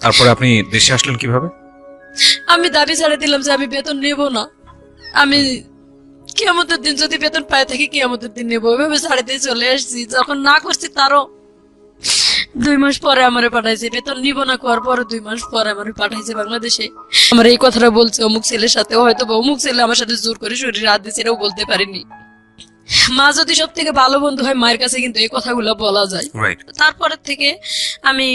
তারপরে আপনি দেশে আসলেন কিভাবে? আমি দাবি ছাড়ে দিলাম যে আমি বেতন নেব না, আমি কিয়ামতের দিন যদি বেতন পাই থাকি কিয়ামতের দিন নেবো, ওইভাবে ছাড়ে দিয়ে চলে আসছি। যখন না করছি তারও 2 মাস পরে আমারে পাঠাইছে, বেতন নিব না করার পরে 2 মাস পরে আমারে পাঠাইছে বাংলাদেশে। আমার এই কথাটা বলছে অমুক ছেলের সাথে, হয়তো বা অমুক ছেলে আমার সাথে জোর করে শরীরে হাত দিয়েছে, এটাও বলতে পারিনি। মা যদি সব থেকে ভালো বন্ধু হয়, মায়ের কাছে কিন্তু এই কথাগুলো বলা যায়। তারপরের থেকে আমি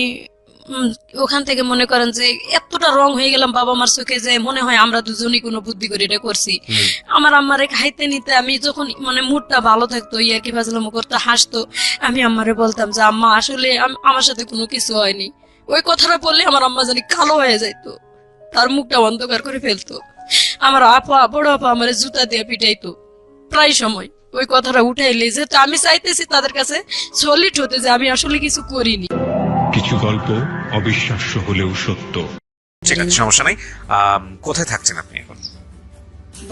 ওখান থেকে মনে করেন যে এতটা রং হয়ে গেলাম বাবা মার চোখে, যে মনে হয় আমরা দুজনই কোনো বুদ্ধি করে এটা করছি। আমার আম্মারে খাইতে নিতে আমি যখন মানে মুডটা ভালো থাকতো, ইয়ার্কি ফাজলাম করতো, হাসতো, আমি আম্মারে বলতাম যে আম্মা আসলে আমার সাথে কোনো কিছু হয়নি। ওই কথাটা বললে আমার আম্মা জানি কালো হয়ে যাইতো, তার মুখটা অন্ধকার করে ফেলতো। আমার আপা, বড় আপা আমার জুতা দিয়ে পিটাইতো প্রায় সময় ওই কথাটা উঠাইলে, যে আমি চাইতেছি তাদের কাছে সলিড হতে যে আমি আসলে কিছু করিনি। কিছু গল্প অবিশ্বাস্য হলেও সত্য। ঠিক আছে, সমস্যা নাই। কোথায় থাকছেন আপনি এখন?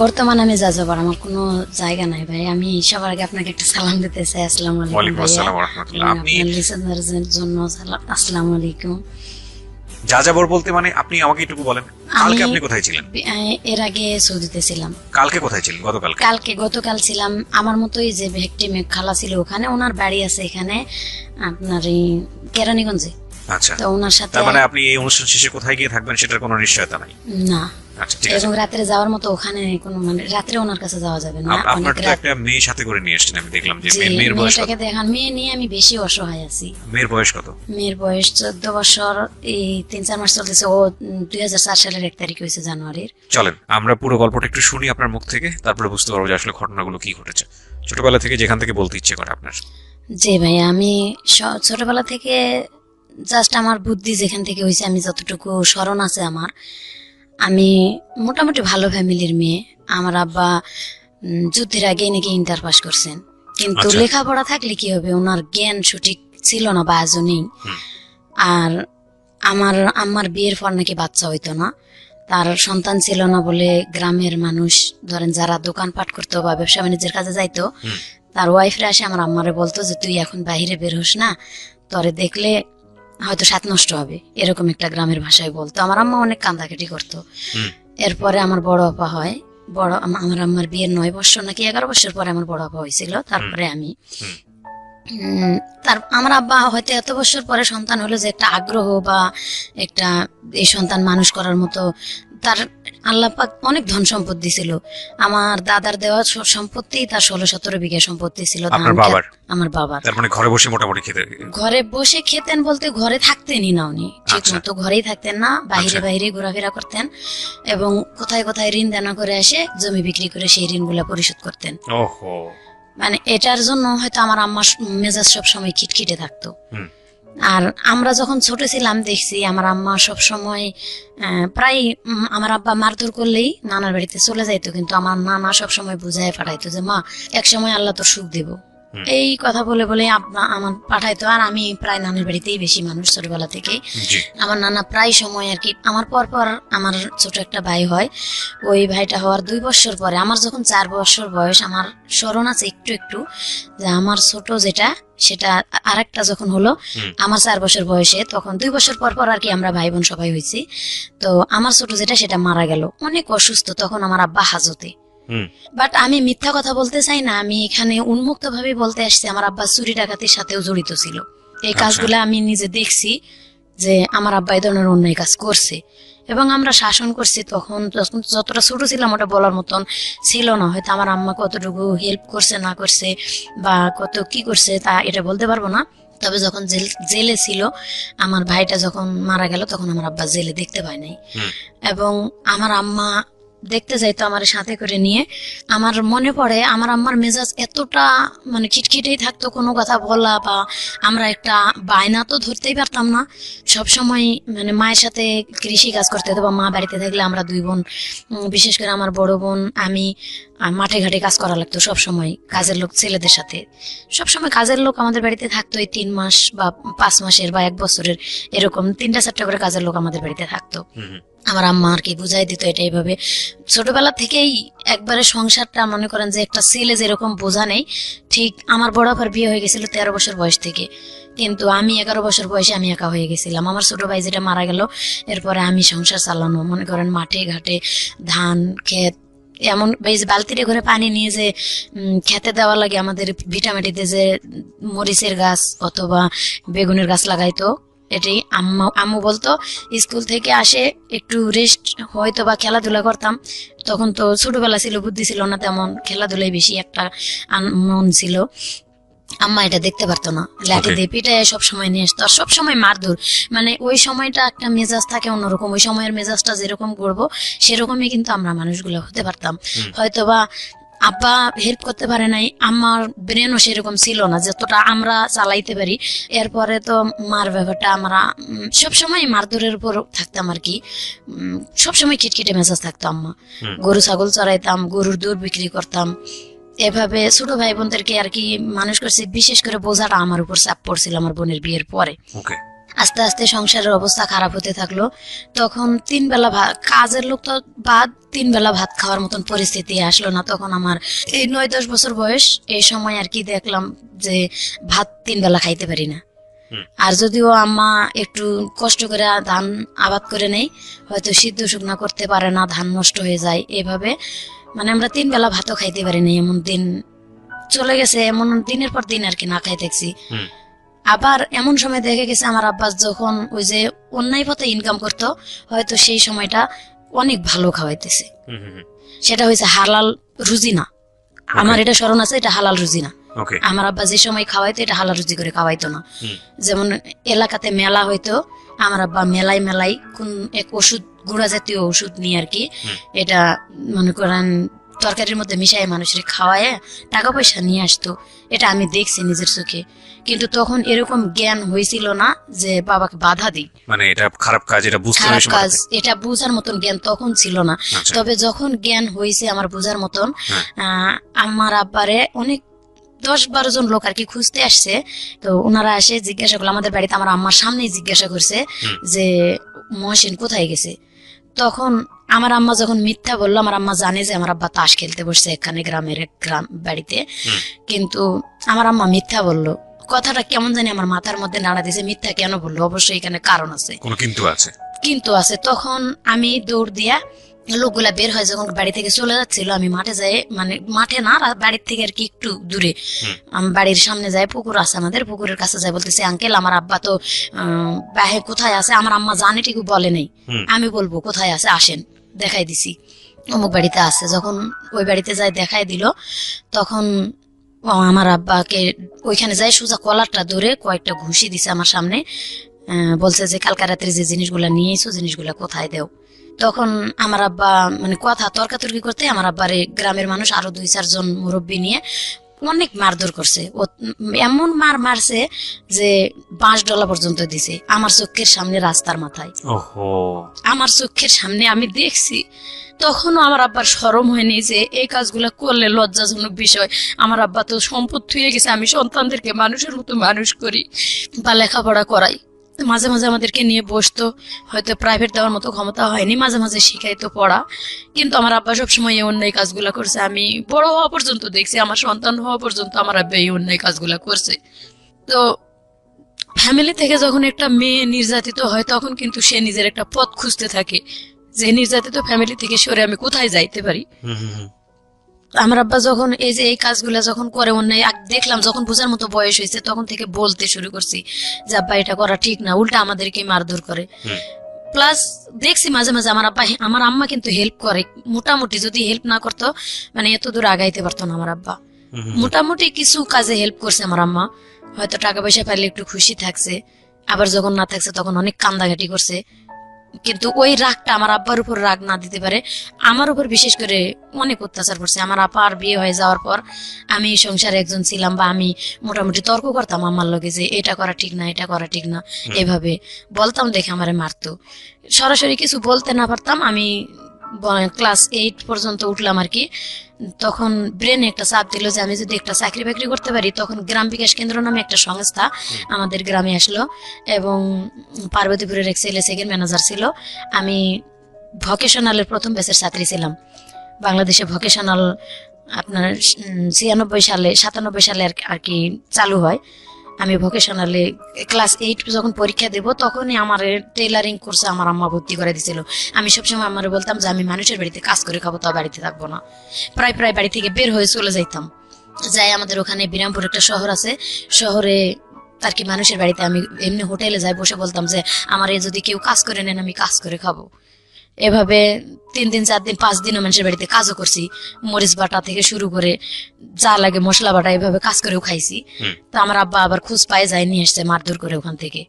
বর্তমানে আমি যাযাবর, আমার কোনো জায়গা নাই ভাই। আমি সবার আগে আপনাকে একটা সালাম দিতে চাই। আসসালামু আলাইকুম। ওয়ালাইকুম আসসালাম ওয়া রাহমাতুল্লাহ। আপনি লিসেনারদের জন্য আসসালামু আলাইকুম। যাযাবর বলতে মানে আপনি আমাকে একটু বলেন, কালকে আপনি কোথায় ছিলেন? এর আগে সৌদিতে ছিলাম। কালকে কোথায় ছিলেন? গতকাল ছিলাম আমার মতোই, যে ভিকটিমে খালা ছিল ওখানে, ওনার বাড়ি আছে এখানে আপনার এই কেরানীগঞ্জে। আচ্ছা, তো ওনার সাথে। তার মানে আপনি এই অনুষ্ঠান শেষে কোথায় গিয়ে থাকবেন সেটার কোনো নিশ্চয়তা নাই? না। আচ্ছা, ঠিক আছে। এবং রাতে যাওয়ার মতো ওখানে কোনো মানে রাতে ওনার কাছে যাওয়া যাবে না। আপনার তো একটা মেয়ে সাথে করে নিয়ে এসেছেন, আমি দেখলাম যে মেয়ের বয়স কত? দেখেন, মেয়ে নিয়ে আমি বেশি অসহায় আছি। মেয়ের বয়স কত? মেয়ের বয়স 14 বছর। এই 3-4 মাস চলতেছে। ও 2004 সালের 1 তারিখ হয়েছে, জানুয়ারির। চলেন আমরা পুরো গল্পটা একটু শুনি আপনার মুখ থেকে, তারপরে বুঝতে পারবো যে আসলে ঘটনাগুলো কি ঘটেছে। ছোটবেলা থেকে যেখান থেকে বলতে ইচ্ছে করে আপনার। জি ভাই, আমি ছোটবেলা থেকে জাস্ট আমার বুদ্ধি যেখান থেকে হয়েছে, আমি যতটুকু স্মরণ আছে আমার, আমি মোটামুটি ভালো ফ্যামিলির মেয়ে। আমার আব্বা যুদ্ধের আগে নাকি ইন্টার পাস করছেন, কিন্তু লেখাপড়া থাকলে কি হবে, ওনার জ্ঞান সঠিক ছিল না বা আজও নেই। আর আমার বিয়ের পর নাকি বাচ্চা হইতো না, তার সন্তান ছিল না বলে গ্রামের মানুষ ধরেন যারা দোকানপাট করতো বা ব্যবসা বাণিজ্যের কাজে যাইতো, তার ওয়াইফরা আসে আমার আম্মারে বলতো যে তুই এখন বাহিরে বের হোস না, তোরে দেখলে হয়তো সাত নষ্ট হবে, এরকম একটা গ্রামের ভাষায় বলতো। আমার আম্মা অনেক কান্দাকাটি করতো। এরপরে আমার বড় আপা হয়। আমার আম্মার বিয়ের 9 বছর নাকি 11 বছর পরে আমার বড় আপা হয়েছিল। তারপরে আমি আমার আব্বা হয়তো এত বছর পরে সন্তান হলো, যে একটা আগ্রহ বা একটা এই সন্তান মানুষ করার মতো তার আল্লাহ পাক অনেক ধন সম্পত্তি ছিল। আমার দাদার দেওয়া সম্পত্তি তার 16-17 বিঘা সম্পত্তি ছিল। আমার বাবার। তার মানে ঘরে বসে মোটামুটি ঘরে বসে খেতেন বলতে ঘরে থাকতেনই না উনি, ঠিক মতো ঘরেই থাকতেন না, বাইরে বাইরে ঘোরাফেরা করতেন এবং কোথায় কোথায় ঋণ দেনা করে এসে জমি বিক্রি করে সেই ঋণগুলা পরিশোধ করতেন। মানে এটার জন্য হয়তো আমার আম্মার মেজাজ সব সময় খিটখিটে থাকতো। আর আমরা যখন ছোট ছিলাম দেখছি আমার আম্মা সব সময় প্রায় আমার আব্বা মারধর করলেই নানার বাড়িতে চলে যাইতো, কিন্তু আমার নানা সব সময় বুঝায় পাঠাইতো যে মা এক সময় আল্লাহ তোর সুখ দেব, এই কথা বলে বলে আমার পাঠাইতো। আর আমি প্রায় নানার বাড়িতেই বেশি মানুষ ছোটবেলা থেকে। আমার নানা প্রায় সময় আর কি, আমার পর আমার ছোট একটা ভাই হয়, ওই ভাইটা হওয়ার 2 বছর পরে আমার যখন 4 বছর বয়স, আমার স্মরণ আছে একটু একটু যে আমার ছোট যেটা সেটা আরেকটা যখন হলো আমার 4 বছর বয়সে, তখন 2 বছর পর আর কি আমরা ভাই বোন সবাই হয়েছি। তো আমার ছোট যেটা সেটা মারা গেল, অনেক অসুস্থ, তখন আমার আব্বা হাজতে। বাট আমি মিথ্যা কথা বলতে চাই না, আমি এখানে উন্মুক্ত ভাবে বলতে আসছি আমার আব্বা চুরি ডাকাতির সাথেও জড়িত ছিল। এই কাজগুলো আমি নিজে দেখছি যে আমার আব্বা এই ধরনের অন্যায় কাজ করছে এবং আমরা শাসন করছি। তখন যতটা ছোট ছিলাম ওটা বলার মতন ছিল না, হয়তো আমার আম্মা কতটুকু হেল্প করছে না করছে বা কত কি করছে তা এটা বলতে পারবো না। তবে যখন জেলে ছিল, আমার ভাইটা যখন মারা গেল তখন আমার আব্বা জেলে দেখতে পায় নাই এবং আমার আম্মা দেখতে যাইতো আমার সাথে করে নিয়ে। আমার মনে পড়ে আমার আম্মার মেজাজ এতটা মানে খিটখিটেই থাকতো, কোনো কথা বলা বা আমরা একটা বায়না তো ধরতেই পারতাম না। সবসময় মানে মায়ের সাথে কৃষি কাজ করতে হতো বা মা বাড়িতে থাকলে আমরা 2 বোন, বিশেষ করে আমার বড় বোন আমি মাঠে ঘাটে কাজ করা লাগতো সবসময়, কাজের লোক ছেলেদের সাথে সবসময় কাজের লোক আমাদের বাড়িতে থাকতো। এই 3 মাস বা 5 মাসের বা 1 বছরের এরকম 3টা-4টা করে কাজের লোক আমাদের বাড়িতে থাকতো। আমার আম্মা আর কি বুঝাই দিত এটা এইভাবে। ছোটবেলা থেকেই একবারে সংসারটা মনে করেন যে একটা ছেলে যেরকম বোঝা নেই, ঠিক আমার বড় আপার বিয়ে হয়ে গেছিল 13 বছর বয়স থেকে, কিন্তু আমি 11 বছর বয়সে আমি একা হয়ে গেছিলাম। আমার ছোট ভাই যেটা মারা গেল, এরপরে আমি সংসার চালানো, মনে করেন মাঠে ঘাটে ধান ক্ষেত, এমন এই যে বালতিতে করে পানি নিয়ে যে খেতে দেওয়া লাগে, আমাদের ভিটামাটিতে যে মরিচের গাছ অথবা বেগুনের গাছ লাগাইতো, এটাই আম্মু বলতো স্কুল থেকে আসে একটু রেস্ট হয়তো বা খেলাধুলা করতাম। তখন তো ছোটবেলা ছিল, বুদ্ধি ছিল না তেমন, খেলাধুলাই বেশি একটা মন ছিল। আম্মা এটা দেখতে পারতো না, লাঠি দিয়ে পিটায় সবসময় নিয়ে আসতো, আর সবসময় মারধর। মানে ওই সময়টা একটা মেজাজ থাকে অন্যরকম, ওই সময়ের মেজাজটা যেরকম করবো সেরকমই কিন্তু আমরা মানুষগুলো হতে পারতাম। হয়তোবা আব্বা হেল্প করতে পারে নাই, আমার ব্রেনও সেরকম ছিল না যতটা আমরা চালাইতে পারি। এরপরে তো মার ব্যাপারটা আমরা সবসময় মারধরের উপর থাকতাম আর কি, সবসময় খিটখিটে মেজাজ থাকতো। আম্মা গরু ছাগল চড়াইতাম, গরুর দুধ বিক্রি করতাম, এভাবে ছোট ভাই বোনদেরকে আর কি মানুষ করছি। বিশেষ করে বোঝাটা আমার উপর চাপ পড়ছিল আমার বোনের বিয়ের পরে। আস্তে আস্তে সংসারের অবস্থা খারাপ হতে থাকলো। তখন 3 বেলা ভাত, কাজের লোক তো বাদ, 3 বেলা ভাত খাওয়ার মতন পরিস্থিতি আসলো না। তখন আমার এই 9-10 বছর বয়স, এই সময় আর কি দেখলাম যে ভাত 3 বেলা খাইতে পারি না। আর যদিও আম্মা একটু কষ্ট করে ধান আবাদ করে নেই, হয়তো সিদ্ধ শুকনা করতে পারে না, ধান নষ্ট হয়ে যায়, এভাবে মানে আমরা 3 বেলা ভাতও খাইতে পারি না। এমন দিন চলে গেছে, এমন দিনের পর দিন আর কি না খাই দেখছি। আবার এমন সময় দেখে গেছে আমার আব্বাস যখন ওই যে অন্যায় পথে ইনকাম করতো, হয়তো সেই সময়টা অনেক ভালো খাওয়াইতেছে, সেটা হয়েছে হালাল রুজি না। আমার এটা স্মরণ আছে, এটা হালাল রুজি না। আমার আব্বা যে সময় খাওয়াইতো এটা হালাল রুজি করে খাওয়াইতো না। যেমন এলাকাতে মেলা হইতো, আমার আব্বা মেলাই মেলাই কোন এক ওষুধ, গুঁড়া জাতীয় ওষুধ নিয়ে আর কি, এটা মনে করেন তরকারির মধ্যে মিশাই মানুষের খাওয়ায় টাকা পয়সা নিয়ে আসতো। এটা আমি দেখছি নিজের চোখে, কিন্তু তখন এরকম জ্ঞান হয়েছিল না যে বাবাকে বাধা দিই, মানে এটা খারাপ কাজ, এটা বুঝতে খারাপ কাজ, এটা বুঝার মতন জ্ঞান তখন ছিল না। তবে যখন জ্ঞান হয়েছে আমার বুঝার মতন, আমার আব্বারে অনেক 10-12 জন লোক আর কি খুঁজতে আসছে। তো ওনারা এসে জিজ্ঞাসা করলো আমাদের বাড়িতে, আমার আম্মার সামনেই জিজ্ঞাসা করছে যে মহসিন কোথায় গেছে। তখন আমার আম্মা যখন মিথ্যা বললো, আমার আম্মা জানে যে আমার আব্বা তাস খেলতে বসছে এখানে গ্রামের এক গ্রাম বাড়িতে, কিন্তু আমার আম্মা মিথ্যা বললো। কথাটা কেমন জানি আমার মাথার মধ্যে নাড়া দিয়েছে, মিথ্যা কেন বললো, অবশ্যই এখানে কারণ আছে, কিন্তু আছে। তখন আমি দৌড় দিয়া, লোকগুলা বের হয় যখন বাড়ি থেকে চলে যাচ্ছিল, আমি মাঠে যাই, মানে মাঠে না, বাড়ির থেকে আর কি একটু দূরে, বাড়ির সামনে যায় পুকুর আছে আমাদের, পুকুরের কাছে যাই, বলতেছে আঙ্কেল আমার আব্বা তো বাহে কোথায় আছে। আমার আম্মা জানে ঠিকই বলে নেই, আমি বলবো কোথায় আছে আসেন, দেখাই দিছি অমুক বাড়িতে আছে। যখন ওই বাড়িতে যাই দেখাই দিল, তখন আমার আব্বাকে ওইখানে যাই সোজা কলারটা ধরে কয়েকটা ঘুষি দিছে আমার সামনে, বলছে যে কালকা রাতের যে জিনিসগুলা নিয়ে এসো, জিনিসগুলা কোথায় দেও। তখন আমার আব্বা মানে কথা তর্কাতর্কি করতে আমার আব্বারে গ্রামের মানুষ আরো 2-4 জন মুরব্বী নিয়ে অনেক মারধর করছে। এমন মার মারছে যে 5 ডলা পর্যন্ত দিছে আমার চোখের সামনে, রাস্তার মাথায়, আমার চোখের সামনে আমি দেখছি। তখনও আমার আব্বার শরম হয়নি যে এই কাজগুলা করলে লজ্জাজনক বিষয়। আমার আব্বা তো সম্পদ থুয়ে গেছে, আমি সন্তানদেরকে মানুষের মতো মানুষ করি বা লেখাপড়া করাই। মাঝে মাঝে আমাদেরকে নিয়ে বসতো, হয়তো প্রাইভেট দেওয়ার মতো ক্ষমতা হয়নি, মাঝে মাঝে শিখাইতো পড়া, কিন্তু আমার আব্বা সবসময় এই অন্যায় কাজগুলা করছে। আমি বড় হওয়া পর্যন্ত দেখছি, আমার সন্তান হওয়া পর্যন্ত আমার আব্বা এই অন্যায় কাজগুলা করছে। তো ফ্যামিলি থেকে যখন একটা মেয়ে নির্যাতিত হয়, তখন কিন্তু সে নিজের একটা পথ খুঁজতে থাকে যে নির্যাতিত ফ্যামিলি থেকে সরে আমি কোথায় যাইতে পারি। আমার আব্বা যখন এই যে এই কাজগুলা যখন করে অন্যায় দেখলাম, যখন বোঝার মতো বয়স হয়েছে, তখন থেকে বলতে শুরু করছি যে আব্বা এটা করা ঠিক না, উল্টা আমাদেরকে মারধর করে। প্লাস দেখছি মাঝে মাঝে আমার আব্বা, আমার আম্মা কিন্তু হেল্প করে মোটামুটি, যদি হেল্প না করতো মানে এত দূর আগাইতে পারতো না আমার আব্বা। মোটামুটি কিছু কাজে হেল্প করছে আমার আম্মা, হয়তো টাকা পয়সা পাইলে একটু খুশি থাকছে, আবার যখন না থাকছে তখন অনেক কান্দাঘাটি করছে। কিন্তু ওই রাগটা আমার আব্বার উপর রাগ না দিতে পারে, আমার উপর বিশেষ করে অনেক অত্যাচার করছে। আমার আপার বিয়ে হয়ে যাওয়ার পর আমি সংসারে একজন ছিলাম, বা আমি মোটামুটি তর্ক করতাম আমার লগে যে এটা করা ঠিক না, এটা করা ঠিক না, এভাবে বলতাম দেখে আমারে মারতো। সরাসরি কিছু বলতে না পারতাম। আমি ক্লাস 8 পর্যন্ত উঠলাম আর কি, তখন ব্রেনে একটা চাপ দিল যে আমি যদি একটা চাকরি বাকরি করতে পারি। তখন গ্রাম বিকাশ কেন্দ্র নামে একটা সংস্থা আমাদের গ্রামে আসলো, এবং পার্বতীপুরের এক ছেলে সেকেন্ড ম্যানেজার ছিল। আমি ভকেশনালের প্রথম ব্যাচের ছাত্রী ছিলাম। বাংলাদেশে ভকেশনাল আপনার 96 সালে 97 সালে আর কি চালু হয়। আমি ভোকেশনালে ক্লাস 8 যখন পরীক্ষা দেব তখনই আমার টেইলারিং কোর্সে আমার আম্মা ভর্তি করে দিয়েছিল। আমি সবসময় আমারে বলতাম যে আমি মানুষের বাড়িতে কাজ করে খাবো, তাও বাড়িতে থাকবো না। প্রায় বাড়ি থেকে বের হয়ে চলে যাইতাম। যাই আমাদের ওখানে বিরামপুর একটা শহর আছে, শহরে আর কি মানুষের বাড়িতে আমি এমনি হোটেলে যাই, বসে বলতাম যে আমার যদি কেউ কাজ করে নেন আমি কাজ করে খাবো। এভাবে 3 দিন 4 দিন 5 দিনও মানুষের বাড়িতে কাজও করছি, মরিচ বাটা থেকে শুরু করে যা লাগে মশলা বাটা এভাবে কাজ করেও খাইছি। তো আমার আব্বা আবার খোঁজ পায় যায় নিয়ে আসছে মারধর করে ওখান থেকে,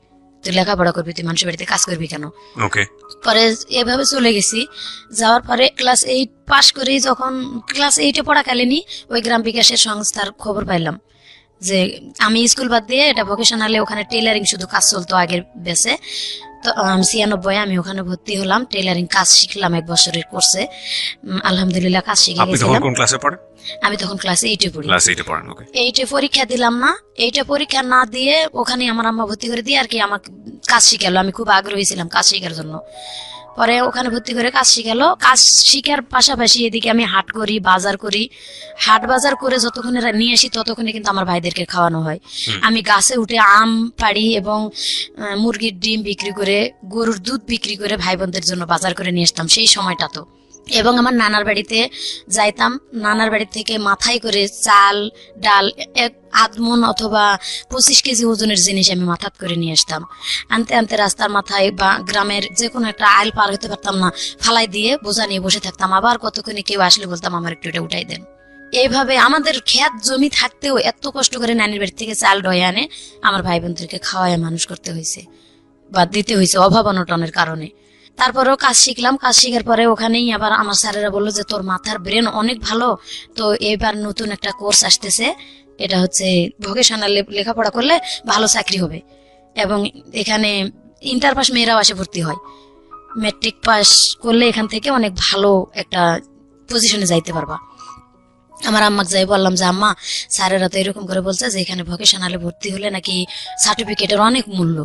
তুই লেখাপড়া করবি, তুই মানুষের বাড়িতে কাজ করবি কেন। ওকে। পরে এভাবে চলে গেছি। যাওয়ার পরে ক্লাস 8 পাশ করি, যখন ক্লাস 8-এ পড়াকালীনই ওই গ্রাম বিকাশের সংস্থার খবর পাইলাম যে আমি স্কুল বাদ দিয়ে এটা ভোকেশনালে ওখানে টেইলারিং শুধু কাজ চলতো আগের বেসে। তো 96 আমি ওখানে ভর্তি হলাম, টেইলারিং কাজ শিখলাম 1 বছরের কোর্সে। আলহামদুলিল্লাহ কাজ শিখে আপনি তখন গেছিলাম। কোন ক্লাসে পড়েন? আমি তখন ক্লাস 8-এ পড়ি। ক্লাস 8 এ পড়েন। ওকে। 8-এ পরীক্ষা দিলাম না, 8-এ পরীক্ষা না দিয়ে ওখানে আমার আম্মা ভর্তি করে দিয়ে আর কি আমাকে কাজ শিখালো। আমি খুব আগ্রহী ছিলাম কাজ শেখার জন্য। পরে ওখানে ভর্তি করে কাজ শিখালো। কাজ শিখার পাশাপাশি এদিকে আমি হাট করি, বাজার করি। হাট বাজার করে যতক্ষণে নিয়ে আসি ততক্ষণে কিন্তু আমার ভাইদেরকে খাওয়ানো হয়। আমি গাছে উঠে আম পাড়ি এবং মুরগির ডিম বিক্রি করে, গরুর দুধ বিক্রি করে ভাই বোনদের জন্য বাজার করে নিয়ে আসতাম সেই সময়টা তো। এবং আমার নানার বাড়িতে যাইতাম, নানার বাড়ি থেকে মাথায় করে চাল ডাল 1 মণ অথবা 25 কেজি ওজনের জিনিস আমি মাথাত করে নিয়ে আসতাম। আনতে আনতে রাস্তার মাথায় বা গ্রামের যে কোনো একটা আইল পার হতে পারতাম না, ফালাই দিয়ে বোঝা নিয়ে বসে থাকতাম। আবার কতক্ষণে কেউ আসলে বলতাম আমার একটু এটা উঠাই দেন। এইভাবে আমাদের ক্ষেত জমি থাকতেও এত কষ্ট করে নানির বাড়ি থেকে চাল ডয়ে আনে আমার ভাই বোনদেরকে খাওয়ায় মানুষ করতে হয়েছে বা দিতে হয়েছে অভাব অনটনের কারণে। তারপরেও কাজ শিখলাম। কাজ শিখার পরে ওখানেই আবার আমার স্যারেরা বললো যে তোর মাথার ব্রেন অনেক ভালো, তো এবার নতুন একটা কোর্স আসতেছে, এটা হচ্ছে ভোকেশনালে লেখাপড়া করলে ভালো চাকরি হবে এবং এখানে ইন্টার পাস মেয়েরাও আসে ভর্তি হয়। ম্যাট্রিক পাস করলে এখান থেকে অনেক ভালো একটা পজিশনে যাইতে পারবা। আমার আম্মাকে যাই বললাম যে আম্মা স্যারেরা তো এরকম করে বলছে যে এখানে ভোকেশনালে ভর্তি হলে নাকি সার্টিফিকেটের অনেক মূল্য।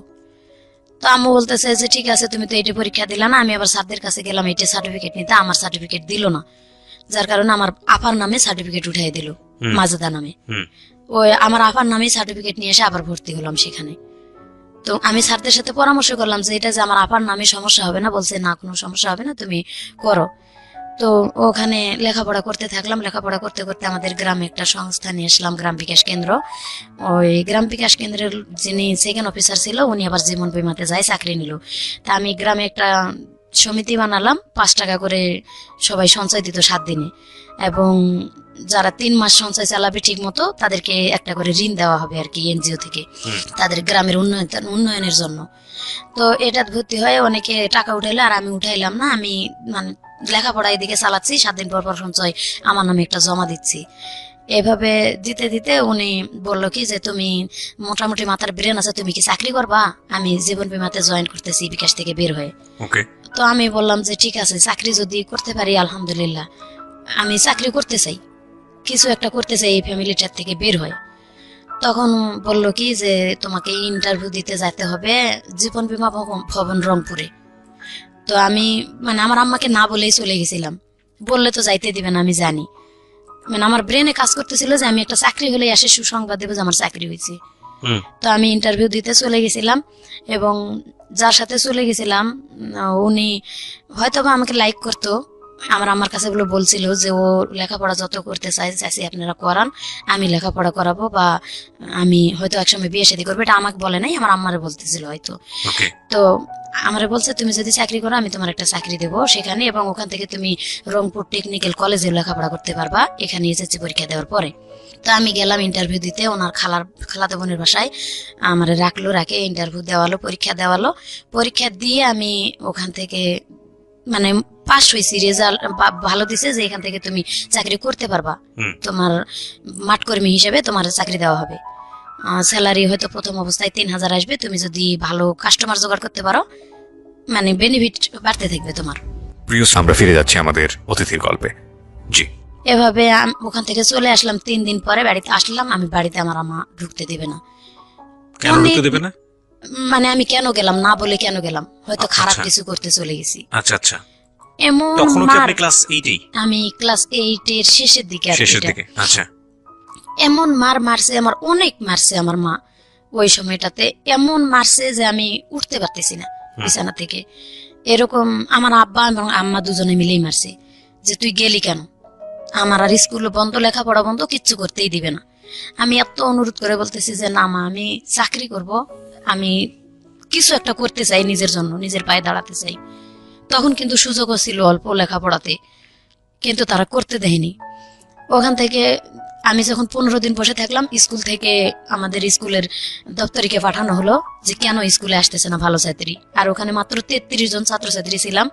তো আম্মু বলতেছে যে ঠিক আছে তুমি তো এইটা পরীক্ষা দিলা না। আমি আবার স্যারদের কাছে গেলাম এইটা সার্টিফিকেট নিতে, আমার সার্টিফিকেট দিল না, যার কারণে আমার আপার নামে সার্টিফিকেট উঠাই দিল, মাজেদা নামে। ওই আমার আপার নামে সার্টিফিকেট নিয়ে এসে আবার ভর্তি হলাম সেখানে। তো আমি স্যারদের সাথে পরামর্শ করলাম যে এটা যে আমার আপার নামে সমস্যা হবে না, বলছে না কোনো সমস্যা হবে না, তুমি করো। তো ওখানে লেখাপড়া করতে থাকলাম। লেখাপড়া করতে করতে আমাদের গ্রামে একটা সংস্থা নিয়ে আসলাম, গ্রাম বিকাশ কেন্দ্র। ওই গ্রাম বিকাশ কেন্দ্রের যিনি সেকেন্ড অফিসার ছিল উনি আবার জীবন বীমাতে যায় চাকরি নিল। তা আমি গ্রামে একটা সমিতি বানালাম, 5 টাকা করে সবাই সঞ্চয় দিত 7 দিনে, এবং যারা 3 মাস সঞ্চয় চালাবে ঠিক মতো তাদেরকে একটা করে ঋণ দেওয়া হবে আর কি এনজিও থেকে, তাদের গ্রামের উন্নয়নের জন্য। তো এটা ভর্তি হয়ে অনেকে টাকা উঠাইলো আর আমি উঠাইলাম না। আমি মানে লেখাপড়া এদিকে চালাচ্ছি, 7 দিন পর পর সঞ্চয় আমার নামে একটা জমা দিচ্ছি। এভাবে দিতে দিতে উনি বললো কি যে তুমি মোটামুটি মাথার ব্রেন আছে, তুমি কি চাকরি করবা? আমি জীবন বীমাতে জয়েন করতেছি বিকাশ থেকে বের হয়ে। তো আমি বললাম যে ঠিক আছে, চাকরি যদি করতে পারি আলহামদুলিল্লাহ, আমি চাকরি করতে চাই, কিছু একটা করতে চাই এই ফ্যামিলিটার থেকে বের হয়। তখন বললো কি যে তোমাকে ইন্টারভিউ দিতে যেতে হবে জীবন বীমা ভবন রংপুরে। তো আমি মানে আমার আম্মাকে না বলেই চলে গেছিলাম, বললে তো যাইতে দিবে না আমি জানি। মানে আমার ব্রেনে কাজ করতেছিল যে আমি একটা চাকরি হলে এসে সুসংবাদ দেবো যে আমার চাকরি হয়েছে। তো আমি ইন্টারভিউ দিতে চলে গেছিলাম এবং যার সাথে চলে গেছিলাম উনি হয়তো বা আমাকে লাইক করতো। আমার কাছে গুলো বলছিল যে ও লেখাপড়া যত করতে চাইছি আপনারা করান, আমি লেখাপড়া করাবো, বা আমি হয়তো একসময় বিয়ে শাদী করবো। এটা আমাকে বলে নাই, আমার আম্মারে বলতেছিল হয়তো। তো আমারে বলছে তুমি যদি চাকরি করো আমি তোমার একটা চাকরি দেবো সেখানে, এবং ওখান থেকে তুমি রংপুর টেকনিক্যাল কলেজে লেখাপড়া করতে পারবা এখানে এসএসসি পরীক্ষা দেওয়ার পরে। তো আমি গেলাম ইন্টারভিউ দিতে, ওনার খালাতো বোনের বাসায় আমার রাখলো, রাখে ইন্টারভিউ দেওয়ালো, পরীক্ষা দেওয়ালো। পরীক্ষা দিয়ে আমি ওখান থেকে মানে পাস হয়েছি, রেজাল্ট ভালো দিছে যে এখান থেকে তুমি চাকরি করতে পারবা, তোমার মাঠকর্মী হিসেবে তোমার চাকরি দেওয়া হবে। স্যালারি হয়তো প্রথম অবস্থায় 3000 আসবে, তুমি যদি ভালো কাস্টমার জোগাড় করতে পারো মানে বেনিফিট বাড়তে থাকবে তোমার। প্রিয়, আমরা ফিরে যাচ্ছি আমাদের অতিথির গল্পে। জি। এভাবে ওখান থেকে চলে আসলাম। 3 দিন পরে বাড়িতে আসলাম। আমি বাড়িতে আমার আম্মা ঢুকতে দিবে না। কেন ঢুকতে দেবে না? মানে আমি কেন গেলাম না বলে কেন গেলাম, হয়তো খারাপ কিছু করতে চলে গেছি। আচ্ছা আচ্ছা। এমন তখন কি আপনি ক্লাস 8 আমি ক্লাস 8 এর শেষের দিকে। আচ্ছা। এমন মারছে আমার, অনেক মারছে আমার মা। ওই সময়টাতে এমন মারছে যে আমি উঠতে পারতেছি না বিছানা থেকে। এরকম আমার আব্বা এবং আম্মা দুজনে মিলেই মারছে যে তুই গেলি কেন, আমার আর স্কুল বন্ধ, লেখাপড়া বন্ধ, কিচ্ছু করতেই দিবে না। আমি এত অনুরোধ করে বলতেছি যে না মা, আমি চাকরি করব, আমি কিছু একটা করতে চাই, নিজের জন্য, নিজের পায়ে দাঁড়াতে চাই। তখন কিন্তু সুযোগও ছিল অল্প লেখাপড়াতে, কিন্তু তারা করতে দেয়নি। ওখান থেকে আমি যখন 15 দিন বসে থাকলাম, স্কুল থেকে আমাদের স্কুলের দপ্তরিকে পাঠানো হলো যে কেন স্কুলে আসতেছে না ভালো ছাত্রী। আর ওখানে মাত্র 33 জন ছাত্রছাত্রী ছিলাম,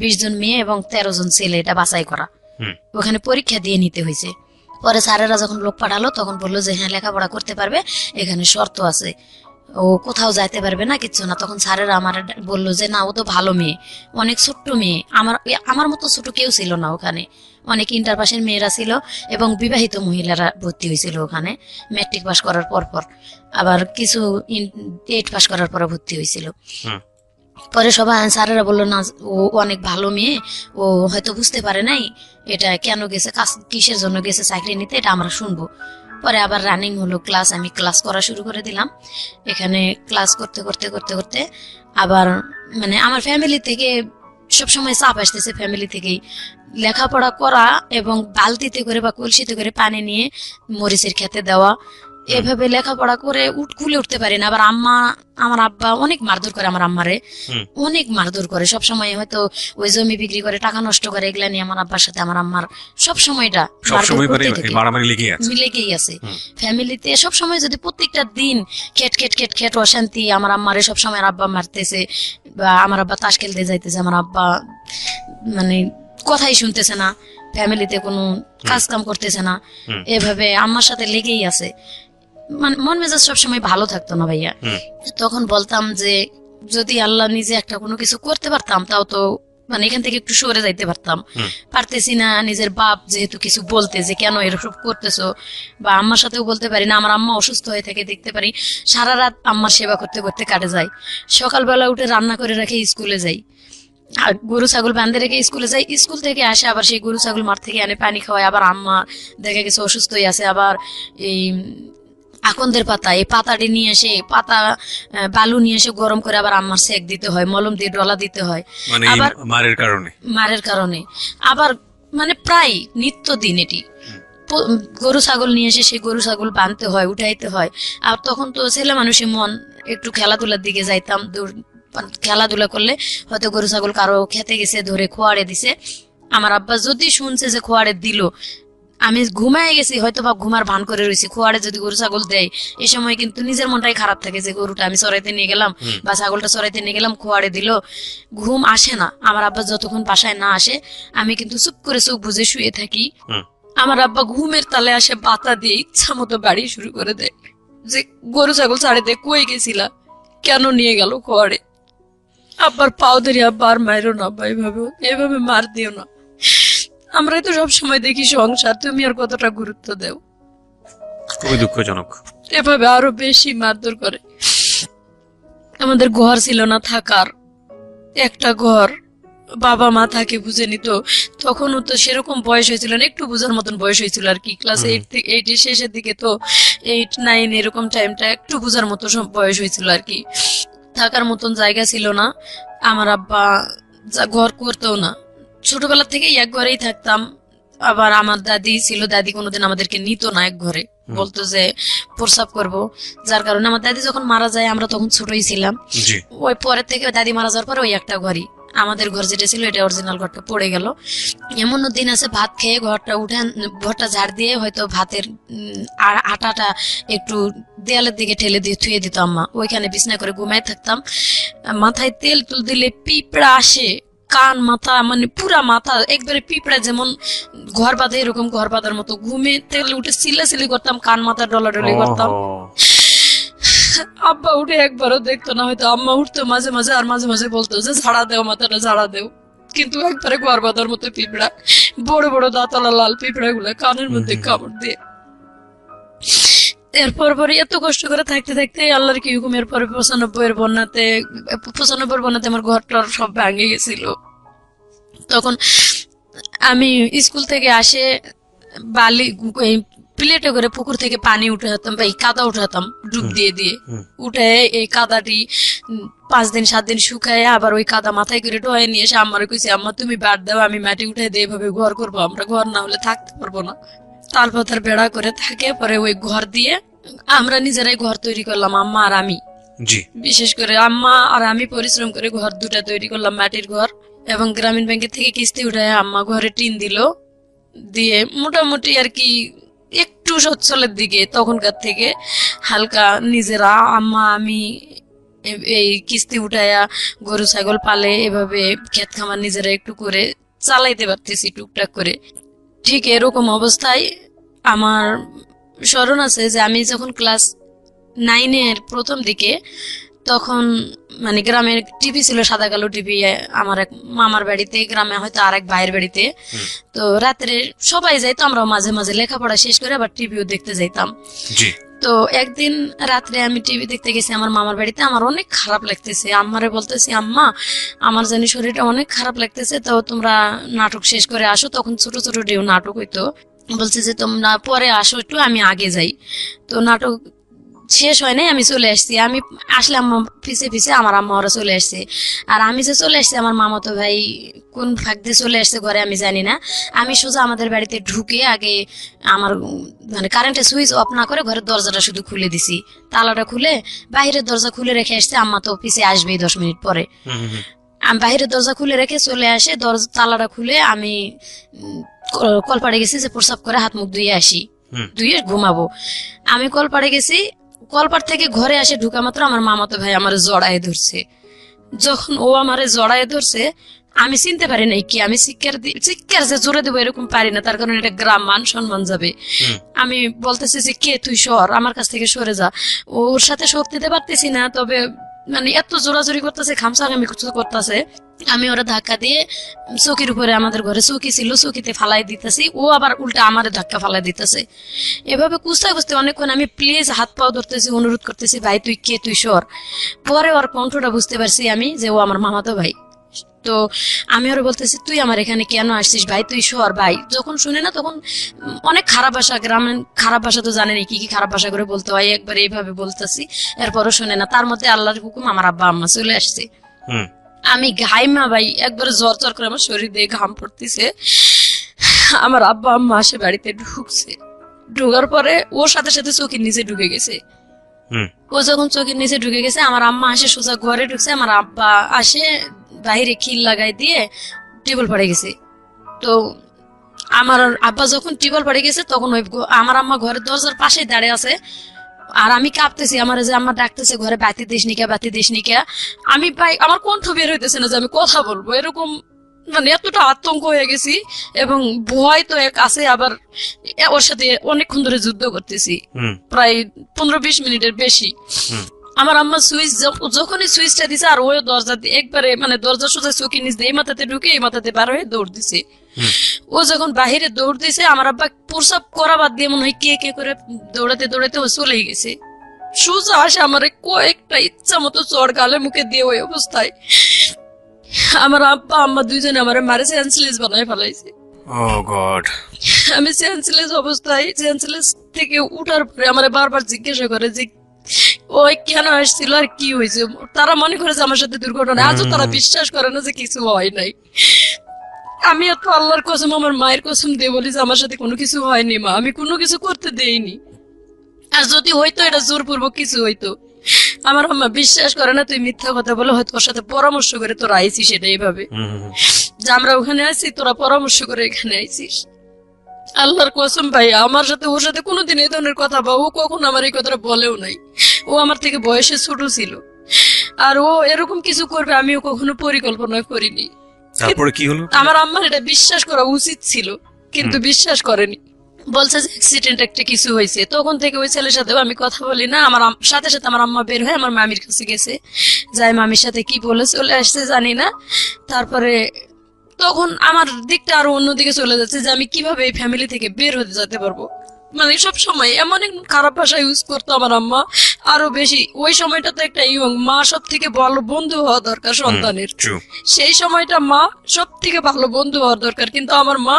20 জন মেয়ে এবং 13 জন ছেলে, এটা বাছাই করা। ওখানে পরীক্ষা দিয়ে নিতে হয়েছে। পরে স্যারেরা যখন লোক পাঠালো তখন বললো যে হ্যাঁ লেখাপড়া করতে পারবে, এখানে শর্ত আছে, ও কোথাও যাইতে পারবে না, কিচ্ছু না। তখন স্যারেরা আমার বললো যে না, ও তো ভালো মেয়ে, অনেক ছোট্ট মেয়ে, আমার মতো ছোট কেউ ছিল না ওখানে, অনেক ইন্টার পাসের মেয়েরা ছিল এবং বিবাহিত মহিলারা ভর্তি হয়েছিল ওখানে, ম্যাট্রিক পাস করার পর আবার কিছু 8 পাস করার পর ভর্তি হয়েছিল। পরে সবাই স্যারেরা বললো না, ও অনেক ভালো মেয়ে, ও হয়তো বুঝতে পারে নাই এটা কেন গেছে, কিসের জন্য গেছে চাকরি নিতে, এটা আমরা শুনবো। পরে আবার রানিং হলো ক্লাস, আমি ক্লাস করা শুরু করে দিলাম। এখানে ক্লাস করতে করতে করতে করতে আবার মানে আমার ফ্যামিলি থেকে সবসময় চাপ আসতেছে, ফ্যামিলি থেকেই লেখাপড়া করা এবং বালতিতে করে বা কলসিতে করে পানি নিয়ে মরিচের খেতে দেওয়া, এভাবে লেখাপড়া করে খুলে উঠতে পারি না। আবার আমার আব্বা অনেক মারধর করে, আমার আম্মারে অনেক মারধর করে সবসময়, হয়তো ওই জমি বিক্রি করে টাকা নষ্ট করে, এগুলা নিয়ে আমার আব্বার সাথে আমার আম্মার সবসময়টা লেগেই আছে। ফ্যামিলিতে সবসময় যদি প্রত্যেকটা দিন খেট খেট খেট খেট অশান্তি, আমার আম্মারে সবসময় আব্বা মারতেছে বা আমার আব্বা তাস খেলতে যাইতেছে, আমার আব্বা মানে কথাই শুনতেছে না, ফ্যামিলিতে কোনো কাজ কাম করতেছে না, এভাবে আম্মার সাথে লেগেই আছে। মন মেজাজ সবসময় ভালো থাকতো না ভাইয়া। তখন বলতাম যে যদি আল্লাহ নিজে একটা কোনো কিছু করতে পারতাম, তাও তো মানে এখান থেকে একটু সরে যাইতে পারতাম, পারতেছি না। নিজের বাপ যেহেতু কিছু বলতে যে কেন এরকম করতেছো, বা আম্মার সাথেও বলতে পারি না, আমার আম্মা অসুস্থ হয়ে থাকে দেখতে পারি, সারা রাত আম্মার সেবা করতে করতে কাটে যায়। সকালবেলা উঠে রান্না করে রেখে স্কুলে যাই, আর গরু ছাগল বাঁধে রেখে স্কুলে যাই, স্কুল থেকে আসে আবার সেই গরু ছাগল মাঠ থেকে আনে পানি খাওয়ায়। আবার আম্মা দেখা গেছে অসুস্থ হয়ে আছে, আবার এই আকন্দের পাতা, এই পাতাটি নিয়ে এসে, পাতা বালু নিয়ে এসে গরম করে আবার আম্মার সেক দিতে হয়, মলম দিয়ে ডলা দিতে হয়, আবার মারের কারণে আবার মানে প্রায় নিত্য দিন এটি। গরু ছাগল নিয়ে এসে সেই গরু ছাগল বাঁধতে হয়, উঠাইতে হয়। আর তখন তো ছেলে মানুষের মন, একটু খেলাধুলার দিকে যাইতাম, খেলাধুলা করলে হয়তো গরু ছাগল কারো খেতে গেছে, ধরে খোয়াড়ে দিছে, আমার আব্বা যদি শুনছে যে খোয়াড়ে দিল, আমি ঘুমায় গেছি হয়তো বা ঘুমার ভান করে রয়েছি, খোয়াড়ে যদি গরু ছাগল দেয়, এই সময় কিন্তু নিজের মনটাই খারাপ থাকে যে গরুটা আমি চড়াইতে নিয়ে গেলাম বা ছাগলটা চড়াইতে নিয়ে গেলাম, খোয়াড়ে দিল, ঘুম আসে না। আমার আব্বা যতক্ষণ বাসায় না আসে আমি কিন্তু চুপ করে চোখ বুঝে শুয়ে থাকি। আমার আব্বা ঘুমের তালে আসে বাতা দিয়ে ইচ্ছা মতো বাড়ি শুরু করে দেয় যে গরু ছাগল ছাড়ে দে, কই গেছিলা, কেন নিয়ে গেল খোয়াড়ে। আব্বার পাও ধরি, আব্বা আর মারো না, আব্বা এভাবে মার দিও না, আমরাই তো সবসময় দেখি সংসার, তুমি আর কতটা গুরুত্ব দেও। খুবই দুঃখজনক। এভাবে আরো বেশি মারধর করে। আমাদের ঘর ছিল না থাকার, একটা ঘর, বাবা মা থাকে বুঝে নিত। তখনও তো সেরকম বয়স হয়েছিল না, একটু বুঝার মতন বয়স হয়েছিল আর কি, ক্লাস 8 এর শেষের দিকে, তো 8, 9 এরকম টাইমটা একটু বুঝার মতো বয়স হয়েছিল আর কি। থাকার মতন জায়গা ছিল না, আমার আব্বা ঘর করতেও না, ছোটবেলা থেকে এক ঘরেই থাকতাম। আবার আমার দাদি ছিল, দাদি কোনোদিন আমাদেরকে নিত না এক ঘরে, বলতো যে প্রসাব করব, যার কারণে আমার দাদি যখন মারা যায় আমরা তখন ছোটই ছিলাম, ওই পরের থেকে দাদি মারা যাওয়ার পরে ওই একটা ঘরই আমাদের ঘর যেটা ছিল, এটা অরিজিনাল ঘরটা পড়ে গেল। এমন দিন আছে ভাত খেয়ে ঘরটা ঝাড় দিয়ে হয়তো ভাতের আটাটা একটু দেয়ালের দিকে ঠেলে দিয়ে থুয়ে দিত আম্মা, ওইখানে বিছনা করে ঘুমায় থাকতাম। মাথায় তেল তুল দিলে পিঁপড়া আসে, কান মাথা মানে পুরা মাথা একবারে পিঁপড়া যেমন ঘর বাঁধে এরকম ঘর বাঁধার মতো, ঘুমে তেলে উঠে সিলাসিলি করতাম, কান মাথা ডলাডলি করতাম। আব্বা উঠে একবারও দেখতো না, হয়তো আম্মা উঠতো মাঝে মাঝে, আর মাঝে মাঝে বলতো যে ঝাড়া দেও মাথাটা, ঝাড়া দেও, কিন্তু একবারে ঘর বাঁধার মতো পিঁপড়া, বড় বড় দাঁতলা লাল পিঁপড়া গুলা কানের মধ্যে কামড় দিয়ে। এরপর পরে এত কষ্ট করে থাকতে থাকতে আল্লাহর কি হুকুম, এরপরে 95 বন্যাতে আমার ঘরটা সব ভেঙে গেছিল। তখন আমি স্কুল থেকে আসে বালি প্লেটে করে পুকুর থেকে পানি উঠাতাম বা এই কাদা উঠাতাম ডুব দিয়ে দিয়ে, উঠে এই কাদাটি 5 দিন 7 দিন শুকায় আবার ওই কাদা মাথায় করে ঢোয়ে নিয়ে এসে আমার কইছে, আম্মা তুমি বাদ দাও, আমি মাটি উঠে দিয়ে এভাবে ঘর করবো, আমরা ঘর না হলে থাকতে পারবো না। তালপাতার বেড়া করে থাকে, পরে ওই ঘর দিয়ে আমরা নিজেরাই ঘর তৈরি করলাম, আম্মা আর আমি। জি। বিশেষ করে আম্মা আর আমি পরিশ্রম করে ঘর 2টা তৈরি করলাম, মাটির ঘর। এবং গ্রামীণ ব্যাংকের থেকে কিস্তি উঠায় আম্মা ঘরে টিন দিল, দিয়ে মোটামুটি আর কি একটু সচ্ছলের দিকে তখনকার থেকে হালকা নিজেরা আম্মা আমি এই কিস্তি উঠায়া গরু ছাগল পালে, এভাবে ক্ষেত খামার নিজেরা একটু করে চালাইতে পারতেছি টুকটাক করে। ঠিক এরকম অবস্থায় আমার স্মরণ আছে যে আমি যখন ক্লাস 9-এর প্রথম দিকে, তখন মানে গ্রামের টিভি ছিল, সাদা কালো টিভি, আমার এক মামার বাড়িতে, গ্রামে হয়তো আর এক ভাইয়ের বাড়িতে। তো রাত্রে সবাই যাইতো, আমরা মাঝে মাঝে লেখাপড়া শেষ করে আবার টিভিও দেখতে যাইতাম। তো একদিন রাত্রে আমি টিভি দেখতে গেছি আমার মামার বাড়িতে, আমার অনেক খারাপ লাগতেছে, আম্মারে বলতেছি, আম্মা আমার জানি শরীরটা অনেক খারাপ লাগতেছে, তো তোমরা নাটক শেষ করে আসো। তখন ছোট ছোট ডিও নাটক হইতো, বলছে যে তোমরা পরে আসো একটু, আমি আগে যাই। তো নাটক শেষ হয় নাই, আমি চলে আসছি। আমি আসলে আম্মা পিছে পিছে, আমার আম্মা ওরা চলে আসছে। আর আমি যে চলে আসছি, আমার মামাতো ভাই কোন ফাঁক দিয়ে চলে আসছে ঘরে আমি জানি না। আমি সোজা আমাদের বাড়িতে ঢুকে আগে আমার মানে কারেন্টের সুইচ অফ না করে ঘরের দরজাটা শুধু খুলে দিছি, তালাটা খুলে বাইরের দরজা খুলে রেখে আসছে। আম্মা তো পিছে আসবেই 10 মিনিট পরে। আমি বাইরের দরজা খুলে রেখে চলে আসে, দরজা তালাটা খুলে আমি কলপাড়ে গেছি যে প্রসাব করে হাত মুখ ধুয়ে আসি, ধুয়ে ঘুমাবো। আমি কলপাড়ে গেছি, কলপাড় থেকে ঘরে আসে ঢুকা মাত্র আমার মামাতো ভাই আমার জড়ায় ধরছে। যখন ও আমারে জড়ায় ধরছে, আমি চিনতে পারি নাই কি, আমি চিৎকার যে জোরে দেবো এরকম পারি না, তার কারণ এটা গ্রাম, মান সম্মান যাবে। আমি বলতেছি যে কে তুই, সর, আমার কাছ থেকে সরে যা। ওর সাথে সর দিতে পারতেছি না, তবে মানে এত জোরাজোরি করতেছে, খামসাখামি করতেছে। আমি ওরা ধাক্কা দিয়ে চৌকির উপরে, আমাদের ঘরে চৌকি ছিল, চৌকিতে ফালাই দিতেছি, ও আবার উল্টা আমারে ধাক্কা ফালাই দিতেছে। এভাবে কুস্তা কুস্তি অনেকক্ষণ আমি প্লিজ হাত পাও ধরতেছি, অনুরোধ করতেছি, ভাই তুই কে, তুই সর। পরে ওর কণ্ঠটা বুঝতে পারছি আমি যে ও আমার মামাতো ভাই। তো আমি ওরা বলতেছি, তুই আমার এখানে কেন আসছিস ভাই, তুই সর। ভাই যখন শুনে না, তখন অনেক খারাপ ভাষা, গ্রামের খারাপ ভাষা তো জানেনি কি কি খারাপ ভাষা করে বলতে হয়, একবার এইভাবে বলতেছি, এরপরও শুনে না। তার মধ্যে আল্লাহর হুকুম আমার আব্বা আম্মা চলে আসছে। আমি ঘাইমা ভাই, একবারে জ্বর জ্বর করে আমার শরীর দিয়ে ঘাম পড়তেছে। আমার আব্বা আম্মা আসে বাড়িতে ঢুকছে, ঢুকার পরে ওর সাথে সাথে চৌকির নিচে ঢুকে গেছে। ও যখন চৌকির নিচে ঢুকে গেছে, আমার আম্মা আসে সোজা ঘরে ঢুকছে, আমার আব্বা আসে বাইরে খিল লাগাই দিয়ে টেবিল পড়ে গেছে। তো আমার আব্বা যখন টেবিল পড়ে গেছে, তখন ওই আমার আম্মা ঘরের দরজার পাশে দাঁড়িয়ে আছে, আর আমি কাঁপতেছি, আমার যে আম্মা ডাকতেছে ঘরে, বাতি দিস নিকা, বাতি দিস নিকা। আমি ভাই আমার কণ্ঠ বের হইতেছে না যে আমি কথা বলবো, এরকম মানে এতটা আতঙ্ক হয়ে গেছি। এবং ভয় তো এক আছে, আবার ওর সাথে অনেকক্ষণ ধরে যুদ্ধ করতেছি, প্রায় 15-20 মিনিটের বেশি। আমার আম্মা সুইচ যখনই সুইচটা দিছে, আর ওই দরজা একবারে মানে দরজা সোজা চৌকি নিচ দিয়ে এই মাথাতে ঢুকে এই মাথাতে বার হয়ে দৌড় দিছে। ও যখন বাহিরে দৌড় দিছে, আমার আব্বা প্রসাব করা বাদ দিয়ে মনে হয় কে কে করে দৌড়াতে দৌড়াতে ও চলে গেছে। সোজা আসে আমার কয়েকটা ইচ্ছা মতো চড় গালে মুখে দিয়ে ওই অবস্থায় আমার আব্বা আম্মা দুইজনে আমার মারে সেন্সলেস বানায় ফেলাইছে। আমি সেন্সলেস অবস্থায়, সেন্সলেস থেকে উঠার পরে আমার বারবার জিজ্ঞাসা করে যে ওই কেন আসছিল আর কি হয়েছে। তারা মনে করে যে আমার সাথে দুর্ঘটনা, আজও তারা বিশ্বাস করে না যে কিছু হয় নাই। আমি এত আল্লাহর কসম, আমার মায়ের কসম দিয়ে বলি যে আমার সাথে কোনো কিছু হয়নি মা, আমি কোনো কিছু করতে দেইনি। আর যদি হইতো এটা জোরপূর্বক কিছু হইতো। আমার আম্মা বিশ্বাস করে না, তুই মিথ্যা কথা বলে হয়তো ওর সাথে পরামর্শ করে তোরা আইছিস, সেটা এইভাবে যে আমরা ওখানে আছি, তোরা পরামর্শ করে এখানে আইছিস। আল্লাহর কসম ভাই, আমার সাথে ওর সাথে কোনোদিন এই ধরনের কথা বা ও কখনো আমার এই কথাটা বলেও নাই। ও আমার থেকে বয়সে ছোট ছিল, আর ও এরকম কিছু করবে আমিও কখনো পরিকল্পনা করিনি। তারপরে কি হলো? আমার আম্মার এটা বিশ্বাস করা উচিত ছিল, কিন্তু বিশ্বাস করেনি। বলছে যে অ্যাক্সিডেন্ট একটা কিছু হয়েছে। তখন থেকে ওই ছেলের সাথেও আমি কথা বলি না। আমার সাথে সাথে আমার আম্মা বের হয়ে আমার মামির কাছে গেছে, যাই মামির সাথে কি বলে চলে আসছে জানি না। তারপরে তখন আমার দিকটা আরো অন্যদিকে চলে যাচ্ছে যে আমি কিভাবে এই ফ্যামিলি থেকে বের হতে যেতে পারবো। মানে সব সময় এমন এক খারাপ ভাষা ইউজ করতো আমার আম্মা, আরো বেশি। ওই সময়টা তো একটা ইয়ং মা সব থেকে ভালো বন্ধু হওয়া দরকার সন্তানের, সেই সময়টা মা সব থেকে ভালো বন্ধু হওয়ার দরকার। কিন্তু আমার মা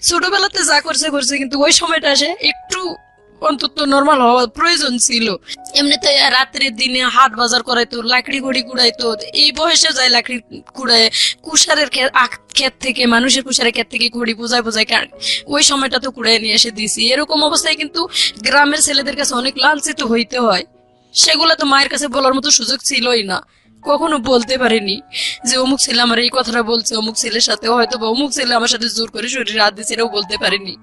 ছোটবেলাতে যা করছে, কিন্তু ওই সময়টা আসে একটু অন্তত নর্মাল হওয়া প্রয়োজন ছিল। এমনিতে রাত্রে দিনে হাট বাজার করাইতো, লাকড়ি ঘড়ি কুড়াইতো, এই বয়সে যায় লাকড়ি কুড়ায়, কুষারের ক্ষেত থেকে, মানুষের কুষারের ক্ষেত থেকে ঘড়ি বোঝায় বোঝায় ওই সময়টা তো কুড়াই নিয়ে এসে দিছি। এরকম অবস্থায় কিন্তু গ্রামের ছেলেদের কাছে অনেক লাঞ্ছিত হইতে হয়। সেগুলো তো মায়ের কাছে বলার মতো সুযোগ ছিলই না, কখনো বলতে পারিনি যে অমুক ছেলে আমার এই কথাটা বলছে, অমুক ছেলের সাথে হয়তো বা অমুক ছেলে আমার সাথে জোর করে শরীরে হাত দিচ্ছে, এটাও বলতে পারিনি।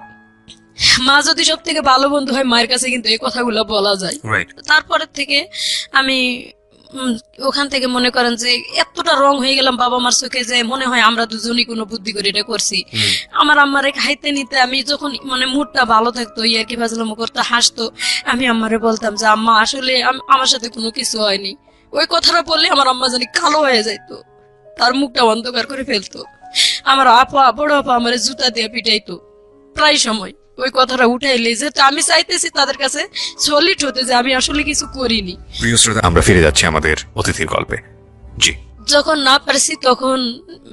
মা যদি সব থেকে ভালো বন্ধু হয়, মায়ের কাছে কিন্তু এই কথাগুলো বলা যায়। তারপরের থেকে আমি ওখান থেকে মনে করেন যে এতটা রং হয়ে গেলাম বাবা মার চোখে যে মনে হয় আমরা দুজনই কোনো বুদ্ধি করে এটা করছি। আমার আম্মারে খাইতে নিতে আমি যখন মানে মুডটা ভালো থাকতো, ইয়ার কি ফাজলামো করতে, হাসতো, আমি আম্মারে বলতাম যে আম্মা আসলে আমার সাথে কোনো কিছু হয়নি। ওই কথাটা বললে আমার আম্মা জানি কালো হয়ে যাইতো, তার মুখটা অন্ধকার করে ফেলতো। আমার আপা, বড় আপা আমার জুতা দিয়ে পিটাইতো প্রায় সময় ওই কথাটা উঠাইলে, যেহেতু আমি চাইতেছি তাদের কাছে সলিড হতে যে আমি আসলে কিছু করিনি। প্রিয় শ্রোতা, আমরা ফিরে যাচ্ছি আমাদের অতিথির গল্পে। জি, যখন না পারছি তখন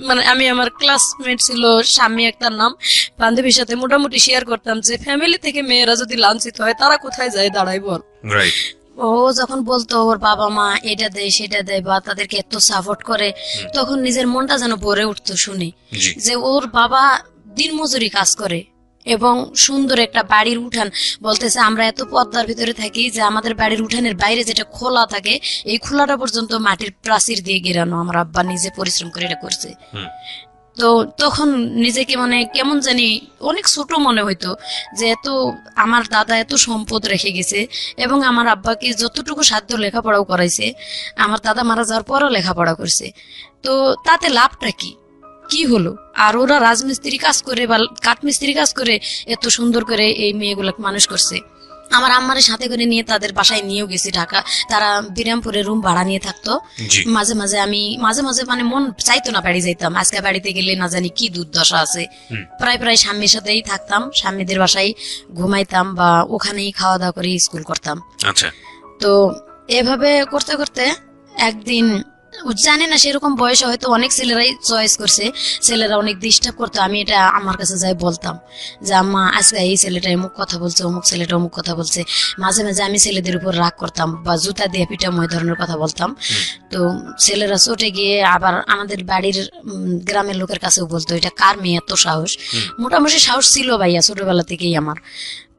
মানে আমি আমার ক্লাসমেট ছিল স্বামী একটার নাম, বান্ধবীর সাথে মোটামুটি শেয়ার করতাম যে ফ্যামিলি থেকে মেয়েরা যদি লাঞ্ছিত হয় তারা কোথায় যায় দাঁড়ায় বল। রাইট। ও যখন বলতো ওর বাবা মা এটা দেয় সেটা দেয় বা তাদেরকে এত সাপোর্ট করে, তখন নিজের মনটা যেন ভরে উঠতো শুনে যে ওর বাবা দিনমজুরি কাজ করে এবং সুন্দর একটা বাড়ির উঠান, বলতেছে আমরা এত পদ্মার ভিতরে থাকি যে আমাদের বাড়ির উঠানের বাইরে যেটা খোলা থাকে এই খোলাটা পর্যন্ত মাটির প্রাচীর দিয়ে ঘেরানো, আমার আব্বা নিজে পরিশ্রম করে এটা করছে। তো তখন নিজেকে মানে কেমন জানি অনেক ছোট মনে হইতো যে এত আমার দাদা এত সম্পদ রেখে গেছে এবং আমার আব্বাকে যতটুকু সাধ্য লেখাপড়াও করাইছে, আমার দাদা মারা যাওয়ার পরও লেখাপড়া করছে, তো তাতে লাভটা কি, কি হলো? আর ওরা রাজমিস্ত্রি কাজ করে বা কাঠমিস্ত্রি কাজ করে এত সুন্দর করে এই মেয়েগুলোকে মানুষ করছে। আমার আম্মার সাথে করে নিয়ে তাদের বাসায় নিয়েও গেছি ঢাকা, তারা বিরামপুরে রুম ভাড়া নিয়ে থাকতো। মাঝে মাঝে আমি মাঝে মানে মন চাইতো না বাড়ি যাইতাম, আজকে বাড়িতে গেলে না জানি কি দুর্দশা আছে। প্রায় স্বামীর সাথেই থাকতাম, স্বামীদের বাসায় ঘুমাইতাম বা ওখানেই খাওয়া দাওয়া করে স্কুল করতাম। আচ্ছা। তো এভাবে করতে করতে একদিন জানি না সেরকম বয়সে হয়তো অনেক ছেলেরাই চয়েস করছে, ছেলেরা অনেক ডিস্টার্ব করতো, আমি এটা আমার কাছে যাই বলতাম যে আম্মা আজকে এই ছেলেটা অমুক কথা বলছে, অমুক ছেলেটা অমুক কথা বলছে। মাঝে মাঝে আমি ছেলেদের উপর রাগ করতাম বা জুতা দিয়ে পিটাম, ওই ধরনের কথা বলতাম। তো ছেলেরা চটে গিয়ে আবার আমাদের বাড়ির গ্রামের লোকের কাছেও বলতো এটা কার মেয়ে এত সাহস। মোটামুটি সাহস ছিল ভাইয়া ছোটবেলা থেকেই আমার।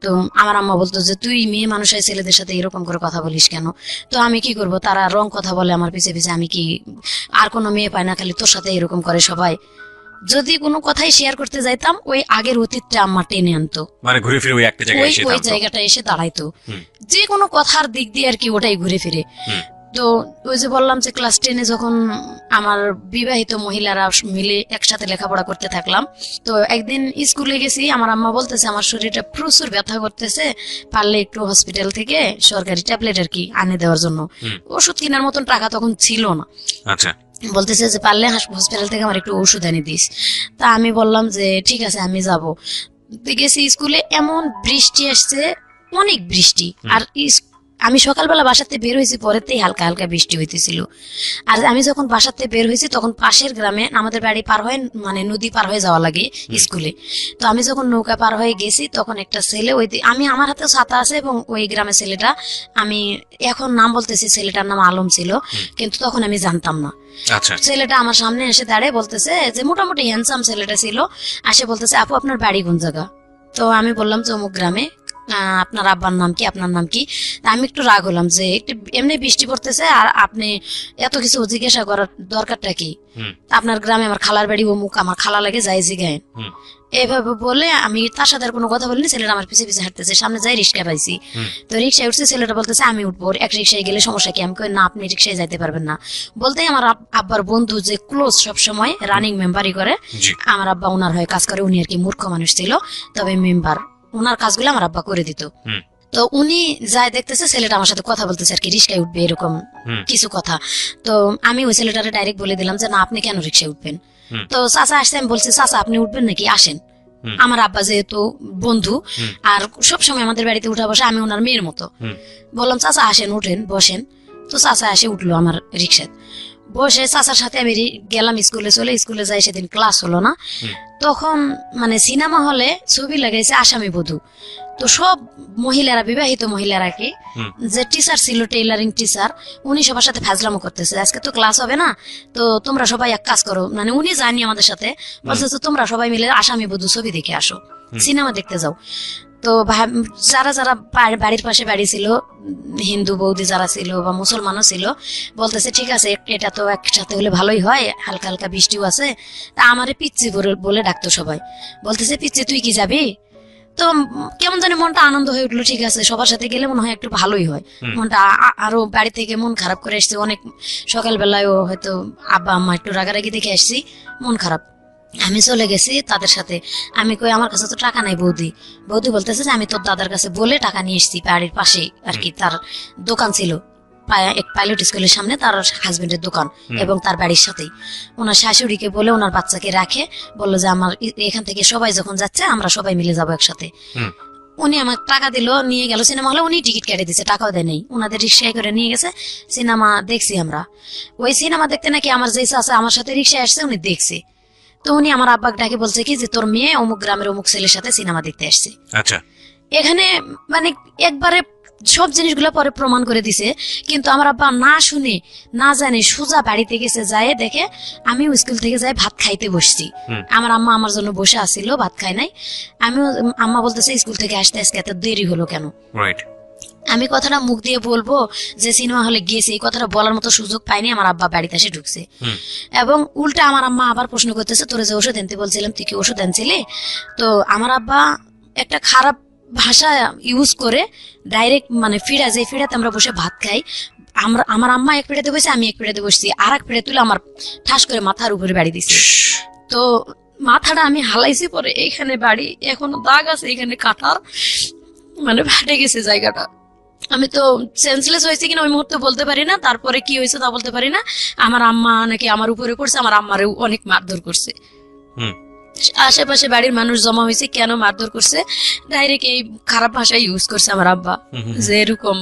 তো আমার আম্মা বলতো যে তুই মেয়ে মানুষ হয় ছেলেদের সাথে এরকম করে কথা বলিস কেন? তো আমি কি করব, তারা রং কথা বলে আমার পিছে পিছে, আমি কি আর কোনো মেয়ে পাই না, খালি তোর সাথে এরকম করে সবাই। যদি কোনো কথাই শেয়ার করতে যাইতাম ওই আগের অতীতটা আম্মা টেনে আনতো, মানে ঘুরে ফিরে ওই একটা জায়গায় এসে ওই জায়গাটা এসে দাঁড়াইতো, যে কোনো কথার দিক দিয়ে আর কি ওটাই ঘুরে ফিরে। তো ওই যে বললাম যে ক্লাস 10-এ যখন আমার বিবাহিত মহিলারা মিলে একসাথে লেখাপড়া করতে থাকলাম, তো একদিন স্কুলে গেছি, আমার আম্মা বলতেছে আমার শরীরটা প্রচুর ব্যথা করতেছে, পারলে একটু হসপিটাল থেকে সরকারি ট্যাবলেট আর কি আনে দেওয়ার জন্য। ওষুধ কেনার মতন টাকা তখন ছিল না। আচ্ছা। বলতেছে যে পারলে হসপিটাল থেকে আমার একটু ওষুধ এনে দিস। তা আমি বললাম যে ঠিক আছে আমি যাবো। গেছি স্কুলে, এমন বৃষ্টি আসছে, অনেক বৃষ্টি, আর আমি সকালবেলা বাসাতে বের হয়েছি, পরেতেই হালকা হালকা বৃষ্টি হইতেছিল। আর আমি যখন বাসাতে বের হয়েছি তখন পাশের গ্রামে আমাদের বাড়ি পার হয়ে মানে নদী পার হয়ে যাওয়া লাগে স্কুলে। তো আমি যখন নৌকা পার হয়ে গেছি তখন একটা ছেলে, ওই আমি আমার হাতে ছাতা আছে এবং ওই গ্রামের ছেলেটা, আমি এখন নাম বলতেছি, ছেলেটার নাম আলম ছিল, কিন্তু তখন আমি জানতাম না। ছেলেটা আমার সামনে এসে দাঁড়িয়ে বলতেছে যে মোটামুটি হ্যান্ডসাম ছেলেটা ছিল, আসে বলতেছে আপু আপনার বাড়ি কোন জায়গা? তো আমি বললাম যে অমুক গ্রামে। আপনার আব্বার নাম কি, আপনার নাম কি? আমি একটু রাগ হলাম যে একটু এমনি বৃষ্টি পড়তেছে আর আপনি এত কিছু জিজ্ঞাসা করার দরকারটা কি? আপনার গ্রামে আমার খালার বাড়ি অমুক, আমার খালা লাগে, যাই জিগায়। এভাবে বলে আমি তার সাথে আর কোনো কথা বলিনি। ছেলেটা আমার পিছিয়ে পিছিয়ে হাঁটতেছে, সামনে যাই রিক্সা পাইছি, তো রিক্সায় উঠছে। ছেলেটা বলতেছে আমি উঠবো, এক রিক্সায় গেলে সমস্যা কি? আমি কই না, আপনি রিক্সায় যাইতে পারবেন না। বলতেই আমার আব্বার বন্ধু যে ক্লোজ সবসময় রানিং মেম্বারই করে, আমার আব্বা ওনার হয়ে কাজ করে, উনি আর কি মূর্খ মানুষ ছিল, তবে মেম্বার, ওনার কাজগুলো আমার আব্বা করে দিত। তো উনি যাই দেখতেছে ছেলেটা আমার সাথে কথা বলতেছে আর কি, রিক্সায় উঠবে এরকম কিছু কথা। তো আমি ওই ছেলেটারে ডাইরেক্ট বলে দিলাম যে না আপনি কেন রিক্সায় উঠবেন? তো চাচা আসছে, আমি বলছি চাচা আপনি উঠবেন নাকি, আসেন। আমার আব্বা যেহেতু বন্ধু আর সবসময় আমাদের বাড়িতে উঠা বসে, আমি ওনার মেয়ের মতো। বললাম চাচা আসেন, উঠেন, বসেন। তো চাচা এসে উঠলো আমার রিক্সায়, বসে চাচার সাথে আমি গেলাম স্কুলে। স্কুলে যাই, সেদিন ক্লাস হলো না। তখন মানে সিনেমা হলে ছবি লাগাইছে আসামি বধূ। তো সব মহিলারা, বিবাহিত মহিলারা কি, হুম। যে টিচার ছিল, টেইলারিং টিচার, উনি সবার সাথে ফাজলামো করতেছে, আজকে তো ক্লাস হবে না, তো তোমরা সবাই এক কাজ করো, মানে উনি জানি আমাদের সাথে বলছে যে তোমরা সবাই মিলে আসামি বধূ ছবি দেখে আসো, সিনেমা দেখতে যাও। তো যারা যারা বাড়ির পাশে বাড়ি ছিল, হিন্দু বৌদি যারা ছিল বা মুসলমানও ছিল, বলতেছে ঠিক আছে এটা তো একসাথে হলে ভালোই হয়, হালকা হালকা বৃষ্টিও আছে। তা আমারে পিচ্ছি বলে ডাকতো সবাই, বলতেছে পিচ্ছি তুই কি যাবি? তো কেমন জানি মনটা আনন্দ হয়ে উঠলো, ঠিক আছে সবার সাথে গেলে মনে হয় একটু ভালোই হয়। মনটা আরো বাড়ি থেকে মন খারাপ করে এসছে অনেক, সকালবেলায় হয়তো আব্বা আম্মা একটু রাগারাগি দেখে আসছি, মন খারাপ। আমি চলে গেছি তাদের সাথে, আমি কই আমার কাছে তো টাকা নাই বৌদি। বৌদি বলতেছে যে আমি তোর দাদার কাছে বলে টাকা নিয়ে এসেছি, বাড়ির পাশে আর কি তার দোকান ছিল, এক পাইলট স্কুলের সামনে তার হাজবেন্ডের দোকান এবং তার বাড়ির সাথেই। ওনার শাশুড়িকে বলে ওনার বাচ্চাকে রাখে, বললো যে আমার এখান থেকে সবাই যখন যাচ্ছে আমরা সবাই মিলে যাবো একসাথে। উনি আমার টাকা দিল, নিয়ে গেল সিনেমা হলে, উনি টিকিট কেটে দিচ্ছে, টাকাও দেয় নেই, ওনাদের রিক্সায় করে নিয়ে গেছে, সিনেমা দেখছি আমরা। ওই সিনেমা দেখতে নাকি আমার যে আছে আমার সাথে রিক্সায় আসছে, উনি দেখছে। তো উনি আমার আব্বাকে ডাকে বলছে কি যে তোর মেয়ে অমুক গ্রামের অমুক ছেলের সাথে সিনেমা দেখতে আসছে। আচ্ছা, এখানে মানে একবারে সব জিনিসগুলো পরে প্রমাণ করে দিছে, কিন্তু আমার আব্বা না শুনে না জানে সোজা বাড়িতে গেছে, যায় দেখে আমিও স্কুল থেকে যাই ভাত খাইতে বসছি, আমার আম্মা আমার জন্য বসে আসছিল, ভাত খাই নাই। আমিও, আম্মা বলতেছে স্কুল থেকে আসতে আজকে এত দেরি হলো কেন? রাইট। আমি কথাটা মুখ দিয়ে বলবো যে সিনেমা হলে গিয়েছি, এই কথাটা বলার মতো সুযোগ পাইনি, আমার আব্বা বাড়িতে এসে ঢুকছে। এবং উল্টা আমার আম্মা আবার প্রশ্ন করতেছে তোরে যে ওষুধ আনতে বলছিলাম তুই কি ওষুধ আনছিলি? তো আমার আব্বা একটা খারাপ ভাষা ইউজ করে ডাইরেক্ট মানে ফিরা, যে ফিরাতে আমরা বসে ভাত খাই, আমার আম্মা এক পিড়াতে বসে, আমি এক পিড়াতে বসছি, আর এক পিড়ে তুলে আমার ঠাস করে মাথার উপরে বাড়ি দিচ্ছে। তো মাথাটা আমি হালাইছি, পরে এখানে বাড়ি, এখনো দাগ আছে, এখানে কাটার মানে ফাটে গেছে জায়গাটা। আমি তো সেন্সলেস হয়েছি কিনা ওই মুহূর্তে বলতে পারি না, তারপরে কি হয়েছে তা বলতে পারি না। আমার আম্মা নাকি আমার উপরে করছে, আমার আম্মারেও অনেক মারধর করছে। আশেপাশে বাড়ির মানুষ জমা হয়েছে, কেন মারধর করছে, ডাইরেক্ট এই খারাপ ভাষা ইউজ করছে আমার আব্বা, যে এরকম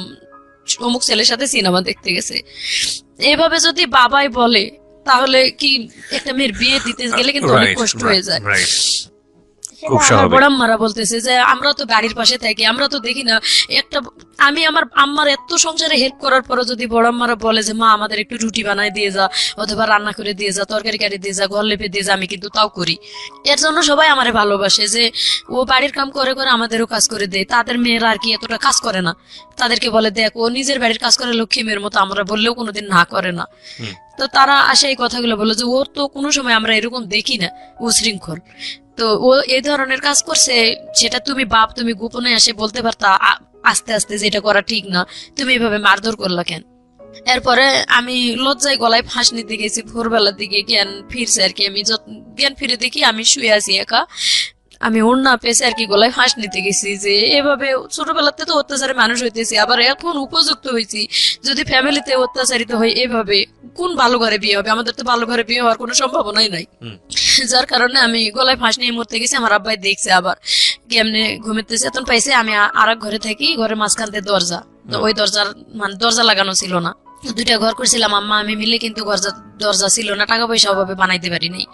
অমুক ছেলের সাথে সিনেমা দেখতে গেছে। এভাবে যদি বাবাই বলে তাহলে কি একটা মেয়ের বিয়ে দিতে গেলে কিন্তু অনেক কষ্ট হয়ে যায়। খুব আমার স্বাভাবিক। বড়াম্মারা বলতেছে যে আমরা তো বাড়ির পাশে থাকি, আমরা তো দেখি না একটা, আমি আমার আম্মার এত সংসারে হেল্প করার পরও যদি বড়াম্মারা বলে যে মা আমাদের একটু রুটি বানায় দিয়ে যা, অথবা রান্না করে দিয়ে যা, তরকারি কাটি দিয়ে যা, ঘর লেপে দিয়ে যা, আমি কিন্তু তাও করি। এর জন্য সবাই আমারে ভালোবাসে, যে ও বাড়ির কাম করে করে আমাদেরও কাজ করে দেয়। তাদের মেয়েরা আর কি এতটা কাজ করে না, তাদেরকে বলে দেখ ও নিজের বাড়ির কাজ করে লক্ষ্মী মেয়ের মতো, আমরা বললেও কোনোদিন না করে না। তো তারা আসে এই কথাগুলো বলে যে ওর তো কোনো সময় আমরা এরকম দেখি না, ও শৃঙ্খল। তো ও এই ধরনের কাজ করছে, সেটা তুমি বাপ তুমি গোপনে এসে বলতে পারতা আস্তে আস্তে যে এটা করা ঠিক না, তুমি এভাবে মারধর করলা কেন? এরপরে আমি লজ্জায় গলায় ফাঁস নিতে গেছি, ভোরবেলার দিকে জ্ঞান ফিরছে আর কি। আমি জ্ঞান ফিরে দেখি আমি শুয়ে আছি একা, আমি ওড়না পেছে আর কি গলায় ফাঁস নিতে গেছি, যে এভাবে ছোটবেলাতে তো অত্যাচারে মানুষ হইতেছি, আবার এখন উপযুক্ত হয়েছি, যদি ফ্যামিলিতে অত্যাচারিত হয় এভাবে কোন ভালো ঘরে বিয়ে হবে? আমাদের তো ভালো ঘরে বিয়ে হওয়ার কোনো সম্ভাবনাই নাই। যার কারণে আমি গলায় ফাঁস নিয়ে মরতে গেছি। আমার আব্বাই দেখছে, আবার কেমনে ঘুমেতেছে এতন পাইছে। আমি আর এক ঘরে থাকি, ঘরে মাঝখানতে দরজা, তো ওই দরজার মানে দরজা লাগানো ছিল না, দুইটা ঘর করছিলাম আম্মা আমি মিলে, কিন্তু দরজা ছিল না, টাকা পয়সা অভাবে বানাইতে পারি নাই।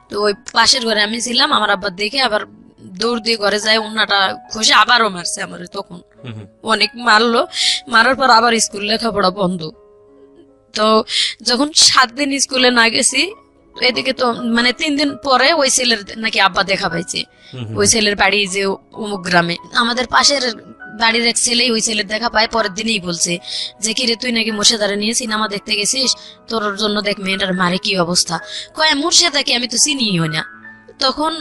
তো ওই পাশের ঘরে আমি ছিলাম, আমার আব্বা দেখে আবার দৌড় দিয়ে ঘরে যায়, উন্নাটা খসে আবারও মারছে আমার। তখন অনেক মারলো, মারার পর আবার স্কুল লেখাপড়া বন্ধ। তো যখন 7 দিন স্কুলে না গেছি, এদিকে তো মানে 3 দিন পরে ওই ছেলের নাকি আব্বা দেখা পাইছে, ওই ছেলের বাড়ি যে অমুক গ্রামে, আমাদের পাশের বাড়ির এক ছেলেই ওই ছেলের দেখা পায়। পরের দিনই বলছে যে কিরে তুই নাকি মুর্শিদারে নিয়ে সিনেমা দেখতে গেছিস, তোর জন্য দেখ মেয়েটার মারে কি অবস্থা। কয় মুর্শিদাকে আমি তো চিনিও না। তখন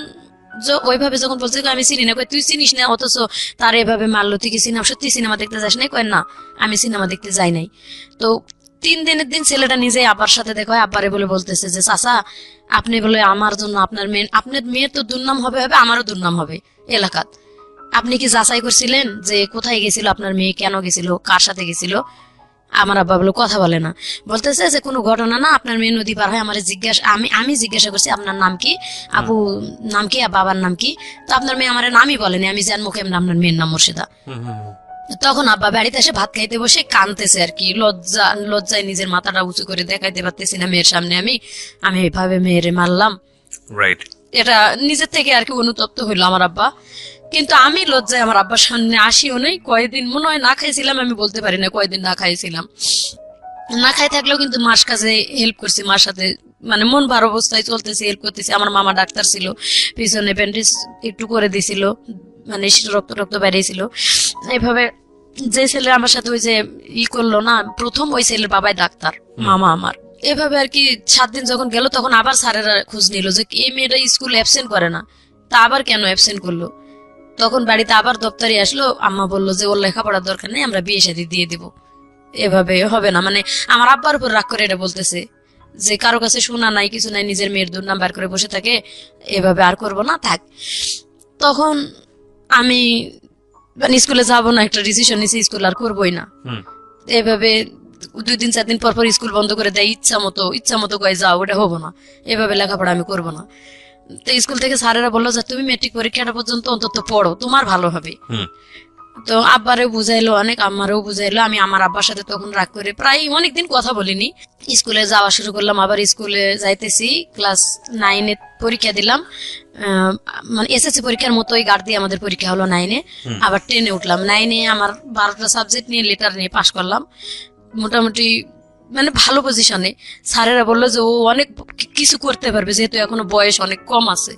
ওইভাবে যখন বলছে আমি চিনি না, কয় তুই চিনিস না, অথচ তার এভাবে মারলো, তুই কি সিনেমা সত্যি সিনেমা দেখতে যাস নাই? কয় না আমি সিনেমা দেখতে যাই নাই। তো 3 দিনের দিন ছেলেটা নিজে আব্বার সাথে দেখা হয়, আব্বারে বলে বলতেছে যে চাচা আপনি বলে আমার জন্য আপনার মেয়ের তো দুর্নাম হবে, আমারও দুর্নাম হবে এলাকাত। আপনি কি যাচাই করছিলেন যে কোথায় গেছিল আপনার মেয়ে, কেন গেছিল, কার সাথে গেছিল? আমার আব্বা বলে কথা বলে না, বলতেছে যে কোনো ঘটনা না, আপনার মেয়ে নদী পার হয়। আমার জিজ্ঞাসা আমি জিজ্ঞাসা করছি আপনার নাম কি, আপু নাম কি, বাবার নাম কি? তো আপনার মেয়ে আমার নামই বলেনি, আমি জান মুখে আপনার মেয়ের নাম মুর্শিদা। তখন আব্বা বাড়িতে এসে ভাত খাইতে বসে কাঁদতেছে আর কি, লজ্জায় নিজের মাথাটা উঁচু করে দেখাইতে পারতেছি না মেয়ের সামনে, আমি এইভাবে মেয়েরে মারলাম। রাইট। এটা নিজের থেকে আর কি অনুতপ্ত হইলো আমার আব্বা। কিন্তু আমি লজ্জায় আমার আব্বার সামনে আসিও নেই। কয়েকদিন মনে হয় না খাইছিলাম, আমি বলতে পারি না কয়েকদিন না খাইছিলাম। না খাই থাকলেও কিন্তু মার কাছে হেল্প করছি, মার সাথে মানে মন ভার অবস্থায় চলতেছে, হেল্প করতেছি। আমার মামা ডাক্তার ছিল, পিছনে ব্যান্ডেজ একটু করে দিছিল, মানে রক্ত রক্ত বেরিয়েছিল। এইভাবে যে ছেলে আমার সাথে ওই যে করলো না প্রথম, ওই ছেলের বাবাই ডাক্তার, মামা আমার। এভাবে আর কি 7 দিন যখন গেল তখন আবার স্যারেরা খোঁজ নিল যে এই মেয়েটা স্কুল অ্যাবসেন্ট করে না, তা আবার কেন অ্যাবসেন্ট করলো। তখন বাড়িতে আবার দপ্তরে আসলো, আম্মা বললো যে ওর লেখাপড়ার দরকার নেই, আমরা বিয়ে শাদী দিয়ে দিব, এভাবে হবে না। মানে আমার আব্বার উপর রাগ করে এটা বলতেছে যে কারো কাছে শোনা নাই কিছু নাই, নিজের মেয়ের দুর্নাম বার করে বসে থাকে, এভাবে আর করবো না, থাক। তখন আমি মানে স্কুলে যাবো না, একটা ডিসিশন নিয়েছি স্কুল আর করবোই না। এভাবে 2 দিন 4 দিন পর পর স্কুল বন্ধ করে দেয়, ইচ্ছা মতো কয়ে যাও, ওটা হবো না, এভাবে লেখাপড়া আমি করবো না। তো স্কুল থেকে স্যারেরা বললো যে তুমি মেট্রিক পরীক্ষাটা পর্যন্ত অন্তত পড়ো, তোমার ভালো হবে। তো আব্বারেও বুঝাইলো অনেক, আম্মারেও বুঝাইলো। আমি আমার আব্বার সাথে তখন রাগ করে প্রায় অনেকদিন কথা বলিনি। স্কুলে যাওয়া শুরু করলাম, আবার স্কুলে যাইতেছি, ক্লাস 9-এ পরীক্ষা দিলাম। মানে এসএসসি পরীক্ষার মতোই গার্ড দিয়ে আমাদের পরীক্ষা হলো 9-এ। আবার 10-এ উঠলাম। 9-এ আমার 12টা সাবজেক্ট নিয়ে লেটার নিয়ে পাশ করলাম মোটামুটি, মানে ভালো পজিশনে। স্যারেরা বললো যে ও অনেক কিছু করতে পারবে, যেহেতু এখনো বয়স অনেক কম আছে।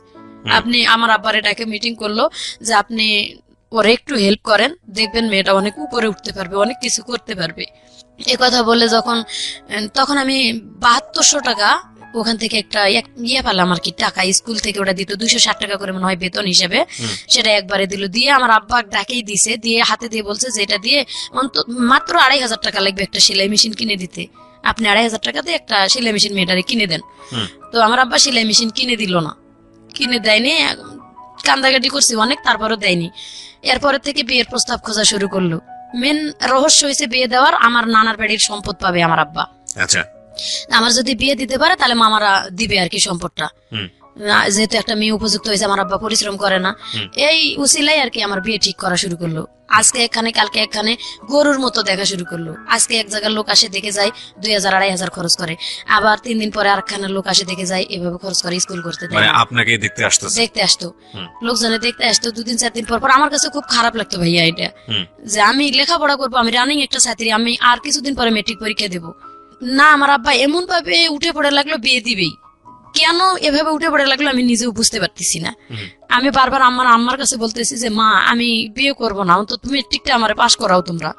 আপনি, আমার আব্বার এটাকে মিটিং করলো যে আপনি ওরা একটু হেল্প করেন, দেখবেন মেয়েটা অনেক উপরে উঠতে পারবে, অনেক কিছু করতে পারবে। এ কথা বলে তখন আমি 7200 টাকা ওখান থেকে একটা পেলাম আর কি, টাকা স্কুল থেকে ওটা দিত 260 টাকা করে মনে হয় বেতন হিসেবে, সেটা একবারে দিল। দিয়ে আমার আব্বা ডাকেই দিছে, দিয়ে হাতে দিয়ে বলছে যে এটা দিয়ে মাত্র 2500 টাকা লাগবে একটা সেলাই মেশিন কিনে দিতে, আপনি 2500 টাকা দিয়ে একটা সেলাই মেশিন মেয়েটারে কিনে দেন। তো আমার আব্বা সেলাই মেশিন কিনে দিল না, কিনে দেয়নি, কান্দাকাটি করছি অনেক, তারপরও দেয়নি। এরপরে থেকে বিয়ের প্রস্তাব খোঁজা শুরু করলো। মেন রহস্য হয়েছে বিয়ে দেওয়ার, আমার নানার বাড়ির সম্পদ পাবে আমার আব্বা। আচ্ছা, আমার যদি বিয়ে দিতে পারে তাহলে মামারা দিবে আর কি সম্পদটা, যেহেতু একটা মেয়ে উপযুক্ত হয়েছে, আমার আব্বা পরিশ্রম করে না। এই উসিলাই আর কি আমার বিয়ে ঠিক করা শুরু করলো। আজকে এখানে কালকে এখানে গরুর মতো দেখা শুরু করলো। আজকে এক জায়গার লোক আসে দেখে যায় 2000-2500 খরচ করে, আবার 3 দিন পরে আরেকখানের লোক আসে দেখে যায়, এভাবে খরচ করে স্কুল করতে দেয়। মানে আপনাকে দেখতে আসতো, লোকজনে দেখতে আসতো 2 দিন 4 দিন পর পর। আমার কাছে খুব খারাপ লাগতো ভাইয়া এটা, যে আমি লেখাপড়া করবো, আমি রানিং একটা ছাত্রী, আমি আর কিছুদিন পরে মেট্রিক পরীক্ষা দেবো না। আমার আব্বা এমন ভাবে উঠে পড়ে লাগলো বিয়ে দিবেই, কেন এভাবে উঠে পড়ে লাগলো আমি নিজেও বুঝতে পারতেছি না। আমি বারবার আম্মার কাছে বলতেছি যে মা আমি বিয়ে করবো না, অন্তত তুমি মেট্রিকটা আমার পাশ করাও তোমরা।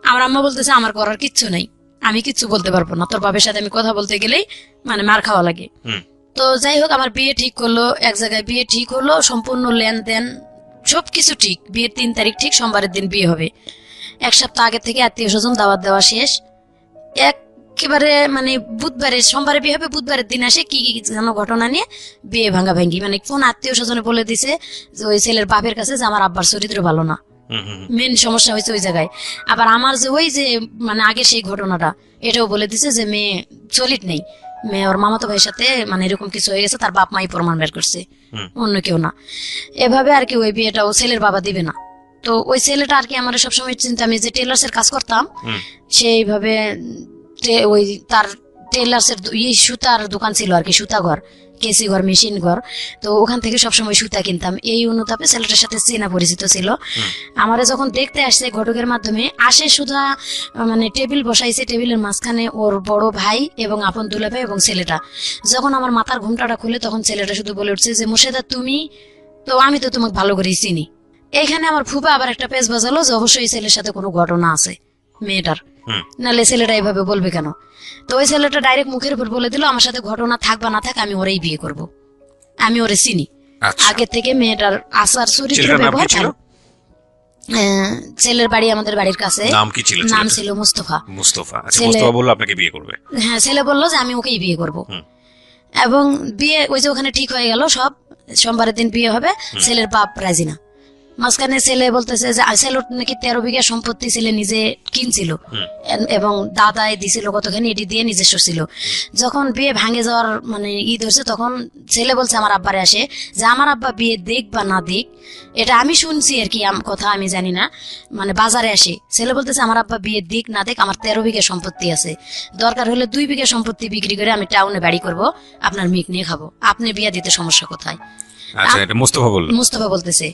আমার আম্মা বলতেছে আমার করার কিচ্ছু নাই, আমি কিচ্ছু বলতে পারবো না, তোর বাবার সাথে আমি কথা বলতে গেলেই মানে মার খাওয়া লাগে। তো যাই হোক, আমার বিয়ে ঠিক করলো, এক জায়গায় বিয়ে ঠিক হলো, সম্পূর্ণ লেনদেন সবকিছু ঠিক। বিয়ের 3 তারিখ ঠিক, সোমবারের দিন বিয়ে হবে। 1 সপ্তাহ আগে থেকে আত্মীয় স্বজন দাওয়াত দেওয়া শেষ। একেবারে মানে বুধবারে, সোমবারে বিয়ে হবে, বুধবারের দিন আসে কি যেন ঘটনা নিয়ে বিয়ে ভাঙা ভাঙ্গি। মানে কোন আত্মীয় স্বজনে বলে দিছে যে ওই ছেলের বাপের কাছে যে আমার আব্বার চরিত্র ভালো না, মেন সমস্যা হয়েছে ওই জায়গায়। আবার আমার যে ওই যে মানে আগে সেই ঘটনাটা, এটাও বলে দিছে যে মেয়ে চলিত নেই, মেয়ে ওর মামাতো ভাইয়ের সাথে মানে এরকম কিছু হয়ে গেছে, তার বাপ মাই প্রমাণ বের করছে, অন্য কেউ না। এভাবে আর কি ওই বিয়েটা ও ছেলের বাবা দিবে না। তো ওই ছেলেটা আর কি আমার সবসময় চিন্তা, আমি যে টেলার্স এর কাজ করতাম সেইভাবে ওই তার টেলার্স এর সুতার দোকান ছিল আর কি, সুতা ঘর, কেসি ঘর, মেশিন ঘর। তো ওখান থেকে সবসময় সুতা কিনতাম। এই অনুতাপে ছেলেটার সাথে চেনা পরিচিত ছিল। আমারে যখন দেখতে আসছে ঘটকের মাধ্যমে আসে, সুধা মানে টেবিল বসাইছে, টেবিলের মাঝখানে ওর বড় ভাই এবং আপন দুলাভাই এবং ছেলেটা। যখন আমার মাথার ঘুমটাটা খুলে তখন ছেলেটা শুধু বলে উঠছে যে মোর্শেদা তুমি তো, আমি তো তোমাকে ভালো করেই চিনি। এইখানে আমার ফুপা আবার একটা পেজ বাজালো যে অবশ্যই ছেলের সাথে কোনো ঘটনা আছে মেয়েটার, নাহলে ছেলেটা এইভাবে বলবে কেন। তো ওই ছেলেটা ডাইরেক্ট মুখের উপর বলে দিল আমার সাথে ঘটনা থাক বা না থাক আমি ওরেই বিয়ে করব, আমি ওরে চিনি আগে থেকে। মেয়েটার আচার চরিত্র ব্যবহার ভালো। ছেলের বাড়ি আমাদের বাড়ির কাছে। নাম ছিল মুস্তফা। মুস্তফা বলল আপনাকে বিয়ে করবে? হ্যাঁ, ছেলে বললো যে আমি ওকেই বিয়ে করব। এবং বিয়ে ওই যে ওখানে ঠিক হয়ে গেল সব, সোমবারের দিন বিয়ে হবে। ছেলের বাপ রাজি না। মাঝখানে ছেলে বলতেছে যে ছেলের নাকি 13 বিঘা সম্পত্তি ছেলে নিজে কিনছিল এবং দাদাই দিছিল কতখানি, এটি দিয়ে নিজস্ব ছিল। যখন বিয়ে ভাঙে যাওয়ার মানে ধরছে, তখন ছেলে বলছে আমার আব্বারে আসে যে আমার আব্বা বিয়ে দেখ বা না দেখ, এটা আমি শুনছি আর কি, কথা আমি জানি না, মানে বাজারে আসে ছেলে বলতেছে আমার আব্বা বিয়ে দিক না দেখ, আমার 13 বিঘা সম্পত্তি আছে, দরকার হলে 2 বিঘা সম্পত্তি বিক্রি করে আমি টাউনে বাড়ি করব, আপনার মেয়ে নিয়ে খাবো, আপনি বিয়ে দিতে সমস্যা কোথায়? আচ্ছা, এটা মুস্তফা বলল। মুস্তফা বলতেছে।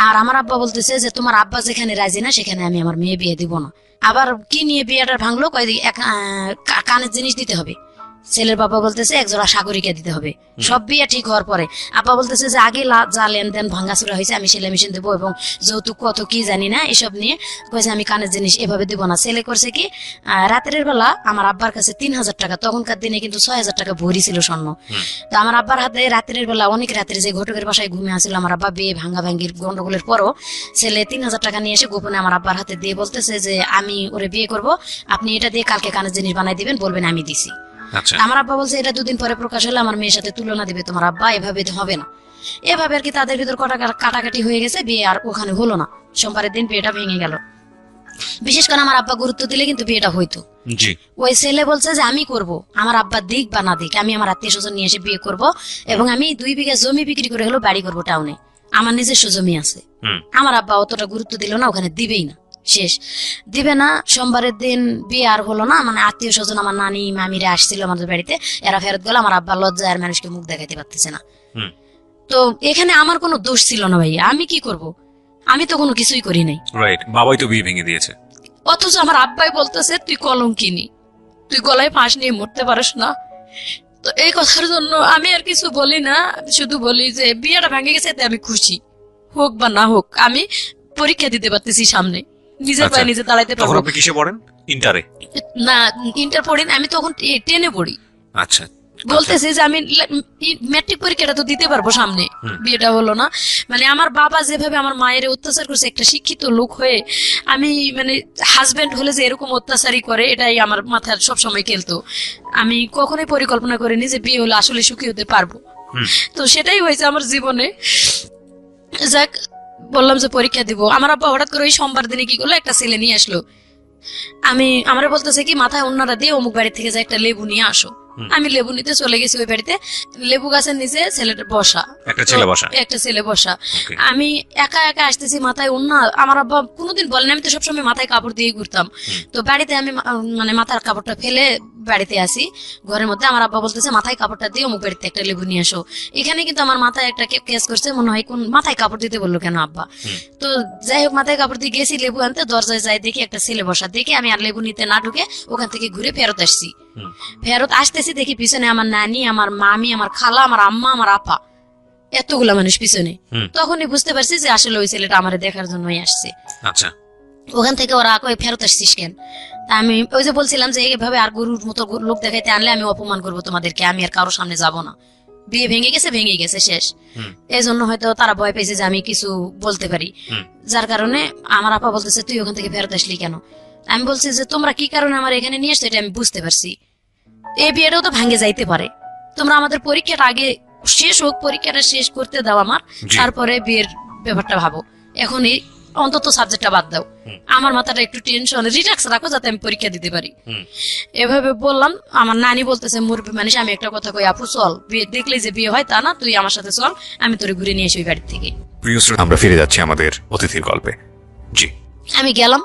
আর আমার আব্বা বলতেছে যে তোমার আব্বা যেখানে রাজি না সেখানে আমি আমার মেয়ে বিয়ে দিব না। আবার কি নিয়ে বিয়েটা ভাঙলো, কানের জিনিস দিতে হবে। ছেলের বাবা বলতেছে একজোড়া সাগরিকা দিতে হবে। সব বিয়ে ঠিক হওয়ার পরে আব্বা বলতেছে যে আগে যা লেনদেন ভাঙ্গাচুরা হয়েছে আমি সেলাই মেশিন দেবো এবং যৌতুক কত কি জানি না এসব নিয়ে কয়েছে আমি কানের জিনিস এভাবে দিব না। ছেলে করছে কি রাতের বেলা আমার আব্বার কাছে 3,000 টাকা, তখনকার দিনে কিন্তু 6,000 টাকা ভরি ছিল স্বর্ণ। তো আমার আব্বার হাতে রাতের বেলা অনেক রাত্রে যে ঘটকের বাসায় ঘুমিয়ে আসছিল আমার আব্বা, বিয়ে ভাঙ্গা ভাঙ্গির গন্ডগোলের পরও ছেলে 3,000 টাকা নিয়ে এসে গোপনে আমার আব্বার হাতে দিয়ে বলতেছে যে আমি ওরে বিয়ে করব, আপনি এটা দিয়ে কালকে কানের জিনিস বানাই দিবেন, বলবেন আমি দিছি। আচ্ছা, আমার আব্বা বলছে এটা 2 দিন পরে প্রকাশ হলে আমার মেয়ের সাথে তুলনা দিবে তোমার আব্বা, এভাবে তো হবে না। এভাবে আর কি তাদের ভিতর কাটাকাটি হয়ে গেছে, বিয়ে আর ওখানে হলো না। সোমবারের দিন বিয়েটা ভেঙে গেল। বিশেষ করে আমার আব্বা গুরুত্ব দিলে কিন্তু বিয়েটা হইতো। জি, ওই ছেলে বলছে যে আমি করব, আমার আব্বা দিক বা না দিক আমি আমার আত্মীয় স্বজন নিয়ে এসে বিয়ে করব এবং আমি 2 বিঘা জমি বিক্রি করে হলো বাড়ি করবো টাউনে, আমার নিজস্ব জমি আছে। আমার আব্বা অতটা গুরুত্ব দিল না, ওখানে দিবেই না, শেষ দিবে না। সোমবারের দিন বিয়ে আর হলো না, মানে আত্মীয় স্বজন আমার নানি মামিরা আসছিল আমাদের বাড়িতে, এরা ফেরত গেল। আমার আব্বা লজ্জায় আর মানুষকে মুখ দেখাইতে পারতেছে না। তো এখানে আমার কোনো দোষ ছিল না ভাই, আমি কি করব, আমি তো কোনো কিছুই করি নাই। রাইট, বাবাই তো বিয়ে ভেঙে দিয়েছে। অথচ আমার আব্বাই বলতেছে তুই কলঙ্কিনী, তুই গলায় ফাঁস নিয়ে মরতে পারিস না। তো এই কথার জন্য আমি আর কিছু বলি না, শুধু বলি যে বিয়েটা ভেঙে গেছে এতে আমি খুশি, হোক বা না হোক আমি পরীক্ষা দিতে পারতেছি সামনে, নিজের পায়ে নিজে দাঁড়াইতে তখন পারবো। আপনি কিসে পড়েন? ইন্টারে? না, ইন্টার পড়ি না, আমি তখন 10-এ পড়ি। আচ্ছা, বলতেছে যে আমি ম্যাট্রিক পরীক্ষাটা তো দিতে পারবো সামনে, বিয়েটা হলো না। মানে আমার বাবা যেভাবে আমার মায়ের অত্যাচার করছে, একটা শিক্ষিত লোক হয়ে আমি মানে হাজবেন্ড হলে যে এরকম অত্যাচারই করে এটাই আমার মাথায় সবসময় খেলতো। আমি কখনোই পরিকল্পনা করিনি যে বিয়ে হলে আসলে সুখী হতে পারবো। তো সেটাই হয়েছে আমার জীবনে। যাক, বললাম যে পরীক্ষা দিব। আমার আব্বা হঠাৎ করে ওই সোমবার দিনে কি করলো, একটা ছেলে নিয়ে আসলো। আমার বলতেছে কি মাথায় অন্যরা দিয়ে অমুক বাড়ি থেকে যে একটা লেবু নিয়ে আসো। আমি লেবু নিতে চলে গেছি ওই বাড়িতে, লেবু গাছের নিচে ছেলেটা বসা, একটা ছেলে বসা। আমি একা একা আসতেছি, মাথায় অন্য। আমার আব্বা কোনোদিন বলেন, আমি তো সবসময় মাথায় কাপড় দিয়ে ঘুরতাম। তো বাড়িতে আমি মানে মাথার কাপড়টা ফেলে বাড়িতে আসি, ঘরের মধ্যে আমার আব্বা বলতেছে মাথায় কাপড়টা দিয়ে অমুক বাড়িতে একটা লেবু নিয়ে আসো। এখানে কিন্তু আমার মাথায় একটা কেস করছে, মনে হয় কোন মাথায় কাপড় দিতে বললো কেন আব্বা। তো যাই হোক, মাথায় কাপড় দিয়ে গেছি লেবু আনতে, দরজায় যাই দেখি একটা ছেলে বসা, দেখি আমি আর লেবু নিতে না ঢুকে ওখান থেকে ঘুরে ফেরত আসছি। ফেরত আসতেছি দেখি পিছনে আমার নানি, আমার মামি, আমার খালা, আমার আম্মা, আমার আপা, এতগুলা মানুষ পিছনে। তখনই বুঝতে পারছি যে আসলে ওই ছেলেটা আমার দেখার জন্যই আসছে। আচ্ছা, ওখান থেকে ওরা কই ফেরত আসছিস কেন? আমি ওই যে বলছিলাম যে এইভাবে আর গরুর মতো লোক দেখাইতে আনলে আমি অপমান করবো তোমাদেরকে, আমি আর কারোর সামনে যাব না। বিয়ে ভেঙে গেছে শেষ। এই জন্য হয়তো তারা ভয় পেয়েছে যে আমি কিছু বলতে পারি, যার কারণে আমার আপা বলতেছে তুই ওখান থেকে ফেরত আসলি কেন? আমি বলছি যে তোমরা কি কারণে আমার এখানে নিয়ে আসছো এটা আমি বুঝতে পারছি, এই বিয়েটাও তো ভাঙে যাইতে পারে, তোমরা আমাদের পরীক্ষাটা আগে শেষ হোক, পরীক্ষাটা শেষ করতে দাও আমার, তারপরে বিয়ের ব্যাপারটা ভাবো। এখন এই অন্তত সাবজেক্টটা বাদ দাও, আমার মাথাটা একটু টেনশন রিল্যাক্স রাখো যাতে আমি পরীক্ষা দিতে পারি। এভাবে বললাম। আমার নানি বলতেছে মুরব্বী মানুষ, আমি একটা কথা কই আপু, চল বিয়ে দেখলে যে বিয়ে হয় তা না, তুই আমার সাথে চল, আমি তোরে ঘুরে নিয়ে আসি ওই বাড়ি থেকে। প্রিয় শ্রোতা, আমরা ফিরে যাচ্ছি আমাদের অতিথির গল্পে। জি, আমি গেলাম,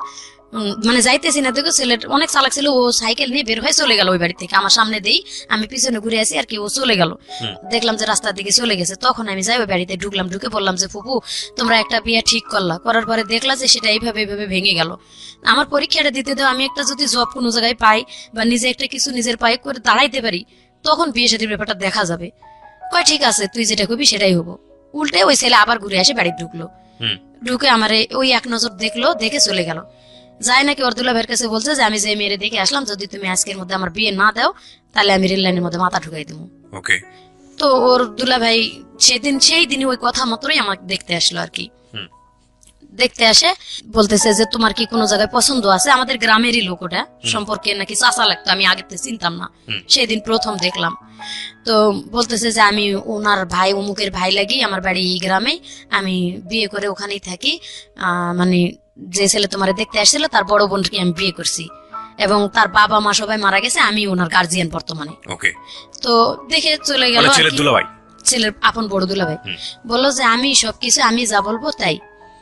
মানে যাইতেছি না, দেখো ছেলে অনেক চালাক ছিল, ও সাইকেল নিয়ে বের হয়ে চলে গেল ওই বাড়ি থেকে, আমার সামনে দেই, আমি পিছনে ঘুরে আসি আর কি, ও চলে গেল। দেখলাম যে রাস্তার দিকে চলে গেছে, তখন আমি যাই ওই বাড়িতে ঢুকলাম, ঢুকে বললাম যে ফুপু তোমরা একটা বিয়ে ঠিক করলা, করার পরে দেখলা যে সেটা এইভাবে ভেঙে গেল, আমার পরীক্ষাটা দিতে দাও, আমি একটা যদি জব কোনো জায়গায় পাই বা নিজে একটা কিছু নিজের পায়ে করে দাঁড়াইতে পারি, তখন বিয়ে সাথে ব্যাপারটা দেখা যাবে। কয় ঠিক আছে, তুই যেটা করবি সেটাই হবো। উল্টে ওই ছেলে আবার ঘুরে আসে বাড়ি ঢুকলো, ঢুকে আমারে ওই এক নজর দেখলো, দেখে চলে গেল। যায় নাকি ওর দুলাভাইয়ের কাছে বলছে যে আমি যে মেয়েরে দেখে আসলাম, যদি তুমি আজকের মধ্যে আমার বিয়ে না দাও তাহলে আমি রেল লাইনের মধ্যে মাথা ঢুকাই দেবো। ওকে। তো ওর দুলাভাই সেই দিনই ওই কথা মতোই আমাকে দেখতে আসলো আর কি। দেখতে আসে বলতেছে যে তোমার কি কোনো জায়গায় পছন্দ আছে? আমাদের গ্রামেরই লোক, ওটা সম্পর্কে নাকি চাচা লাগতো, আমি আগে চিনতাম না, সেদিন প্রথম দেখলাম। তো বলতেছে যে আমি ওনার ভাই, অমুকের ভাই লাগি, আমার বাড়ি এই গ্রামে, আমি বিয়ে করে ওখানেই থাকি, মানে যে ছেলে তোমার দেখতে আসছিল তার বড় বোনকে আমি বিয়ে করছি এবং তার বাবা মা সবাই মারা গেছে, আমি ওনার গার্জিয়ান বর্তমানে। ওকে। তো দেখে চলে গেল, ছেলের আপন বড় দুলাভাই বললো যে আমি সবকিছু আমি যা বলবো তাই,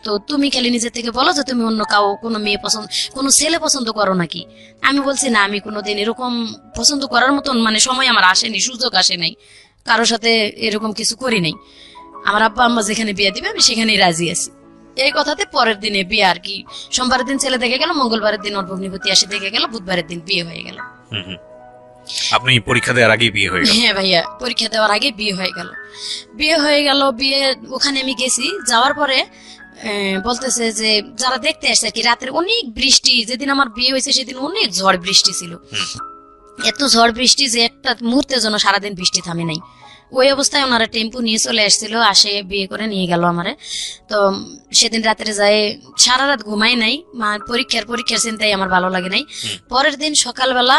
তো তুমি খালি নিজে থেকে বলো যে তুমি অন্য কোনো মেয়ে পছন্দ, কোনো ছেলে পছন্দ করো নাকি? আমি বলছি না, আমি কোনোদিন এরকম পছন্দ করার মতন মানে সময় আমার আসেনি, সুযোগ আসে নাই, কারোর সাথে এরকম কিছু করি নাই। আমার আব্বা আম্মা যেখানে বিয়ে দিবে আমি সেখানেই রাজি আছি। এই কথাতে পরের দিনে বিয়ে আর কি, সোমবারের দিন ছেলে দেখে গেল, মঙ্গলবারের দিন ওর ভগ্নিপতি আসে দেখে গেল, বুধবারের দিন বিয়ে হয়ে গেল। আপনি পরীক্ষা দেওয়ার আগেই বিয়ে হয়ে গেল? হ্যাঁ ভাইয়া, পরীক্ষা দেওয়ার আগে বিয়ে হয়ে গেল। বিয়ে ওখানে আমি গেছি, যাওয়ার পরে বলতেছে যে যারা দেখতে আসছে আর কি, রাতের অনেক বৃষ্টি, যেদিন আমার বিয়ে হয়েছে সেদিন অনেক ঝড় বৃষ্টি ছিল, এত ঝড় বৃষ্টি যে একটা মুহূর্তের জন্য সারাদিন বৃষ্টি থামে নাই। ওই অবস্থায় ওনারা টেম্পু নিয়ে চলে আসছিল, আসে বিয়ে করে নিয়ে গেল আমারে। তো সেদিন রাত্রে যায়, সারা রাত ঘুমাই নাই, পরীক্ষার চিন্তায় আমার ভালো লাগে নাই। পরের দিন সকালবেলা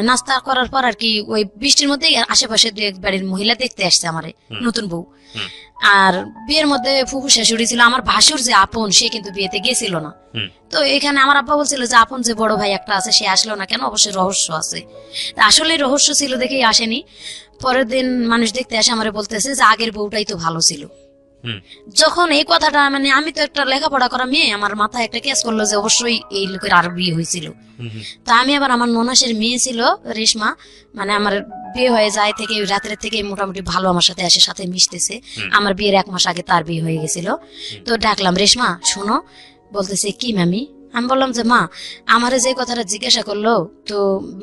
নাস্তা করার পর আর কি ওই বৃষ্টির মধ্যে আশেপাশে দু এক বাড়ির মহিলা দেখতে আসছে আমারে, নতুন বউ। আর বিয়ের মধ্যে ফুফু শাশুড়ি ছিল, আমার ভাসুর যে আপন সে কিন্তু বিয়েতে গেছিল না। তো এখানে আমার আব্বা বলছিল যে আপন যে বড় ভাই একটা আছে সে আসলো না কেন, অবশ্যই রহস্য আছে। আসলে রহস্য ছিল দেখেই আসেনি। পরের দিন মানুষ দেখতে আসে আমারে বলতেছে যে আগের বউটাই তো ভালো ছিল। যখন এই কথাটা, মানে আমি তো একটা লেখাপড়া করা মেয়ে, আমার মাথায় একটা কেস করলো যে অবশ্যই এই লোকের আর বিয়ে হয়েছিল। তা আমি আবার, আমার ননাসের মেয়ে ছিল রেশমা, মানে আমার বিয়ে হয়ে যায় থেকে রাতের থেকে মোটামুটি ভালো আমার সাথে আসে, সাথে মিশতেছে। আমার বিয়ের 1 মাস আগে তার বিয়ে হয়ে গেছিল। তো ডাকলাম, রেশমা শোনো। বলতেছে কি মামি? আমি বললাম যে মা, আমারে যে কথাটা জিজ্ঞাসা করলো, তো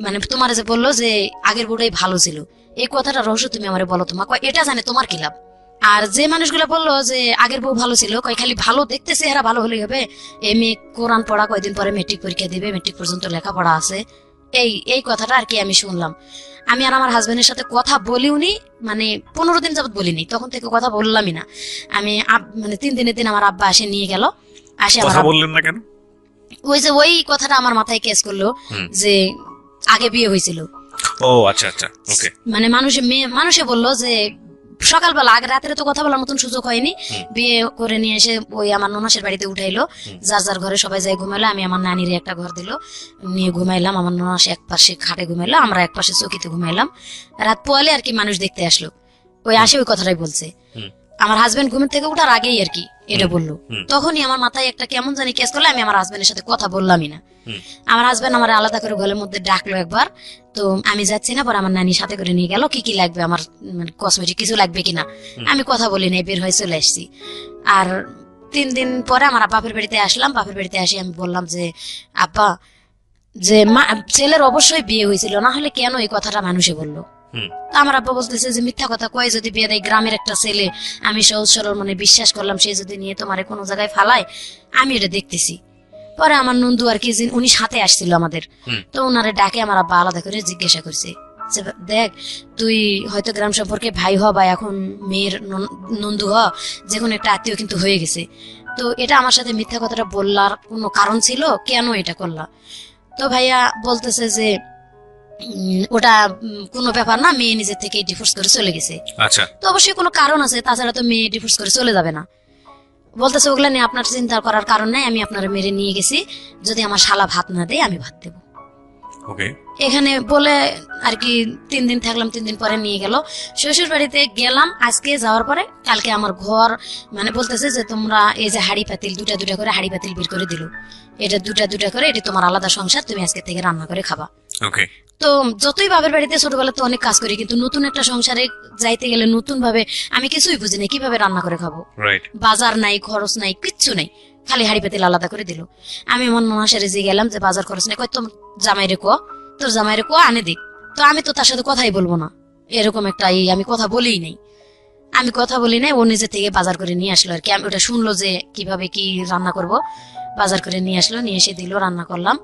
মানে তোমার যে বললো যে আগের বউটাই ভালো ছিল, এই কথাটা রহস্য তুমি আমারে বলো। তোমার এটা জানে তোমার কি লাভ? আর যে মানুষগুলো বললো যে আগের বউ ভালো ছিল, কয় খালি ভালো দেখতে চেহারা ভালো হলেই হবে, এমএ কোরআন পড়া, কয়দিন পরে মেট্রিক পরীক্ষা দিবে, মেট্রিক পর্যন্ত লেখাপড়া আছে, এই কথাটা আর কি আমি শুনলাম। আমি আর আমার হাজবেন্ডের সাথে কথা বলিওনি, মানে 15 দিন যাবত বলিনি, তখন থেকে কথা বললামই না আমি। মানে 3 দিনের দিন আমার আব্বা আসে নিয়ে গেল, আসে কথা বললেন না কেন? ওই কথাটা আমার মাথায় কেস করলো যে আগে বিয়ে হয়েছিল। ও আচ্ছা আচ্ছা, ওকে। মানে মানুষে বললো যে সকালবেলা, আগে রাত্রে তো কথা বলার মতন সুযোগ হয়নি, বিয়ে করে নিয়ে এসে ওই আমার ননাসের বাড়িতে উঠাইলো, যার যার ঘরে সবাই যাই ঘুমাইলো। আমি আমার নানির একটা ঘর দিল, নিয়ে ঘুমাইলাম। আমার ননাস এক পাশে খাটে ঘুমাইলো, আমরা এক পাশে চৌকিতে ঘুমাইলাম। রাত পোয়ালে আর কি মানুষ দেখতে আসলো, ওই আসে ওই কথাটাই বলছে। আমার হাজবেন্ড ঘুমের থেকে উঠার আগেই আর কি এটা বললো। তখনই আমার মাথায় একটা কেমন জানি কেস করলো, আমি আমার হাজবেন্ডের সাথে কথা বললামই না। আমার হাজবেন্ড আমার আলাদা করে ঘরের মধ্যে ডাকলো একবার, তো আমি যাচ্ছি না, পরে আমার নানির সাথে করে নিয়ে গেল, কি লাগবে আমার, মানে কসমেটিক কিছু লাগবে কিনা। আমি কথা বলি নাই, বের হয়ে চলে আসছি। আর 3 দিন পরে আমার বাপের বাড়িতে আসলাম। বাপের বাড়িতে আসি আমি বললাম যে আব্বা, যে ছেলের অবশ্যই বিয়ে হয়েছিল, না হলে কেন এই কথাটা মানুষে বললো? আমার আব্বা বলতেছে যে মিথ্যা কথা কয় যদি বিয়ে দেয়, গ্রামের একটা ছেলে, আমি সহজ সরল মানে বিশ্বাস করলাম, সে যদি নিয়ে তোমার কোনো জায়গায় ফালায়, আমি এটা দেখতেছি। পরে আমার নন্দু আর কি, উনি সাথে আসছিল আমাদের, তো ওনারে ডাকে আমার আব্বা আলাদা করে জিজ্ঞাসা করছে যে দেখ, তুই হয়তো গ্রাম সম্পর্কে ভাই হ বা এখন মেয়ের নন্দু হ, যে কোনো একটা আত্মীয় কিন্তু হয়ে গেছে, তো এটা আমার সাথে মিথ্যা কথাটা বললার কোনো কারণ ছিল, কেন এটা করলা? তো ভাইয়া বলতেছে যে ওটা কোনো ব্যাপার না, মেয়ে নিজের থেকে ডিভোর্স করে চলে গেছে। আচ্ছা, তো অবশ্যই কোনো কারণ আছে, তাছাড়া তো মেয়ে ডিভোর্স করে চলে যাবে না। বলতেছে ওগুলা নিয়ে আপনার চিন্তা করার কারণ নাই, আমি আপনার মেরে নিয়ে গেছি, যদি আমার শালা ভাত না দেয় আমি ভাত দেবো। ওকে। এখানে বলে আর কি 3 দিন থাকলাম। 3 দিন পরে নিয়ে গেল শ্বশুর বাড়িতে গেলাম। আজকে যাওয়ার পরে কালকে আমার ঘর, মানে বলতেছে যে তোমরা এই যে হাড়ি পাতিল, 2টা করে হাড়ি পাতিল বের করে দিল, এটা 2টা করে, এটা তোমার আলাদা সংসার, তুমি আজকে থেকে রান্না করে খাবা। ওকে। তো যতই বাপের বাড়িতে ছোটবেলা তো অনেক কাজ করি, কিন্তু নতুন একটা সংসারে যাইতে গেলে নতুন ভাবে আমি কিছুই বুঝি না, কিভাবে রান্না করে খাবো। বাজার নাই, খরচ নাই, কিচ্ছু নাই, খালি হাড়ি পাতিল আলাদা করে দিল। আমি আমার ননাসের যে গেলাম যে বাজার খরচ নাই, কয় তোর জামাই রে কো আনে দিক। তো আমি তো তার সাথে কথাই বলবো না, এরকম একটা আমি কথা বলিই নাই। ও নিজে থেকে বাজার করে নিয়ে আসলো আর কি। আমি ওটা শুনলো যে কিভাবে কি রান্না করব, বাজার করে নিয়ে আসলো, নিয়ে এসে দিল, রান্না করলাম।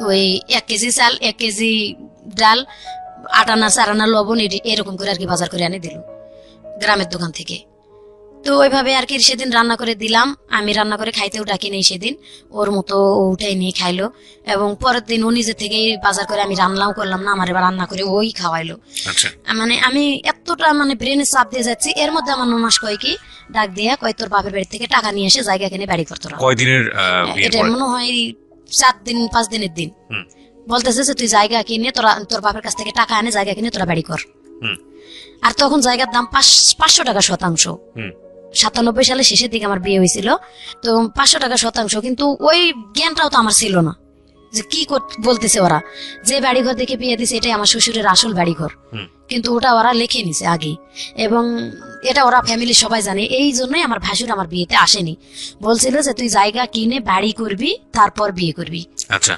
ওই 1 কেজি চাল, 1 কেজি ডাল, 8 আনা 4 আনা লবণ, এরকম করে আর কি বাজার করে আনে দিল গ্রামের দোকান থেকে। তো ওইভাবে আর কি সেদিন রান্না করে দিলাম। আমি রান্না করে খাইতেও ডাকি নেই সেদিন, ওর মতো ও উঠাই নিয়ে খাইলো। এবং পরের দিন ও নিজে থেকেই বাজার করে, আমি রান্নাও করলাম না, আমার এবার রান্না করে ওই খাওয়াইলো। মানে আমি এতটা মানে ব্রেনে চাপ দিয়ে যাচ্ছি, এর মধ্যে আমার ননাস কয় কি ডাক দিয়া কয় তোর বাপের বাড়ি থেকে টাকা নিয়ে এসে জায়গা কিনে বাড়ি করতো। কয়দিনের? এটা মনে হয় 4 দিন 5 দিনের দিন। বলতেছে যে তুই জায়গা কিনে তোর বাপের কাছ থেকে টাকা আনে জায়গা কিনে তোরা বাড়ি কর। আর তখন জায়গার দাম 500 টাকা শতাংশ। 97 সালে শেষের দিকে আমার বিয়ে হয়েছিল, তো 500 টাকা শতাংশ। কিন্তু ওই জ্ঞানটাও তো আমার ছিল না যে কি বলতেছে ওরা, যে বাড়িঘর দেখে বিয়ে দিছে এটাই আমার শ্বশুরের আসল বাড়িঘর, কিন্তু ওটা ওরা লিখে নিছে আগে, এবং এটা ওরা ফ্যামিলি সবাই জানে। এই জন্যই আমার ভাসুর আমার বিয়েতে আসেনি, বলছিল যে তুই জায়গা কিনে বাড়ি করবি তারপর বিয়ে করবি। আচ্ছা,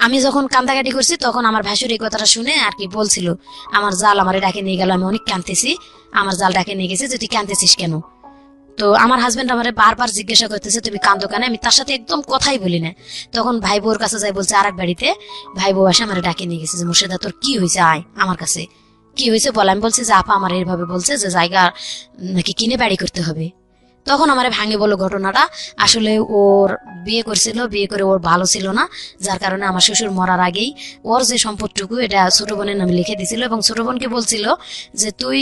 আমি যখন কান্দাকাটি করছি তখন আমার ভাসুর এই কথাটা শুনে আর কি বলছিল, আমার জাল আমারে ডাকে নিয়ে গেল, আমি অনেক কাঁদতেছি, আমার জাল ডাকে নিয়ে গেছে যে তুই কাঁদতেছিস কেন। তো আমার হাজবেন্ড আমারে বারবার জিজ্ঞাসা করতেছে তুমি কান্দো কেন, আমি তার সাথে একদম কথাই বলি না। তখন ভাই বউর কাছে যাই বলছে আর এক বাড়িতে, ভাই বউ আসে আমার ডাকে নিয়ে গেছে যে মুর্শিদা তোর কি হয়েছে, আয় আমার কাছে, কি হয়েছে বল। আমি বলছি যে আপা আমার এইভাবে বলছে যে জায়গা নাকি কিনে বাড়ি করতে হবে। তখন আমারে ভাঙে বললো ঘটনাটা, আসলে ওর বিয়ে করছিল, বিয়ে করে ওর ভালো ছিল না, যার কারণে আমার শ্বশুর মরার আগেই ওর যে সম্পদটুকু এটা ছোট বোনের নামে লিখে দিছিল, এবং ছোট বোনকে বলছিল যে তুই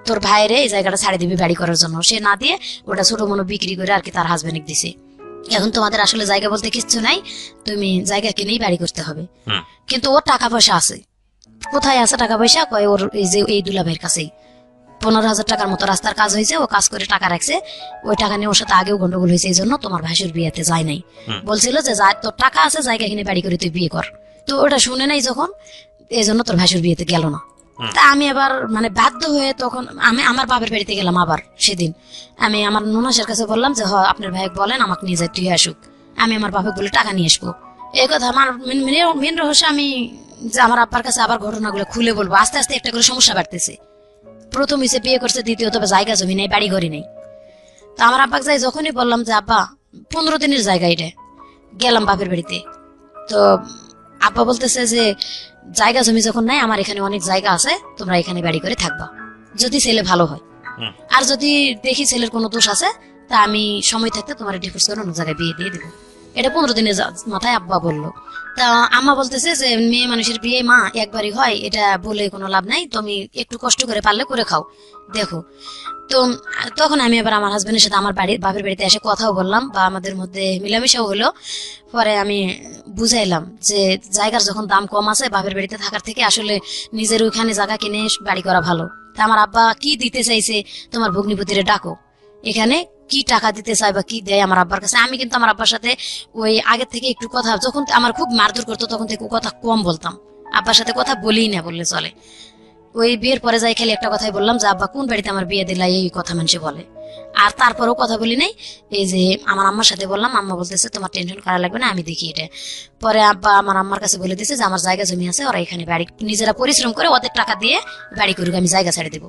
তোর ভাইরে এই জায়গাটা ছাড়ে দিবি বাড়ি করার জন্য। সে না দিয়ে ওটা ছোট বোন বিক্রি করে আর কি তার হাজবেন্ড দিছে। এখন তোমাদের আসলে জায়গা বলতে কিচ্ছু নাই, তুমি জায়গা কিনেই বাড়ি করতে হবে। কিন্তু ওর টাকা পয়সা আছে, কোথায় আছে টাকা পয়সা, কয় ওর এই যে এই দুলাভাইয়ের কাছেই 15,000 টাকার মতো রাস্তার কাজ হয়েছে, ও কাজ করে টাকা রাখছে, ওই টাকা নিয়ে ওর সাথে আগেও গন্ডগোল হয়েছে, এই জন্য তোমার ভাসুর বিয়েতে যায় নাই। বলছিল যে তোর টাকা আছে জায়গা কিনে বাড়ি করে তুই বিয়ে কর। তো ওটা শুনে নাই যখন, এই জন্য তোর ভাসুর বিয়েতে গেল না। তা আমি আবার মানে বাধ্য হয়ে তখন আমি আমার বাপের বাড়িতে গেলাম। আবার সেদিন আমি আমার ননাসের কাছে বললাম যে আপনার ভাই বলেন আমাকে নিয়ে যায়, তুই আসুক, আমি আমার বাপে বলে টাকা নিয়ে আসবো। এই কথা আমার মেন রহস্য, আমি যে আমার আব্বার কাছে আবার ঘটনাগুলো খুলে বলবো। আস্তে আস্তে একটা করে সমস্যা বাড়তেছে। প্রথম হিসেবে বিয়ে করছে, দ্বিতীয়ত জায়গা জমি নেই, বাড়ি ঘড়ি নেই। তো আমার আব্বাকে যাই যখনই বললাম যে আব্বা 15 দিনের জায়গা এটা, গেলাম বাপের বাড়িতে, তো আব্বা বলতেছে যে জায়গা জমি যখন নাই, আমার এখানে অনেক জায়গা আছে, তোমরা এখানে বাড়ি করে থাকবা, যদি ছেলে ভালো হয়, আর যদি দেখি ছেলের কোনো দোষ আছে তা আমি সময় থাকতে তোমার ডিভোর্স করে অন্য জায়গায় বিয়ে দিয়ে দেবো। এটা 15 দিনের মাথায় আব্বা বললো। তা আম্মা বলতেছে যে মেয়ে মানুষের বিয়ে মা একবারই হয়, এটা বলে কোনো লাভ নাই, তুমি একটু কষ্ট করে পারলে করে খাও, দেখো। তো তখন আমি আবার আমার হাজবেন্ডের সাথে আমার বাপের বাড়িতে এসে কথাও বললাম, বা আমাদের মধ্যে মিলামিশাও হলো। পরে আমি বুঝাইলাম যে জায়গার যখন দাম কম আছে, বাপের বাড়িতে থাকার থেকে আসলে নিজের ওইখানে জায়গা কিনে বাড়ি করা ভালো। তা আমার আব্বা কি দিতে চাইছে, তোমার ভগ্নিপতিরে ডাকো, এখানে কি টাকা দিতে চাই বা কি দেয় আমার আব্বার কাছে। আমি কিন্তু আমার আব্বার সাথে ওই আগের থেকে একটু কথা, যখন আমার খুব মারধর করতো তখন থেকে কথা কম বলতাম, আব্বার সাথে কথা বলি না বললে চলে। ওই বিয়ের পরে যাই খালি একটা কথাই বললাম যে আব্বা কোন বাড়িতে আমার বিয়ে দিলা, এই কথা মানুষে বলে, আর তারপরেও কথা বলি নাই। এই যে আমার আম্মার সাথে বললাম, আম্মা বলতেছে তোমার টেনশন করা লাগবে না, আমি দেখি এটা। পরে আব্বা আমার আম্মার কাছে বলে দিচ্ছে যে আমার জায়গা জমি আছে, ওরা এখানে বাড়ি নিজেরা পরিশ্রম করে ওদের টাকা দিয়ে বাড়ি করুক, আমি জায়গা ছেড়ে দেবো।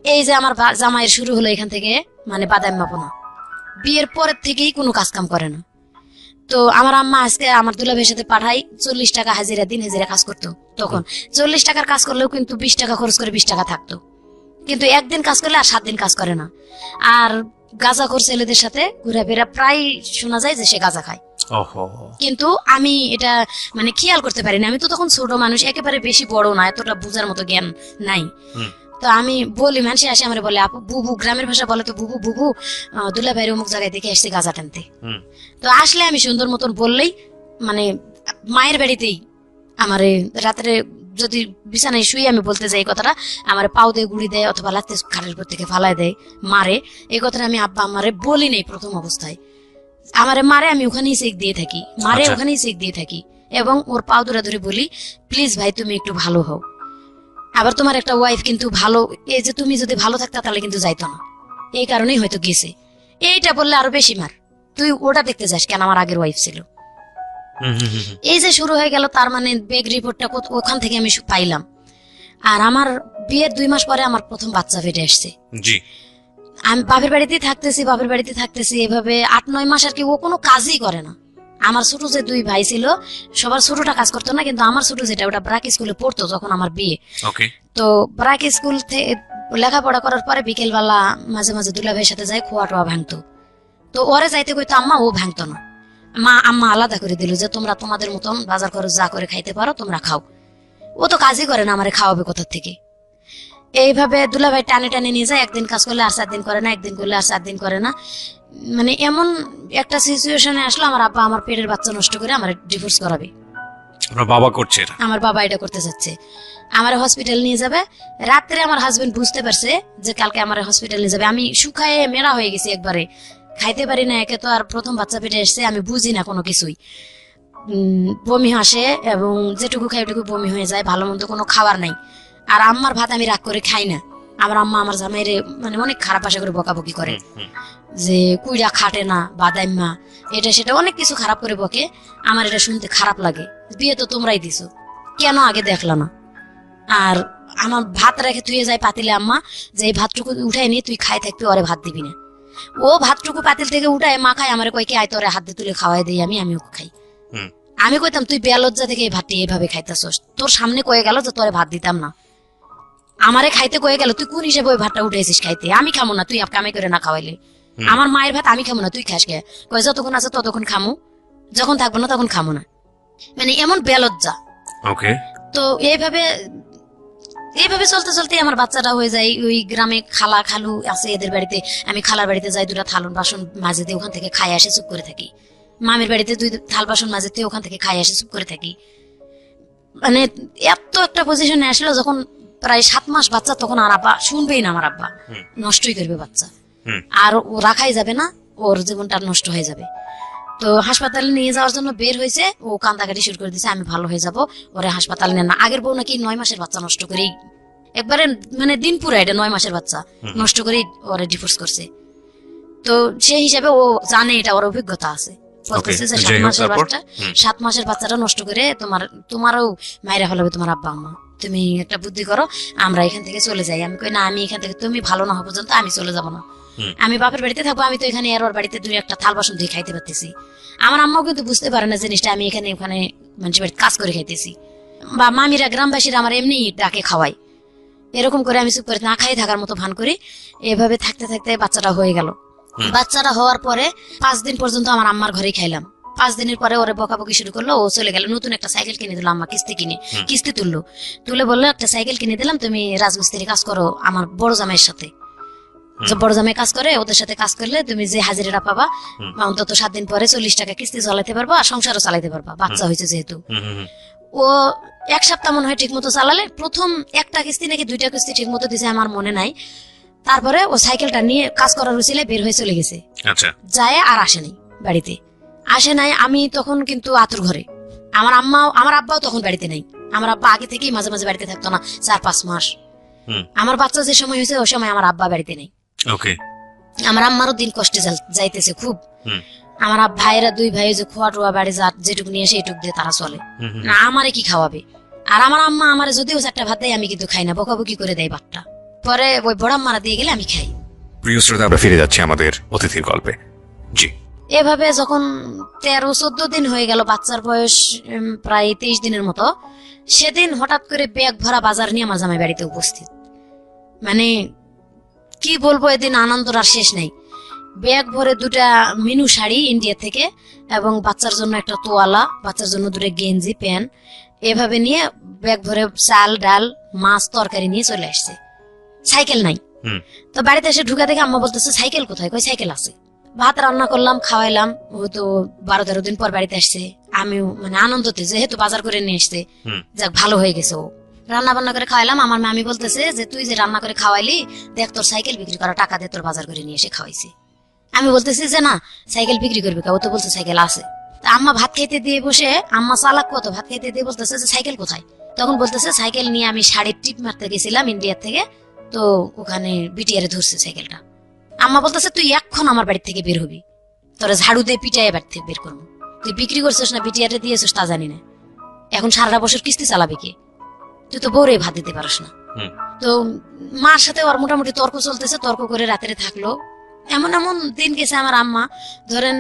এই যে আমার জামাইয়ের শুরু হলো এখান থেকে, মানে বাদাম মাপনা, বিয়ের পরের থেকেই কোনো কাজ কাম করে না। তো আমার আম্মা আজকে আমার দুলাভাইয়ের সাথে পাঠাই 40 টাকা হাজিরা, দিন হাজিরা কাজ করতো। তখন 40 টাকার কাজ করলেও কিন্তু 20 টাকা খরচ করে 20 টাকা থাকতো, কিন্তু একদিন কাজ করলে আর 7 দিন কাজ করে না। আর গাঁজাখোর ছেলেদের সাথে ঘোরাফেরা, প্রায় শোনা যায় যে সে গাঁজা খায়। কিন্তু আমি এটা মানে খেয়াল করতে পারিনি, আমি তো তখন ছোট মানুষ, একেবারে বেশি বড় না, এতটা বুঝার মতো জ্ঞান নাই। তো আমি বলি, মানুষ আসে আমার বলে আপু বুবু, গ্রামের ভাষা বলে তো বুবু, বুবু দুলাভাইয়ের অমুক জায়গায় দেখে আসছে গাঁজা টানতে। তো আসলে আমি সুন্দর মতন বললেই, মানে মায়ের বাড়িতেই আমার রাত্রে যদি বিছানায় শুয়ে আমি বলতে যাই কথাটা, আমার পাও দিয়ে গুড়ি দেয় অথবা লাত্তে খাটের উপর থেকে ফালাই দেয়, মারে। এই কথাটা আমি আব্বা আমারে বলি নাই প্রথম অবস্থায়, আমারে মারে, আমি ওখানেই চেক দিয়ে থাকি, মারে ওখানেই চেক দিয়ে থাকি, এবং ওর পাও ধরে ধরে বলি প্লিজ ভাই তুমি একটু ভালো হও, আবার তোমার একটা ওয়াইফ কিন্তু ভালো, এই যে তুমি যদি ভালো থাকতা তাহলে কিন্তু যাইতো না, এই কারণেই হয়তো গেছে। এইটা বললে আরো বেশি মার, তুই ওটা দেখতে যাস কেন, আমার আগের ওয়াইফ ছিল। এই যে শুরু হয়ে গেল, তার মানে বেগ রিপোর্টটা ওখান থেকে আমি পাইলাম। আর আমার বিয়ের 2 মাস পরে আমার প্রথম বাচ্চা ফেটে আসছে। আমি বাপের বাড়িতে থাকতেছি এভাবে 8-9 মাস আর কি। ও কোনো কাজই করে না। আমার ছোট যে 2 ভাই ছিল, সবার ছোটটা কাজ করতো না, কিন্তু আমার ছোট যেটা ওটা ব্রাক স্কুলে পড়তো যখন আমার বিয়ে। তো ব্রাক স্কুল থেকে লেখাপড়া করার পরে বিকেল বেলা মাঝে মাঝে দুলাভাইয়ের সাথে যাই, খোয়া টোয়া ভাঙতো। তো ওরে যাইতে কইতো আম্মা, ও ভাঙতো না। আম্মা আলাদা করে দিল যে তোমরা তোমাদের মতন বাজার খরচ যা করে খাইতে পারো তোমরা খাও। ও তো কাজই করে না, আমারে খাওয়াবে কোথা থেকে। এইভাবে দুলাভাই টানে টানে নিয়ে যায়, একদিন কাজ করলে আর 4 দিন করে না, একদিন করলে আর 4 দিন করে না। মানে এমন একটা সিচুয়েশনে আসলো, আমার আব্বা আমার পেটের বাচ্চা নষ্ট করে আমার ডিভোর্স করাবে। আমার বাবা এটা করতে যাচ্ছে, আমার হসপিটাল নিয়ে যাবে। রাত্রে আমার হাজবেন্ড বুঝতে পারছে যে কালকে আমার হসপিটাল নিয়ে যাবে। আমি শুকায়ে মেরা হয়ে গেছি, একবারে খাইতে পারি না, একে তো আর প্রথম বাচ্চা পেটে এসছে, আমি বুঝি না কোনো কিছুই। বমি আসে এবং যেটুকু খাই ওটুকু বমি হয়ে যায়, ভালো মন্দ কোনো খাবার নাই। আর আম্মার ভাত আমি রাগ করে খাই না। আমার আম্মা আমার জামাইরে মানে অনেক খারাপ ভাষা করে বকাবকি করে, যে কুইরা খাটে না, বাদাইম্মা, এটা সেটা অনেক কিছু খারাপ করে বকে। আমার এটা শুনতে খারাপ লাগে, বিয়ে তো তোমরাই দিছো, কেন আগে দেখলা না? আর আমার ভাত রেখে তুই যায় পাতিলে আম্মা, যে এই ভাতটুকু উঠাই নিয়ে তুই খাই থাকবি, ওরে ভাত দিবি না। ও ভাতটুকু পাতিল থেকে উঠায় মা খায়, আমার কয় কি আয় তোরে হাত দিয়ে তুলে খাওয়াই দিই, আমিও খাই। আমি কইতাম তুই বেলজ্জা থেকে এই ভাতটি এইভাবে খাইতেছস, তোর সামনে কয়ে গেল যে তোরে ভাত দিতাম না, আমারে খাইতে কয়ে গেল, তুই কোন হিসেবে ওই ভাতটা উঠেছিস খাইতে? আমি খামো না, তুই কামাই করে না খাওয়াইলে। আমার মায়ের ভাত আমি খামো না, তুই খাস কে? কয়ে যতক্ষণ আছে ততক্ষণ খামো, যখন থাকবো না তখন খামো না। মানে এমন বেলজ্জা। ওকে। তো এইভাবে চলতে চলতে আমার বাচ্চাটা হয়ে যায়। ওই গ্রামে খালা খালু আছে এদের বাড়িতে, আমি খালার বাড়িতে যাই, দুটা থালন বাসন মাঝে দিয়ে ওখান থেকে খাই আসে চুপ করে থাকি। মামির বাড়িতে দুই থাল বাসন মাঝে দিয়ে ওখান থেকে খাই আসে চুপ করে থাকি। মানে এত একটা পজিশনে আসলো যখন প্রায় 7 মাস বাচ্চা, তখন আর আব্বা শুনবেই না, আমার আব্বা নষ্টই করবে বাচ্চা, আর ও রাখাই যাবে না, ওর জীবনটা নষ্ট হয়ে যাবে। তো হাসপাতালে নিয়ে যাওয়ার জন্য বের হয়েছে, ও কান্দাকাটি শুরু করে দিয়েছে, আমি ভালো হয়ে যাব, ওরে হাসপাতালে নেন না। আগের বউ নাকি 9 মাসের বাচ্চা নষ্ট করেই, একবারে মানে দিন পুরা এটা 9 মাসের বাচ্চা নষ্ট করেই ওরে ডিভোর্স করছে। তো সেই হিসাবে ও জানে, এটা ওর অভিজ্ঞতা আছে, বলতেছে যে 7 মাসের বাচ্চাটা নষ্ট করে তোমারও মায়েরা হলে তোমার আব্বা আম্মা, তুমি একটা বুদ্ধি করো, আমরা এখান থেকে চলে যাই। আমি কই না, আমি এখান থেকে তুমি ভালো না হওয়া পর্যন্ত আমি চলে যাব না, আমি বাপের বাড়িতে থাকবো, আমি তো এখানে আর ওর বাড়িতে 2-1টা থাল বাসন দিয়ে খাইতে পারতেছি। আমার আম্মাও কিন্তু বুঝতে পারে না জিনিসটা, আমি এখানে ওখানে মানুষের বাড়িতে কাজ করে খাইতেছি, বা মামিরা গ্রামবাসীরা আমার এমনি ডাকে খাওয়াই, এরকম করে আমি চুপ করে না খাই থাকার মতো ভান করি। এভাবে থাকতে থাকতে বাচ্চাটা হয়ে গেল। বাচ্চাটা হওয়ার পরে 5 দিন পর্যন্ত আমার আম্মার ঘরেই খাইলাম। 5 দিনের পরে ওরে বকাবকি শুরু করলো, ও চলে গেল। নতুন একটা সাইকেল কিনে দিল আম্মা, কিস্তি তুলে বললো একটা সাইকেল কিনে দিলাম, তুমি রাজমিস্ত্রি কাজ করো আমার বড় জামাইয়ের সাথে। বড় জামাই কাজ করে, ওদের সাথে কাজ করলে তুমি যে হাজিরা পাবা অন্তত 7 দিন পরে 40 টাকা কিস্তি চালাতে পারবা, আর সংসারও চালাতে পারবা, বাচ্চা হয়েছে যেহেতু। ও 1 সপ্তাহ মনে হয় ঠিক মতো চালালে, প্রথম 1টা কিস্তি নাকি 2টা কিস্তি ঠিক মতো দিছে, আমার মনে নাই। তারপরে ও সাইকেলটা নিয়ে কাজ করার উচিলে বের হয়ে চলে গেছে। আচ্ছা। যায় আর আসে নাই বাড়িতে, আসে নাই। আমি তখন কিন্তু আতুর ঘরে, আমার আব্বাও তখন বাড়িতে নাই। আমার আব্বা আগে থেকেই মাঝে মাঝে বাড়িতে থাকতো না, 4-5 মাস। আমার বাচ্চা যে সময় হয়েছে ওই সময় আমার আব্বা বাড়িতে নেই। ওকে। আমার আম্মারও দিন কষ্টে যাইতেছে খুব। আমার ভাইয়েরা 2 ভাই যে খোয়া টোয়া বাড়ি যেটুকু নিয়ে এসে এইটুক দিয়ে তারা চলে না, আমারে কি খাওয়াবে? আর আমার আম্মা আমারে যদিও 4টা ভাত দেয়, আমি কিন্তু খাই না, বকাবকি করে দেয় ভাতটা, পরে ওই বড় আম্মারা দিয়ে গেলে আমি খাই। প্রিয় শ্রোতা, আমরা ফিরে যাচ্ছি আমাদের অতিথির গল্পে। জি। এভাবে যখন 13-14 দিন হয়ে গেল, বাচ্চার বয়স প্রায় 23 দিনের মতো, সেদিন হঠাৎ করে ব্যাগ ভরা বাজার নিয়ে আমার জামাই বাড়িতে উপস্থিত। মানে কি বলবো, এদিন আনন্দর আর শেষ নাই। ব্যাগ ভরে 2টা মিনু শাড়ি ইন্ডিয়া থেকে, এবং বাচ্চার জন্য একটা তোয়ালা, বাচ্চার জন্য 2টা গেঞ্জি প্যান্ট, এভাবে নিয়ে ব্যাগ ভরে চাল ডাল মাছ তরকারি নিয়ে চলে আসছে। সাইকেল নাই। তো বাড়িতে এসে ঢুকা দেখে আম্মা বলতেছে সাইকেল কোথায়? কই সাইকেল আছে। ভাত রান্না করলাম, খাওয়াইলাম। ও তো 12-13 দিন পর বাড়িতে আসছে, আমিও মানে আনন্দতে যেহেতু বাজার করে নিয়ে আসছে, যাক ভালো হয়ে গেছে। ও রান্না বান্না করে খাওয়াইলাম। আমার মামি বলতেছে যে তুই যে রান্না করে খাওয়াইলি, দেখ তোর সাইকেল বিক্রি করা টাকা দিয়ে তোর বাজার করে নিয়ে এসে খাওয়াইছি। আমি বলতেছি যে না, সাইকেল বিক্রি করবি কা? ও তো বলছে সাইকেল আছে। আম্মা ভাত খাইতে দিয়ে বসে, আম্মা চালাক কত, ভাত খাইতে দিয়ে বলতেছে যে সাইকেল কোথায়? তখন বলতেছে সাইকেল নিয়ে আমি শাড়ির টিপ মারতে গেছিলাম ইন্ডিয়ার থেকে, তো ওখানে বিটিআরে ধরছে সাইকেলটা। আম্মা বলতেছে তুই এখন আমার বাড়ি থেকে বের হবি, তোরা ঝাড়ু দিয়ে পিটাইয়ে বাড়ি থেকে বের করবো। তুই বিক্রি করছিস না বিটিআরে দিয়েছিস তা জানি না, এখন সারাটা বছর কিস্তি চালাবে কে? তুই তো বউরে ভাত দিতে পারিস না। তো মার সাথে ওর মোটামুটি তর্ক চলতেছে, তর্ক করে রাত্রে থাকলো। এমন এমন দিন গেছে আমার আম্মা, ধরেন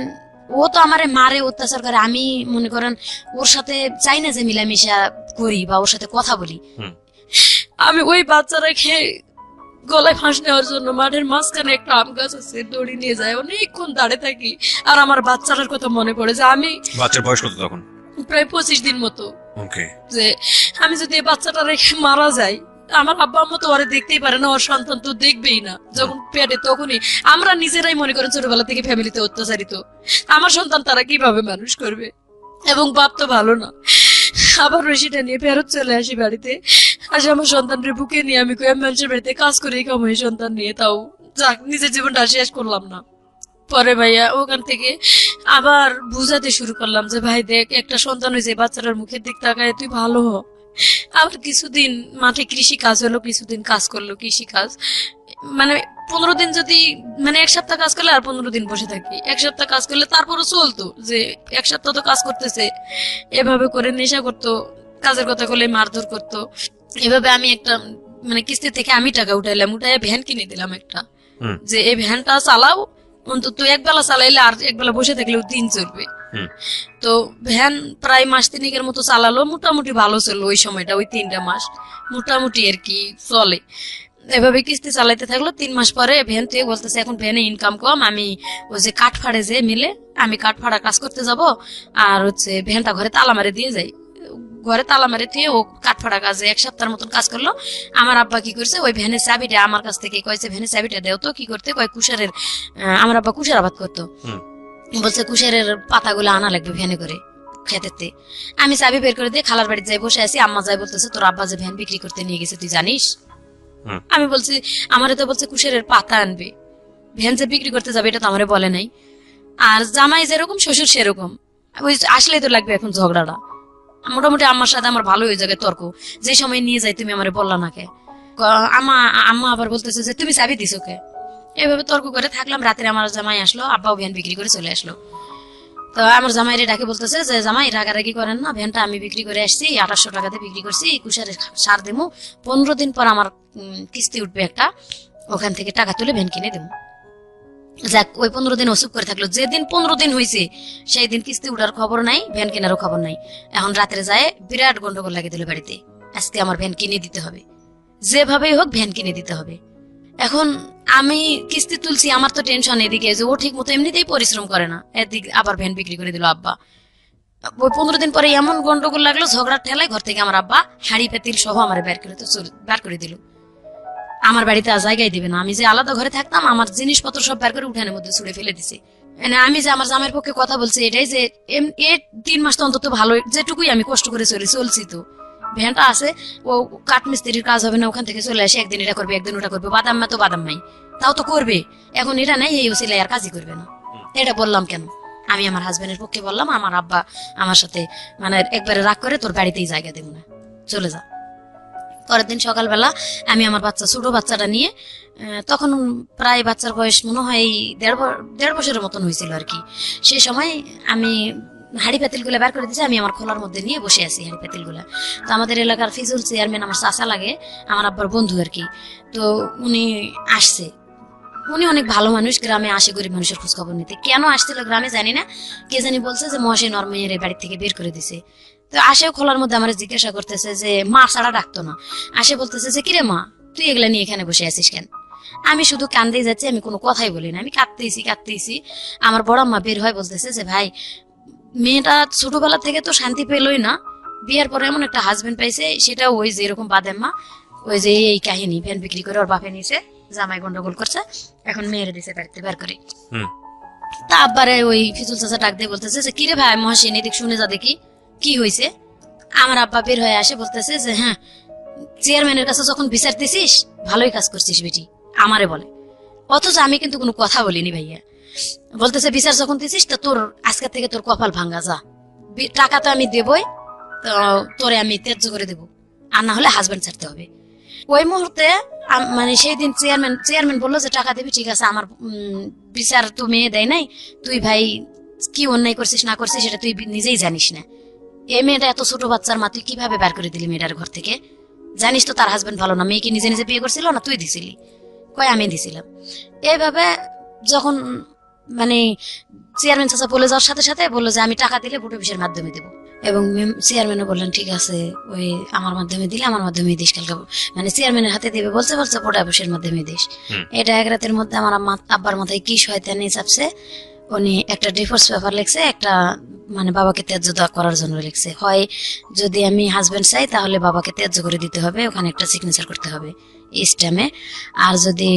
ও তো আমারে মারে, অত্যাচার করে, আমি মনে করেন ওর সাথে চাই না যে মিলামিশা করি বা ওর সাথে কথা বলি। আমি ওই বাচ্চা রেখে গলায় ফাঁস নেওয়ার জন্য মাঠের মাঝখানে একটা আম গাছ আছে, দড়ি নিয়ে যায়, অনেকক্ষণ দাঁড়িয়ে থাকি। আর আমার বাচ্চাটার কথা মনে পড়ে যে আমি, বাচ্চার বয়স কত তখন? প্রায় 25 দিন মতো। ওকে। যে আমি যদি এই বাচ্চাটা রেখে মারা যাই, আমার আব্বা আম্মা তো ওরে দেখতেই পারে না, ওর সন্তান তো দেখবেই না। যখন পেটে তখনই আমরা নিজেরাই মনে করেন ছোটবেলা থেকে ফ্যামিলিতে অত্যাচারিত, আমার সন্তান তারা কিভাবে মানুষ করবে? এবং বাপ তো ভালো না। আবার রশিটা নিয়ে ফেরত চলে আসি বাড়িতে। আসে আমার সন্তানের বুকে নিয়ে আমি মানুষের বাড়িতে কাজ করেই কামাই সন্তান নিয়ে, তাও যাক নিজের জীবনটা শেষ করলাম না। পরে ভাইয়া ওখান থেকে আবার বুঝাতে শুরু করলাম যে ভাই দেখ, একটা সন্তান হয়েছে, বাচ্চাটার মুখের দিক তাকায় তুই ভালো হ, আবার কিছুদিন মাঠে কৃষি কাজ হলো, কিছুদিন কাজ করলো কৃষি কাজ, মানে 15 দিন যদি, মানে 1 সপ্তাহ কাজ করলে আর 15 দিন বসে থাকি, 1 সপ্তাহ কাজ করলে তারপরও চলতো যে 1 সপ্তাহ তো কাজ করতেছে। এভাবে করে নেশা করতো, কাজের কথা বলে মারধর করতো। এভাবে আমি একটা মানে কিস্তি থেকে আমি টাকা উঠাইলাম, উঠাই ভ্যান কিনে দিলাম একটা, যে এই ভ্যানটা চালাও, অন্তত একবেলা চালাইলে আর একবেলা বসে থাকলেও দিন চলবে। তো ভ্যান প্রায় মাস 3 মতো চালালো, মোটামুটি ভালো চললো ওই সময়টা, ওই 3টা মাস মোটামুটি আর কি চলে। এভাবে কিস্তি চালাইতে থাকলো। 3 মাস পরে ভ্যান থেকে বলতেছে এখন ভ্যানে ইনকাম কম, আমি ওই যে কাঠ ফাড়ে যে মিলে, আমি কাঠ ফাড়া কাজ করতে যাব, আর হচ্ছে ভ্যানটা ঘরে তালা মারে দিয়ে যাই। ঘরে তালা মারে দিয়ে ও কাঠ ফাড়া কাজে 1 সপ্তাহের মতন কাজ করলো। আমার আব্বা কি করছে, ওই ভ্যানের চাবিটা আমার কাছ থেকে কয়েছে, ভ্যানের চাবিটা দেও তো। কি করতে কয় কুশারের, আমার আব্বা কুশার আবাদ করতো, বলছে কুশারের পাতাগুলো আনা লাগবে ভ্যানে করে খেতেতে। আমি চাবি বের করে দিয়ে খালার বাড়ি যাই বসে আছি, আম্মা যাই বলতেছে তোর আব্বা যে ভ্যান বিক্রি করতে নিয়ে গেছে তুই জানিস? আমি বলছি আমারে তো বলছে কুশারের পাতা আনবে, ভ্যান যে বিক্রি করতে যাবে এটা তো আমারে বলে নাই। আর জামাই যেরকম শ্বশুর সেরকম, ওই আসলেই তো লাগবে এখন ঝগড়াটা। মোটামুটি আমার সাথে আমার ভালো হয়ে যাবে তর্ক, যে সময় নিয়ে যাই তুমি আমারে বললা না কে। আম্মা আবার বলতেছে যে তুমি চাবি দিছো কে। এভাবে তর্ক করে থাকলাম। রাতে আমার জামাই আসলো, আব্বাও ভ্যান বিক্রি করে চলে আসলো। তো আমার জামাইরে ডাকে বলতেছে যে জামাই রাগারাগি করেন না, ভ্যানটা আমি বিক্রি করে আসছি, 2800 টাকাতে বিক্রি করছি, কুশারের সার দেবো, 15 দিন পর আমার কিস্তি উঠবে একটা, ওখান থেকে টাকা তুলে ভ্যান কিনে দেবো। যাক, ওই 15 দিন অসুখ করে থাকলো। যেদিন 15 দিন হয়েছে সেই দিন কিস্তি উঠার খবর নাই, ভ্যান কেনারও খবর নাই। এখন রাত্রে যায় বিরাট গন্ডগোল লাগিয়ে দিল বাড়িতে, আজকে আমার ভ্যান কিনে দিতে হবে, যেভাবেই হোক ভ্যান কিনে দিতে হবে। এখন আমি কিস্তি তুলছি, আমার তো টেনশন এদিকে যে ও ঠিক মতো এমনিতেই পরিশ্রম করে না, এদিকে আবার ভ্যান বিক্রি করে দিল আব্বা। ওই 15 দিন পরে এমন গন্ডগোল লাগলো, ঝগড়ার ঠেলায় ঘর থেকে আমার আব্বা হাড়ি পেতিল সহ আমার বের করে দিল। আমার বাড়িতে আর জায়গায় দিবে না। আমি যে আলাদা ঘরে থাকতাম, আমার জিনিসপত্র সব বের করে উঠানের মধ্যে ছুড়ে ফেলে দিছে। আমি যে আমার জামাইয়ের পক্ষে কথা বলছি এটাই যে 3 মাস তো অন্তত ভালো, যেটুকুই আমি কষ্ট করে চলছি, তো ভ্যানটা আছে, ও কাঠমিস্ত্রির কাজ হবে না, ওখান থেকে চলে আসে, একদিন এটা করবে একদিন ওটা করবে, বাদাম মা তো বাদাম নাই, তাও তো করবে। এখন এটা নাই, এই ওসিলাই আর কাজই করবে না। এটা বললাম কেন, আমি আমার হাজবেন্ডের পক্ষে বললাম। আমার আব্বা আমার সাথে মানে একবারে রাগ করে তোর বাড়িতেই জায়গা দেবো না, চলে যা। পরের দিন সকালবেলা আমি আমার ছোট বাচ্চাটা নিয়ে, তখন প্রায় বাচ্চার বয়স মনে হয় 1.5 বছরের মতন হয়েছিল আর কি। সেই সময় আমি হাড়ি পাতিল গুলা বের করে দিয়েছি, আমি আমার খোলার মধ্যে নিয়ে বসে আছি হাড়ি পাতিল গুলা। তো আমাদের এলাকার ফিজুল চেয়ারম্যান আমার চাচা লাগে, আমার আব্বার বন্ধু আর কি। তো উনি আসছে, উনি অনেক ভালো মানুষ, গ্রামে আসে গরিব মানুষের খোঁজ খবর নিতে। কেন আসছিল গ্রামে জানি না, কে জানি বলছে যে মহাশয় নরমেয়ের বাড়ি থেকে বের করে দিছে। তো আসে খোলার মধ্যে আমার জিজ্ঞাসা করতেছে যে মা ছাড়া ডাকতো না, আসে বলতেছে যে কিরে মা তুই এগুলা নিয়ে এখানে বসে আছিস কেন? আমি শুধু কান্দেই যাচ্ছি, আমি কোনো কথাই বলি না, আমি কাঁদতেইছি। আমার বড় মা বের হয় বলতেছে যে ভাই মেয়েটা ছোটবেলা থেকে তো শান্তি পেলই না, বিয়ের পরে এমন একটা হাজবেন্ড পাইছে, সেটা ওই যে এরকম বাদেম্মা, ওই যে এই কাহিনী, ভ্যান বিক্রি করে ওর বাপে নিছে, জামাই গন্ডগোল করছে, এখন মেয়েরে দিছে বাড়িতে বের করে। তা আব্বারে ওই ফিজুল চাচা ডাক দিয়ে বলতেছে যে কিরে ভাই মহাসিন এদিক শুনে যা দেখি কি হয়েছে। আমার আব্বা বের হয়ে আসে বলতেছে যে হ্যাঁ চেয়ারম্যানের কাছে যখন বিচার দিছিস ভালোই কাজ করছিস বেটি, আমারে বলে। অথচ আমি কিন্তু কোনো কথা বলিনি ভাইয়া। বলতেছে বিচার যখন দিছিস তো তোর আজকে থেকে তোর কপাল ভাঙ্গা, যা, টাকা তো আমি দেবই, তো তোরে আমি ত্যায্য করে দেবো, আর না হলে হাজবেন্ড ছাড়তে হবে। ওই মুহূর্তে মানে সেই দিন চেয়ারম্যান বললো যে টাকা দিবি, ঠিক আছে, আমার বিচার তো মেয়ে দেয় নাই, তুই ভাই কি অন্যায় করছিস না করছিস সেটা তুই নিজেই জানিস না। এই মেয়েটা এত ছোট বাচ্চার মা, তুই কিভাবে বের করে দিলি মেয়েটার ঘর থেকে? জানিস তো তার হাজবেন্ড ভালো না, মেয়েকে নিজে নিজে বিয়ে করছিল না তুই দিছিলি? কয় আমি দিছিলাম। এইভাবে যখন মানে চেয়ারম্যান চাচা বলে যাওয়ার সাথে সাথে বললো যে আমি টাকা দিলে ভোট অফিসের মাধ্যমে দেবো, এবং চেয়ারম্যানও বললেন ঠিক আছে ওই আমার মাধ্যমে দিলে আমার মাধ্যমে দিস, কালকে মানে চেয়ারম্যানের হাতে দেবে বলছে ভোট অফিসের মাধ্যমে দিস। এটা 1 রাতের মধ্যে আমার আব্বার মাথায় কি শয়তানি চাপছে, উনি একটা ডিভোর্স পেপার লিখছে, একটা মানে বাবাকে ত্যায্য করার জন্য লিখছে। হয় যদি আমি হাজবেন্ড চাই তাহলে বাবাকে ত্যায্য করে দিতে হবে, ওখানে একটা সিগনেচার করতে হবে স্ট্যাম্পে, আর যদি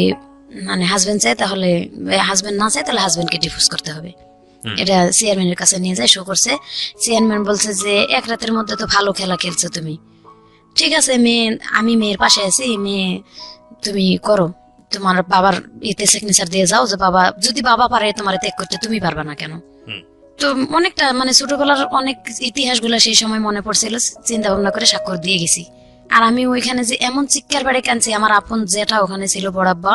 মানে হাজবেন্ড চাই তাহলে, হাজবেন্ড না চাই তাহলে হাজবেন্ডকে ডিভোর্স করতে হবে। এটা চেয়ারম্যানের কাছে নিয়ে যায়, শো করছে। চেয়ারম্যান বলছে যে 1 রাতের মধ্যে তো ভালো খেলা খেলছো তুমি, ঠিক আছে মেয়ে, আমি মেয়ের পাশে আছি, মেয়ে তুমি করো, তোমার বাবার এতে সিগনেচার দিয়ে যাও যে বাবা, যদি বাবা পারে তোমার ত্যাগ করতে তুমি পারবা না কেন? তো অনেকটা মানে ছোটবেলার অনেক ইতিহাস গুলা সেই সময় মনে পড়ছিল, চিন্তা ভাবনা করে স্বাক্ষর দিয়ে গেছি। আর আমি ওইখানে যে এমন চিৎকার বাড়ি কানছি, আমার আপন যেটা ওখানে ছিল বড়াব্বা,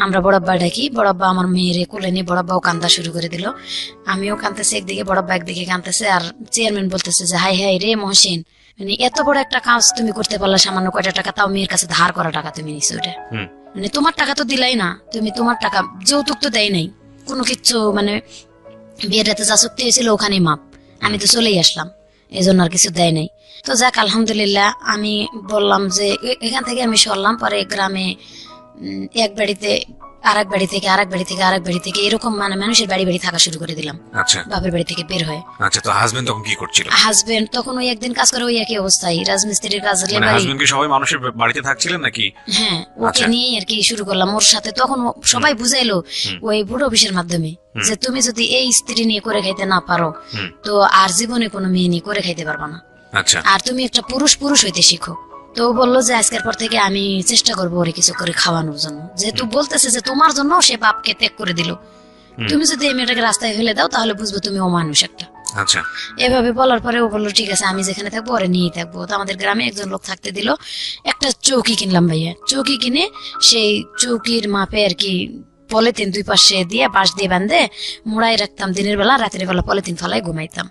আমরা বড়াব্বা ডাকি, বড়াব্বা আমার মেয়েরে কোলে নিয়ে বড়াব্বাও কান্দা শুরু করে দিল, আমিও কান্দতেছি একদিকে, বড়াব্বা একদিকে কান্দতেছে। আর চেয়ারম্যান বলতেছে যে হাই হাই রে মহসিন, মানে এত বড় একটা কাজ তুমি করতে পারলা, সামান্য কয়টা টাকা, তাও মেয়ের কাছে ধার করা টাকা তুমি নিছো, ওটা মানে তোমার টাকা তো দিলাই না, তুমি তোমার টাকা, যৌতুক তো দেয় নাই কোনো কিচ্ছু, মানে বিয়ের রাতে যা চুক্তি হয়েছিল ওখানেই মাপ, আমি তো চলেই আসলাম, এই জন্য আর কিছু দেয় নাই। তো যাক আলহামদুলিল্লাহ, আমি বললাম যে এখান থেকে আমি সরলাম, পরে গ্রামে এক বাড়িতে আরেক বাড়ি থেকে আরেক বাড়ি থেকে আরেক বাড়ি থেকে এরকম মানে মানুষের বাড়ি বাড়ি থাকা শুরু করে দিলাম, আচ্ছা বাপের বাড়ি থেকে বের হয়ে। আচ্ছা, তো হাজবেন্ড তখন কি করছিল? হাজবেন্ড তখন ওই একদিন কাজ করে, ওই একই অবস্থায় রাজমিস্ত্রির কাজ, মানে লেবারি। হাজবেন্ড কি সবাই মানুষের বাড়িতে থাকছিলেন নাকি? হ্যাঁ, ওকে আচ্ছা। নিয়েই আর কি শুরু করলাম ওর সাথে। তখন সবাই বুঝাইলো ওই বুড়ো অফিসের মাধ্যমে যে তুমি যদি এই স্ত্রী নিয়ে করে খাইতে না পারো, তো আর জীবনে কোনো মেয়ে নিয়ে করে খাইতে পারবা না, আচ্ছা আর তুমি একটা পুরুষ পুরুষ হইতে শিখো। তো ও বললো যে আজকের পর থেকে আমি চেষ্টা করবো ওরে কিছু করে খাওয়ানোর জন্য, যেহেতু বলতেছে যে তোমার জন্য সে বাপকে ত্যাগ করে দিল, তুমি যদি এই মেয়েটাকে রাস্তায় ফেলে দাও তাহলে বুঝবো তুমি ও মানুষ একটা। আচ্ছা এভাবে বলার পরে ও বললো ঠিক আছে আমি যেখানে থাকবো ওরে নিয়েই থাকবো। তো আমাদের গ্রামে একজন লোক থাকতে দিল, একটা চৌকি কিনলাম ভাইয়া, চৌকি কিনে সেই চৌকির মাপে আর কি পলিথিন দুই পাশে দিয়ে বাঁশ দিয়ে বাঁধে মোড়াই রাখতাম, দিনের বেলা, রাতের বেলা পলিথিন ফলাই ঘুমাইতাম।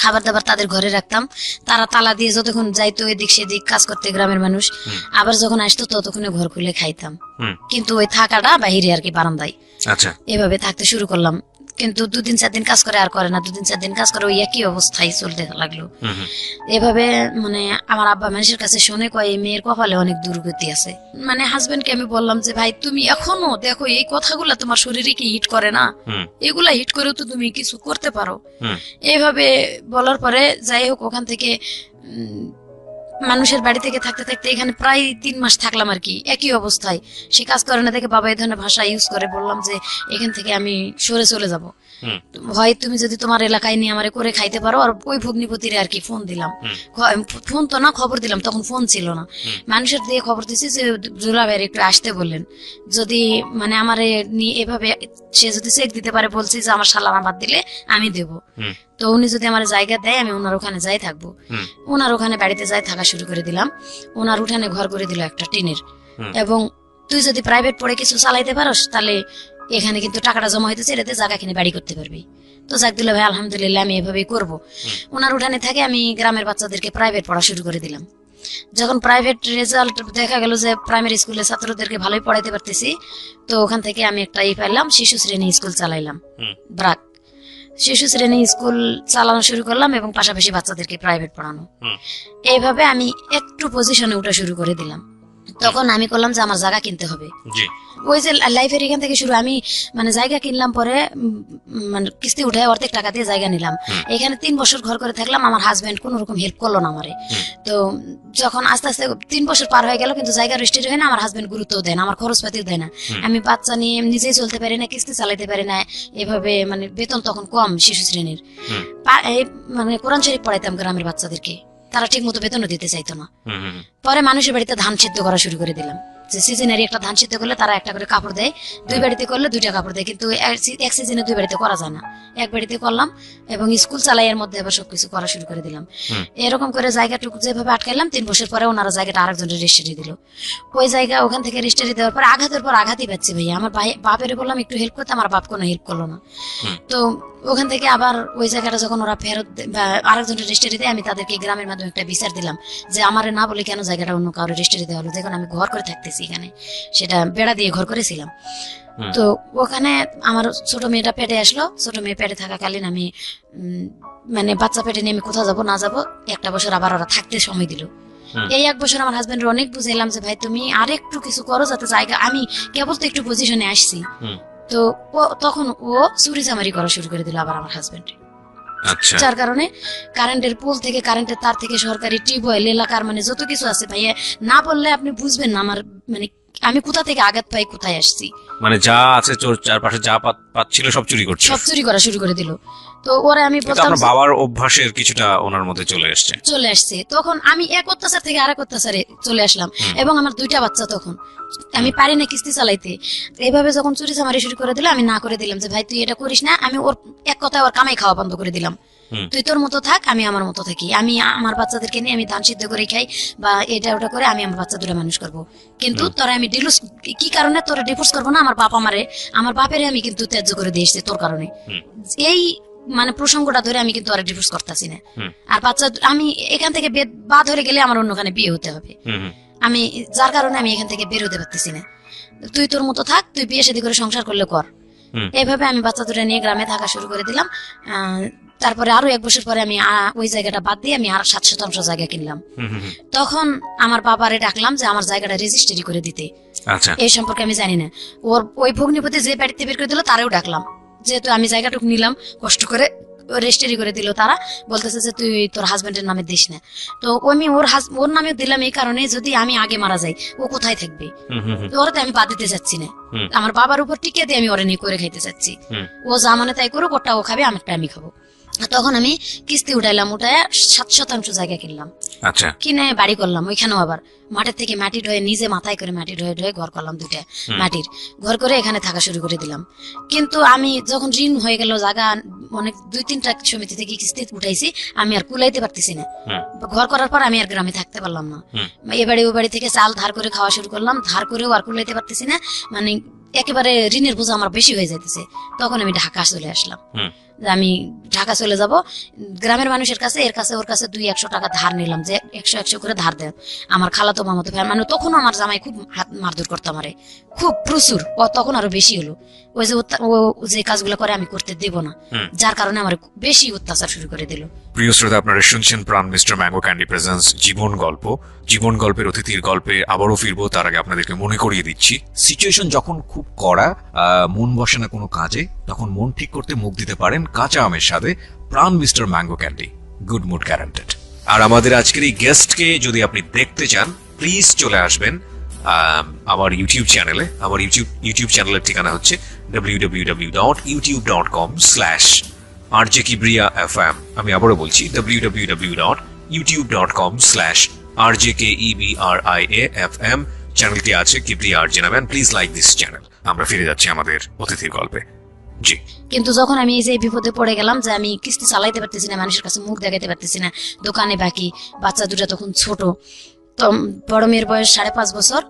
খাবার দাবার তাদের ঘরে রাখতাম, তারা তালা দিয়ে যতক্ষণ যাইতো এদিক সেদিক কাজ করতে গ্রামের মানুষ, আবার যখন আসতো ততক্ষণে ঘর খুলে খাইতাম, কিন্তু ওই থাকাটা বাহিরে আর কি বারান্দায়। আচ্ছা এভাবে থাকতে শুরু করলাম, কিন্তু 2-4 দিন কাজ করে আর করে না, 2-4 দিন কাজ করে ওই একই অবস্থায় চলতে লাগলো। এভাবে মানে আমার আব্বা মানুষের কাছে শুনে কয় এই মেয়ের কপালে অনেক দুর্গতি আছে। মানে হাজবেন্ডকে আমি বললাম যে ভাই তুমি এখনো দেখো এই কথাগুলা তোমার শরীরে কি হিট করে না, এগুলা হিট করেও তো তুমি কিছু করতে পারো। এইভাবে বলার পরে যাই হোক ওখান থেকে মানুষের বাড়ি থেকে থাকতে থাকতে এখানে প্রায় 3 মাস থাকলাম আর কি, একই অবস্থায়। সে কাজ করে না দেখে বাবা এই ধরনের ভাষা ইউজ করে, বললাম যে এখান থেকে আমি সরে চলে যাব, হয় তুমি যদি তোমার এলাকায় নিয়ে আমারে করে খাইতে পারো। আর ওই ভগ্নিপতিরে আর কি ফোন দিলাম, ফোন তো না খবর দিলাম, তখন ফোন ছিল না, মানুষের দিয়ে খবর দিছি যে জুলা ভাইয়ের একটু আসতে বললেন, যদি মানে আমারে নিয়ে এভাবে সে যদি চেক দিতে পারে, বলছি যে আমার সালানা বাদ দিলে আমি দেবো, তো উনি যদি আমার জায়গা দেয় আমি ওনার ওখানে যাই থাকবো। ওনার ওখানে বাড়িতে যাই থাকা শুরু করে দিলাম, ওনার উঠানে ঘর করে দিল একটা টিনের, এবং তুই যদি প্রাইভেট পড়ে কিছু চালাইতে পারোস তাহলে এখানে কিন্তু টাকাটা জমা হইতেছে, এটাতে জায়গা কিনে বাড়ি করতে পারবি। তো যাক দিল ভাই আলহামদুলিল্লাহ আমি এভাবেই করবো। ওনার উঠানে থাকে আমি গ্রামের বাচ্চাদেরকে প্রাইভেট পড়া শুরু করে দিলাম। যখন প্রাইভেট রেজাল্ট দেখা গেল যে প্রাইমারি স্কুলের ছাত্রদেরকে ভালোই পড়াইতে পারতেছি, তো ওখান থেকে আমি একটা পাইলাম, শিশু শ্রেণী স্কুল চালাইলাম, ব্রাক শিশু শ্রেণী স্কুল চালানো শুরু করলাম এবং পাশাপাশি বাচ্চাদেরকে প্রাইভেট পড়ানো। এইভাবে আমি একটু পজিশনে উঠা শুরু করে দিলাম। তখন আমি করলাম যে আমার জায়গা কিনতে হবে, ওই যে লাইফের এখান থেকে শুরু। আমি মানে জায়গা কিনলাম, পরে মানে কিস্তি উঠে অর্ধেক টাকা দিয়ে জায়গা নিলাম, এখানে 3 বছর ঘর করে থাকলাম। আমার হাজবেন্ড কোন রকম হেল্প করলো না আমারে। তো যখন আস্তে আস্তে 3 বছর পার হয়ে গেল কিন্তু জায়গা রেজিস্ট্রি হয় না, আমার হাজবেন্ড গুরুত্ব দেয় না, আমার খরচপাতিও দেয় না, আমি বাচ্চা নিয়ে নিজেই চলতে পারি না, কিস্তি চালাইতে পারি না, এভাবে মানে বেতন তখন কম শিশু শ্রেণীর। মানে কোরআন শরীফ পড়াইতাম গ্রামের বাচ্চাদেরকে, তারা ঠিক মতো বেতনও দিতে চাইতো না। পরে মানুষের বাড়িতে ধান সিদ্ধ করা শুরু করে দিলাম, যে সিজনারি একটা ধান সিদ্ধ করলে তারা একটা করে কাপড় দেয়, 2 বাড়িতে করলে 2টা কাপড় দেয়, কিন্তু এক সিজনে 2 বাড়িতে করা যায় না, এক বাড়িতে করলাম এবং স্কুল চালাই এর মধ্যে আবার সবকিছু করা শুরু করে দিলাম। এরকম করে জায়গাটুকু যেভাবে আটকাইলাম, 3 বছর পরে ওনারা জায়গাটা আরেকজনের রেজিস্ট্রি দিল। ওই জায়গা ওখান থেকে রেজিস্ট্রি দেওয়ার পর আঘাতের পর আঘাতই পাচ্ছি ভাইয়া। আমার বাপের বললাম একটু হেল্প করতে, আমার বাপ কোনো হেল্প করলো না। তো ওখান থেকে আবার ওই জায়গাটা যখন ওরা ফেরত আরেকজনের রেজিস্ট্রি দেয়, আমি তাদেরকে গ্রামের মাধ্যমে একটা বিচার দিলাম যে আমারে না বলে কেন জায়গাটা অন্য কারো রেজিস্ট্রি দেওয়া হলো, যখন আমি ঘর করে থাকতেছি এখানে, সেটা বেড়া দিয়ে ঘর করেছিলাম। তো ওখানে আমার ছোট মেয়েটা পেটে আসলো, ছোট মেয়ে পেটে থাকাকালীন আমি মানে বাচ্চা পেটে নিয়ে আমি কোথাও যাবো না যাবো, 1টা বছর আবার ওরা থাকতে সময় দিল। এই 1 বছর আমার হাজবেন্ড অনেক বুঝাইলাম যে ভাই তুমি আরেকটু কিছু করো যাতে জায়গা, আমি কেবল তো একটু পজিশনে আসছি। তো তখন ও চুরি চামারি করা শুরু করে দিল আবার আমার হাজবেন্ড, যার কারণে কারেন্টের পোল থেকে কারেন্টের তার থেকে সরকারি টিউবওয়েল এলাকার মানে যত কিছু আছে ভাইয়া, না বললে আপনি বুঝবেন না আমার মানে আমি কোথা থেকে আঘাত পাই, কোথায় আসছি। মানে যা আছে তোর চারপাশে যা পাচ্ছিল সব চুরি করছে, সব চুরি করা শুরু করে দিল। তো ওরা আমি এটা বলতাম আপনার বাবার অভ্যাসের কিছুটা ওনার মধ্যে চলে আসছে। চলে আসছে, তখন আমি এক অত্যাচার থেকে আরেক অত্যাচারে চলে আসলাম। এবং আমার 2টা বাচ্চা, তখন আমি পারি না কিস্তি চালাইতে। এইভাবে যখন চুরি চামারি শুরু করে দিল, আমি না করে দিলাম যে ভাই তুই এটা করিস না। আমি ওর এক কথায় ওর কামাই খাওয়া বন্ধ করে দিলাম, তুই তোর মতো থাক, আমি আমার মতো থাকি। আমি আমার বাচ্চাদেরকে নিয়ে আমি ধান সিদ্ধ করে খাই বা এটা ওটা করে আমি আমার বাচ্চা দুটো মানুষ করবো। কিন্তু তোরা আমি ডিভোর্স, কি কারণে তোরা ডিভোর্স করবো না? আমার বাপ আমারে, আমার বাপেরে আমি কিন্তু ত্যায্য করে দিয়ে এসেছি তোর কারণে। এই মানে প্রসঙ্গটা ধরে আমি কিন্তু আর ডিভোর্স করতেছি না। আর বাচ্চা আমি এখান থেকে বা ধরে গেলে আমার অন্যখানে বিয়ে হতে হবে। আমি যার কারণে আমি এখান থেকে বের হতে পারতেছি না। তুই তোর মতো থাক, তুই বিয়ে শাদী করে সংসার করলে কর। এইভাবে আমি বাচ্চা দুটো নিয়ে গ্রামে থাকা শুরু করে দিলাম। তারপরে আরো 1 বছর পরে আমি ওই জায়গাটা বাদ দিয়ে আমি আর 7 শতাংশ জায়গা কিনলাম। তখন আমার বাবারে ডাকলাম যে আমার জায়গাটা রেজিস্ট্রি করে দিতে। আচ্ছা, এই সম্পর্কে আমি জানি না। ওই ভগ্নিপতি যে বাড়িতে বের করে দিল তারেও ডাকলাম, যেহেতু আমি জায়গাটুকু নিলাম কষ্ট করে, রেজিস্ট্রি করে দিল। তারা বলতেছে যে তুই তোর হাজবেন্ডের নামে দিস না। তো আমি ওর নামে দিলাম এই কারণে, যদি আমি আগে মারা যাই ও কোথায় থাকবে? ওরা তো আমি বাদ দিতে চাচ্ছি না। আমার বাবার উপর টিকে দিয়ে আমি ওরে নিয়ে করে খাইতে চাচ্ছি। ও যা মনে তাই করুক, ওটা ও খাবে, আমারটা আমি খাবো। তখন আমি কিস্তি উঠাইলাম, উঠায় 7 শতাংশ জায়গা কিনলাম। আচ্ছা, কিনে বাড়ি করলাম। ওইখানেও আবার মাঠের থেকে মাটি ঢয়ে, নিজে মাথায় করে মাটি ঢয়ে ঢয়ে ঘর করলাম, 2টা মাটির ঘর করে এখানে থাকা শুরু করে দিলাম। কিন্তু আমি যখন ঋণ হয়ে গেল, জায়গা অনেক 2-3টা সমিতি থেকে কিস্তি উঠাইছি, আমি আর কুলাইতে পারতেছি না। ঘর করার পর আমি আর গ্রামে থাকতে পারলাম না। এ বাড়ি ও বাড়ি থেকে চাল ধার করে খাওয়া শুরু করলাম, ধার করেও আর কুলাইতে পারতেছি না। মানে একেবারে ঋণের বোঝা আমার বেশি হয়ে যাইতেছে। তখন আমি ঢাকা চলে আসলাম, আমি ঢাকা চলে যাব। গ্রামের মানুষের কাছে, এর কাছে ওর কাছে 200-100 টাকা ধার নিলাম, যে 100-100 করে ধার দেন। আমার খালাতো মামাতো ভাই, মানে তখন আমার জামাই খুব হাত মারধর করতো আমারে, খুব প্রচুর। ও তখন আরো বেশি হলো। ওই যে ও যে কাজগুলো করে আমি করতে দেব না, যার কারণে আমার বেশি অত্যাচার শুরু করে দিল। প্রিয় শ্রোতা, আপনারা শুনছেন প্রাণ মিস্টার ম্যাঙ্গো ক্যান্ডি প্রেজেন্স জীবন গল্প। জীবন গল্পের অতিথির গল্পে আবারও ফিরবো, তার আগে আপনাদেরকে মনে করিয়ে দিচ্ছি, সিচুয়েশন যখন খুব কড়া, মন বসে না কোনো কাজে, তখন মন ঠিক করতে মুখ দিতে পারেন কাঁচা আমের স্বাদে Pran Mr Mango candy, good mood guaranteed. আর আমাদের আজকের এই গেস্টকে যদি আপনি দেখতে চান, প্লিজ চলে আসবেন আমার ইউটিউব চ্যানেলে। আমার ইউটিউব চ্যানেলের ঠিকানা হচ্ছে www.youtube.com/RJKebriafm। আমি আবারও বলছি www.youtube.com/RJKebriafm। চ্যানেলটি আছে কিবরিয়া আরজে নামেন। Please like this channel. আমরা ফিরে যাচ্ছি আমাদের অতিথির গল্পে। জি। কিন্তু যখন আমি এই যে বিপদে পড়ে গেলাম, যে আমি কিস্তি চালাইতে পারতেছি না, মানুষের কাছে মুখ দেখাইতে পারতেছি না, দোকানে বাকি, বাচ্চা দুটা তখন ছোট। তো বড় মেয়ের বয়স 5.5 বছর,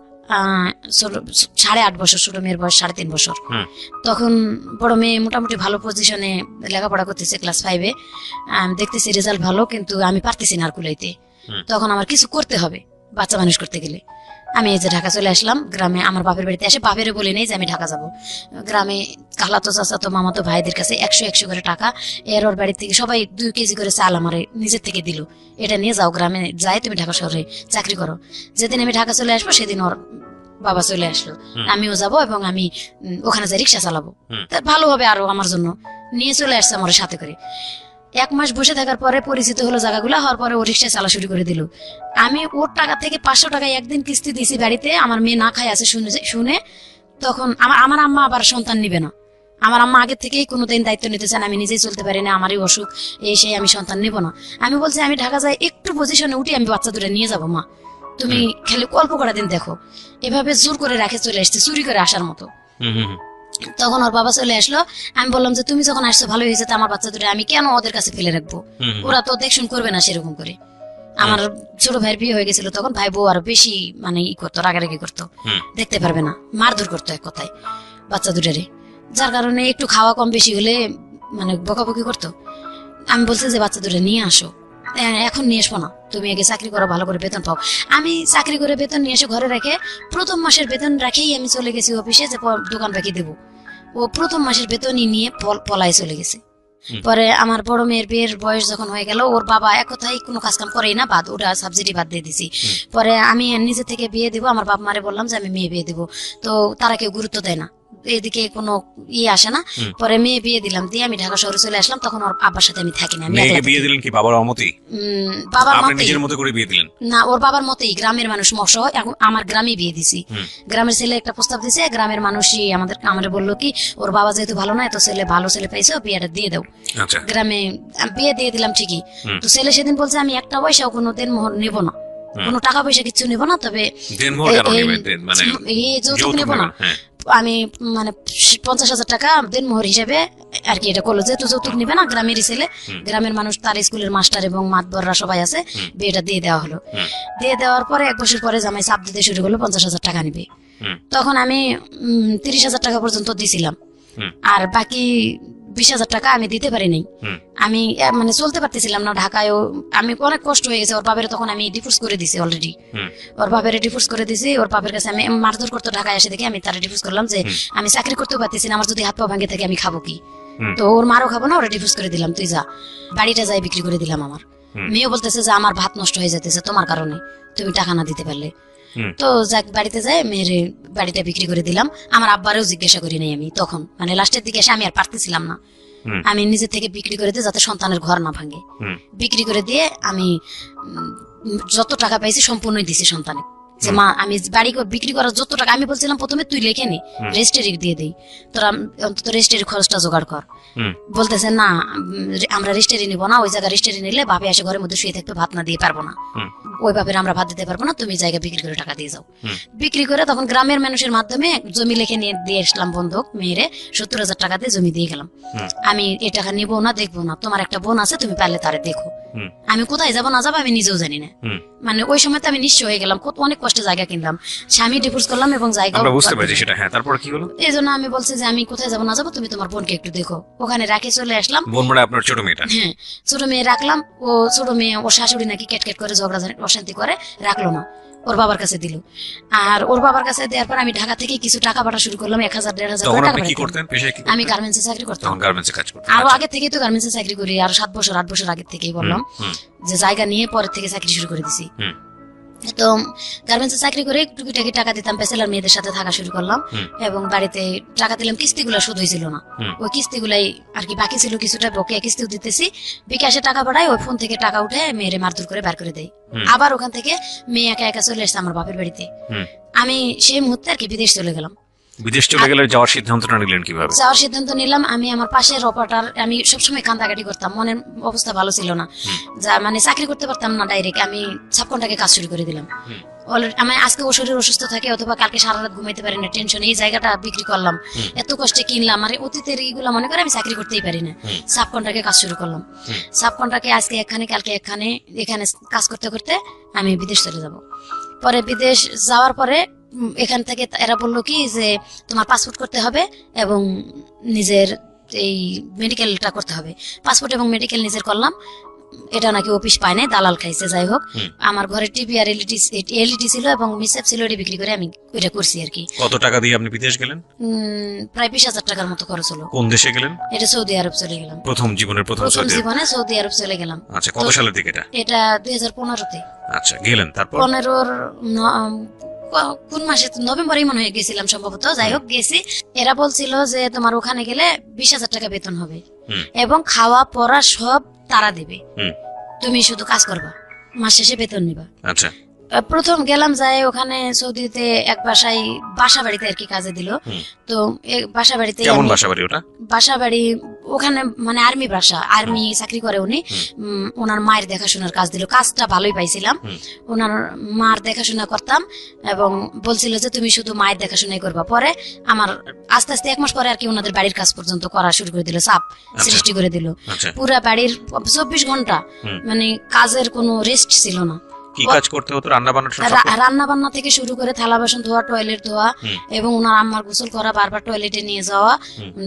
8.5 বছর, ছোট মেয়ের বয়স 3.5 বছর। তখন বড় মেয়ে মোটামুটি ভালো পজিশনে লেখাপড়া করতেছে, ক্লাস 5-এ। দেখতেছি রেজাল্ট ভালো, কিন্তু আমি পারতেছি না আর কুলাইতে। তখন আমার কিছু করতে হবে বাচ্চা মানুষ করতে গেলে। আমি এই যে ঢাকা চলে আসলাম গ্রামে, আমার বাপের বাড়িতে এসে বাপেরে বলে নেই যে আমি ঢাকা যাব। গ্রামে খালাতো চাচাতো মামাতো ভাইদের কাছে 100-100 করে টাকা, এর ওর বাড়ি থেকে সবাই 2 কেজি করে চাল আমার নিজের থেকে দিল, এটা নিয়ে যাও গ্রামে, যাই তুমি ঢাকা শহরে চাকরি করো। যেদিন আমি ঢাকা চলে আসবো সেদিন ওর বাবা চলে আসলো, আমিও যাব এবং আমি ওখানে যাই রিক্সা চালাবো, ভালো হবে আরো আমার জন্য। নিয়ে চলে আসছে আমার সাথে করে। 1 মাস বসে থাকার পরে পরিচিত হলো জায়গাগুলো, হওয়ার পরে ও রিক্সা চালা শুরু করে দিল। আমি ওর টাকা থেকে 500 টাকা একদিন কিস্তি দিয়েছি বাড়িতে, আমার মেয়ে না খাই আছে শুনে। তখন আমার আম্মা আবার সন্তান নিবে না। আমার আম্মা আগে থেকেই কোনোদিন দায়িত্ব নিতে চান, আমি নিজেই চলতে পারি না, আমারই অসুখ, এই সেই, আমি সন্তান নেব না। আমি বলছি আমি ঢাকা যাই, একটু পজিশনে উঠি, আমি বাচ্চা দুটো নিয়ে যাবো মা, তুমি খালি অল্প কটা দিন দেখো। এভাবে জোর করে রাখে চলে আসছে, চুরি করে আসার মতো। তখন ওর বাবা চলে আসলো। আমি বললাম যে তুমি যখন আসছো ভালো হয়েছে, আমার বাচ্চা দুটো আমি কেন ওদের কাছে ফেলে রাখবো? ওরা তো দেখশুন করবে না সেরকম করে। আমার ছোট ভাইয়ের বিয়ে হয়ে গেছিল, তখন ভাই বউ আরো বেশি মানে করতো, রাগারাগি করতো, দেখতে পারবে না, মারধর করতো এক কথায় বাচ্চা দুটারে। যার কারণে একটু খাওয়া কম বেশি হলে মানে বকাবকি করতো। আমি বলছি যে বাচ্চা দুটো নিয়ে আসো, এখন নিয়ে আসবো না, তুমি আগে চাকরি করো, ভালো করে বেতন পাও। আমি চাকরি করে বেতন নিয়ে এসে ঘরে রেখে, প্রথম মাসের বেতন রাখেই আমি চলে গেছি অফিসে, যে দোকান বাকি দেবো। ও প্রথম মাসের বেতনই নিয়ে পলাই চলে গেছে। পরে আমার বড় মেয়ের বিয়ের বয়স যখন হয়ে গেল, ওর বাবা এক কথাই কোনো কাজ কাম করেই না, বাদ, ওটা সাবসিডি বাদ দিয়ে দিছি। পরে আমি নিজে থেকে বিয়ে দিব, আমার বাপ মারে বললাম যে আমি মেয়ে বিয়ে দিব, তো তারা কেউ গুরুত্ব দেয় না। এদিকে কোনো আসে না। পরে মেয়ে বিয়ে দিলাম, দিয়ে আমি ঢাকা শহরে চলে আসলাম। তখন ওর আব্বার সাথে আমি থাকি না, আমি মেয়েকে একলা বিয়ে থাকি। দিলেন কি বাবার অমতি? বাবার আপনি মতেই, নিজের মতো করে বিয়ে দিলেন? না ওর বাবার মতেই, গ্রামের মানুষ মশা আমার গ্রামে বিয়ে দিছি। গ্রামের ছেলে একটা প্রস্তাব দিছে, গ্রামের মানুষই আমাদের বললো কি ওর বাবা যেহেতু ভালো না, তো ছেলে ভালো ছেলে পাইছে, বিয়েটা দিয়ে দাও। আচ্ছা, গ্রামে আমি বিয়ে দিয়ে দিলাম ঠিকই। তো ছেলে সেদিন বলছে আমি একটা পয়সাও কোনো দেনমোহর নেব না, কোনো টাকা পয়সা কিছু নেব না, তবে দেনমোহর কেন নেবেন? মানে এই যৌতুক যৌতুক নেব না। নেবেন, হ্যাঁ। আমি মানে 50,000 টাকা দেনমোহর হিসেবে আর কি এটা করলো, যেহেতু যৌতুক নিবে না, গ্রামেরই ছেলে, গ্রামের মানুষ, তার স্কুলের মাস্টার এবং মাতবররা সবাই আছে, বিয়েটা দিয়ে দেওয়া হলো। দিয়ে দেওয়ার পরে 1 বছর পরে জামাই চাপ দিতে শুরু করলো 50,000 টাকা নিবে। তখন আমি 30,000 টাকা পর্যন্ত দিছিলাম, আর বাকি 20,000 টাকা আমি দিতে পারি নাই। আমি মানে চলতে পারতেছিলাম না ঢাকায়ও, আমি অনেক কষ্ট হয়ে গেছে। ওর বাবার তখন আমি ডিভোর্স করে দিছি অলরেডি, ওর বাবার ডিভোর্স করে দিছি। ওর বাবার কাছে আমি মারধর করতো ঢাকায় এসে দেখে আমি তার ডিভোর্স করলাম যে আমি চাকরি করতেও পারতেছি না, আমার যদি হাত পা ভাঙে থাকে আমি খাবো কি? তো ওর মারও খাবো না, ওরা ডিভোর্স করে দিলাম, তুই যা। বাড়িটা যাই বিক্রি করে দিলাম। আমার মেয়েও বলতেছে যে আমার ভাত নষ্ট হয়ে যেতেছে তোমার কারণে, তুমি টাকা না দিতে পারলে। তো যাক বাড়িতে যাই, মেয়ের বাড়িটা বিক্রি করে দিলাম। আমার আব্বারেও জিজ্ঞাসা করি নাই আমি তখন, মানে লাস্টের দিকে এসে আমি আর পারতেছিলাম না, আমি নিজে থেকে বিক্রি করে দিই যাতে সন্তানের ঘর না ভাঙে। বিক্রি করে দিয়ে আমি যত টাকা পাইছি সম্পূর্ণই দিছি সন্তানে, যে মা আমি বাড়ি বিক্রি করার যত টাকা, আমি বলছিলাম প্রথমে তুই লেখে নি, রেজিস্ট্রি দিয়ে দেই, তোরা অন্তত রেজিস্ট্রির খরচটা জোগাড় কর। বলতেছে না আমরা রেজিস্ট্রি নিবো না, ওই জায়গায় রেজিস্ট্রি নিলে বাপে এসে ঘরের মধ্যে শুয়ে থাকতে, ভাত না দিয়ে পারবো না, ওই বাপের আমরা ভাত দিতে পারবো না, তুমি জায়গা বিক্রি করে টাকা দিয়ে যাও। বিক্রি করে তখন গ্রামের মানুষের মাধ্যমে জমি লিখে নিয়ে দিয়ে আসলাম বন্ধক, মেয়েরে 70,000 টাকা দিয়ে জমি দিয়ে গেলাম। আমি এই টাকা নিবো না, দেখবো না, তোমার একটা বোন আছে, তুমি পারলে তারে দেখো। আমি কোথায় যাবো না যাবো আমি নিজেও জানি না, মানে ওই সময় তো আমি নিশ্চয় হয়ে গেলাম, অনেক কষ্টে জায়গা কিনলাম, স্বামী ডিভোর্স করলাম এবং জায়গা বুঝতে পারছি সেটা। হ্যাঁ, তারপর কি হলো? এই জন্য আমি বলছি যে আমি কোথায় যাবো না যাবো, তুমি তোমার বোনকে একটু দেখো। ওখানে রাখে চলে আসলাম। বোন মানে আপনার ছোট মেয়েটা? হ্যাঁ, ছোট মেয়ে রাখলাম। ও ছোট মেয়ে, ওর শাশুড়ি নাকি কেটকেট করে ঝগড়া অশান্তি করে, রাখলো না, ওর বাবার কাছে দিল। আর ওর বাবার কাছে দেওয়ার পর আমি ঢাকা থেকে কিছু টাকা পাঠা শুরু করলাম, 1,000 1,500 তখন টাকা আপনি কি পাঠাতাম। করতেন? পেশায় কি করতেন? আমি গার্মেন্টসে চাকরি করতাম। তখন গার্মেন্টসে কাজ করতেন? আরো আগে থেকেই তো গার্মেন্টসে চাকরি করি, আর 7 বছর 8 বছর আগে থেকেই বললাম যে জায়গা নিয়ে পরে থেকে চাকরি শুরু করে দিছি। তো গার্মেন্টসে চাকরি করে টুকিটাকি টাকা দিতাম, পেশালার মেয়েদের সাথে থাকা শুরু করলাম, এবং বাড়িতে টাকা দিলাম। কিস্তিগুলো শুধু হয়েছিল না, ওই কিস্তিগুলাই আর কি বাকি ছিল, কিছুটা বকেয়া কিস্তিও দিতেছি। বিকাশে টাকা পাঠাই, ওই ফোন থেকে টাকা উঠে মেয়েরে মারধর করে বার করে দেয়। আবার ওখান থেকে মেয়ে একা একা চলে এসছে আমার বাপের বাড়িতে। আমি সেই মুহূর্তে আর কি বিদেশ চলে গেলাম। বিদেশ চলে গেলে যাওয়ার সিদ্ধান্তটা নিলেন কিভাবে? যাওয়ার সিদ্ধান্ত নিলাম, আমি আমার পাশের অপারেটর, আমি সবসময় কান্দাকাটি করতাম, মনের অবস্থা ভালো ছিল না, যা মানে চাকরি করতে পারতাম না ডাইরেক্ট। আমি সাবকন্ট্রাক্টে কাজ শুরু করে দিলাম। আমি আজকে ও শরীর অসুস্থ থাকে, অথবা কালকে সারা রাত ঘুমাইতে পারি না, টেনশন। এই জায়গাটা বিক্রি করলাম, এত কষ্টে কিনলাম, আর অতীতের এইগুলো মনে করে আমি চাকরি করতেই পারি না। সাবকন্ট্রাক্টে কাজ শুরু করলাম। সাবকন্ট্রাক্টে আজকে এখানে কালকে এখানে, এখানে কাজ করতে করতে আমি বিদেশ চলে যাব। পরে বিদেশ যাওয়ার পরে এখান থেকে এরা বললো কি যে তোমার পাসপোর্ট করতে হবে এবং নিজের এই মেডিকেলটা করতে হবে। পাসপোর্ট এবং মেডিকেল নিজের করলাম, এটা নাকি অফিস পায় নাই, দালাল খাইছে। যাই হোক, আমার ঘরে টিভি আর এলইডি ছিল এবং মিসেপ ছিল, এটা বিক্রি করে আমি ওইটা করছি আর কি। কত টাকা দিয়ে আপনি বিদেশ গেলেন? প্রায় 20,000 টাকার মতো খরচ হলো। কোন দেশে গেলেন? এটা সৌদি আরব চলে গেলাম। প্রথম জীবনের প্রথম জীবনে সৌদি আরব চলে গেলাম। আচ্ছা, কত সালের দিকে এটা? এটা 2015-তে। আচ্ছা, গেলেন তারপর? 15-র কোন মাসে, নভেম্বরেই মনে হয়ে গেছিলাম সম্ভবত। যাই হোক, গেছি। এরা বলছিল যে তোমার ওখানে গেলে 20,000 টাকা বেতন হবে এবং খাওয়া পড়া সব তারা দেবে, তুমি শুধু কাজ করবা, মাস শেষে বেতন নিবা। আচ্ছা, প্রথম গেলাম, যাই ওখানে সৌদিতে এক বাসা বাড়িতে আর কি কাজে দিল। তো বাসা বাড়িতে, কেমন বাসা বাড়ি ওটা? বাসা বাড়ি ওখানে মানে আর্মি বাসা, আর্মি চাকরি করে উনি। ওনার মায়ের দেখাশোনার কাজ দিল, কাজটা ভালোই পাইছিলাম। ওনার মার দেখাশোনা করতাম এবং বলছিল যে তুমি শুধু মায়ের দেখাশোনাই করবা। পরে আমার আস্তে আস্তে 1 মাস পরে আর কি ওনাদের বাড়ির কাজ পর্যন্ত করা শুরু করে দিল, চাপ সৃষ্টি করে দিল। পুরা বাড়ির 24 ঘন্টা মানে কাজের কোনো রেস্ট ছিল না। কি কাজ করতে হতো? রান্না বান্না থেকে শুরু করে থালা বাসন ধোয়া, টয়লেট ধোয়া, এবং ওনার আম্মার গোসল করা, বারবার টয়লেটে নিয়ে যাওয়া।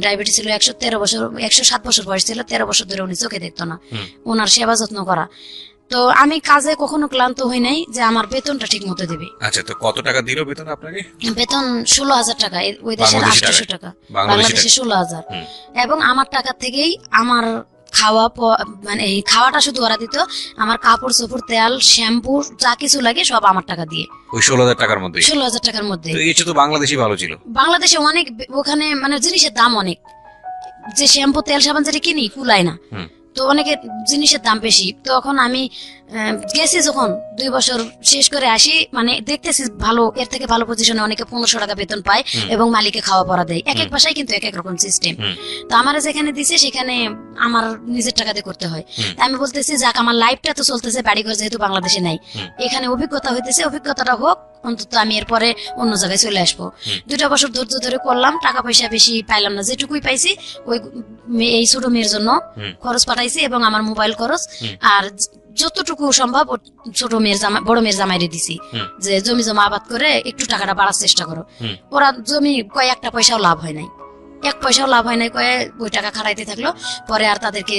ডায়াবেটিস ছিল, 107 বছর বয়স ছিল, 13 বছর ধরে উনি চোখে দেখতো না, ওনার সেবা যত্ন করা। তো আমি কাজে কখনো ক্লান্ত হই নাই, যে আমার বেতনটা ঠিক মতো দেবে। আচ্ছা, তো কত টাকা দিল বেতন আপনাকে? বেতন 16,000 টাকা, ওই দেশের 800 টাকা, বাংলাদেশে 16,000। এবং আমার টাকা থেকেই আমার মানে এই খাওয়াটা শুধু ওরা দিত, আমার কাপড় চোপড় তেল শ্যাম্পু যা কিছু লাগে সব আমার টাকা দিয়ে, ওই 16,000 টাকার মধ্যে। 16,000 টাকার মধ্যে। তো এই তো বাংলাদেশই ভালো ছিল। বাংলাদেশে অনেক ওখানে মানে জিনিসের দাম অনেক, যে শ্যাম্পু তেল সাবান যেটা কিনি কুলায় না, তো অনেকে জিনিসের দাম বেশি। তখন আমি গেছি যখন 2 বছর শেষ করে আসি, মানে দেখতেছি ভালো, এর থেকে ভালো পজিশনে অনেকে 1500 টাকা বেতন পায় এবং মালিকে খাওয়া পড়া দেয়। এক এক বাসায় কিন্তু এক এক রকম সিস্টেম। তো আমার যেখানে দিছে সেখানে আমার নিজের টাকা দিয়ে করতে হয়। আমি বলতেছি যাক, আমার লাইফটা তো চলতেছে, বাড়িঘর যেহেতু বাংলাদেশে নাই, এখানে অভিজ্ঞতা হইতেছে, অভিজ্ঞতাটা হোক, অন্তত আমি এরপরে অন্য জায়গায় চলে আসবো। 2টা বছর ধৈর্য ধরে করলাম, টাকা পয়সা বেশি পাইলাম না, যেটুকুই পাইছি ওই এই ছোট মেয়ের জন্য খরচ পাঠাইছি এবং আমার মোবাইল খরচ, আর যতটুকু সম্ভব ছোট মেয়ের বড় মেয়ের জামাইরে দিছি, যে জমি জমা আবাদ করে একটু টাকাটা বাড়ার চেষ্টা করো। ওরা জমি কয়েকটা পয়সাও লাভ হয় নাই, 1 পয়সাও লাভ হয় নাই, ওই টাকা খাটাইতে থাকলো। পরে আর তাদেরকে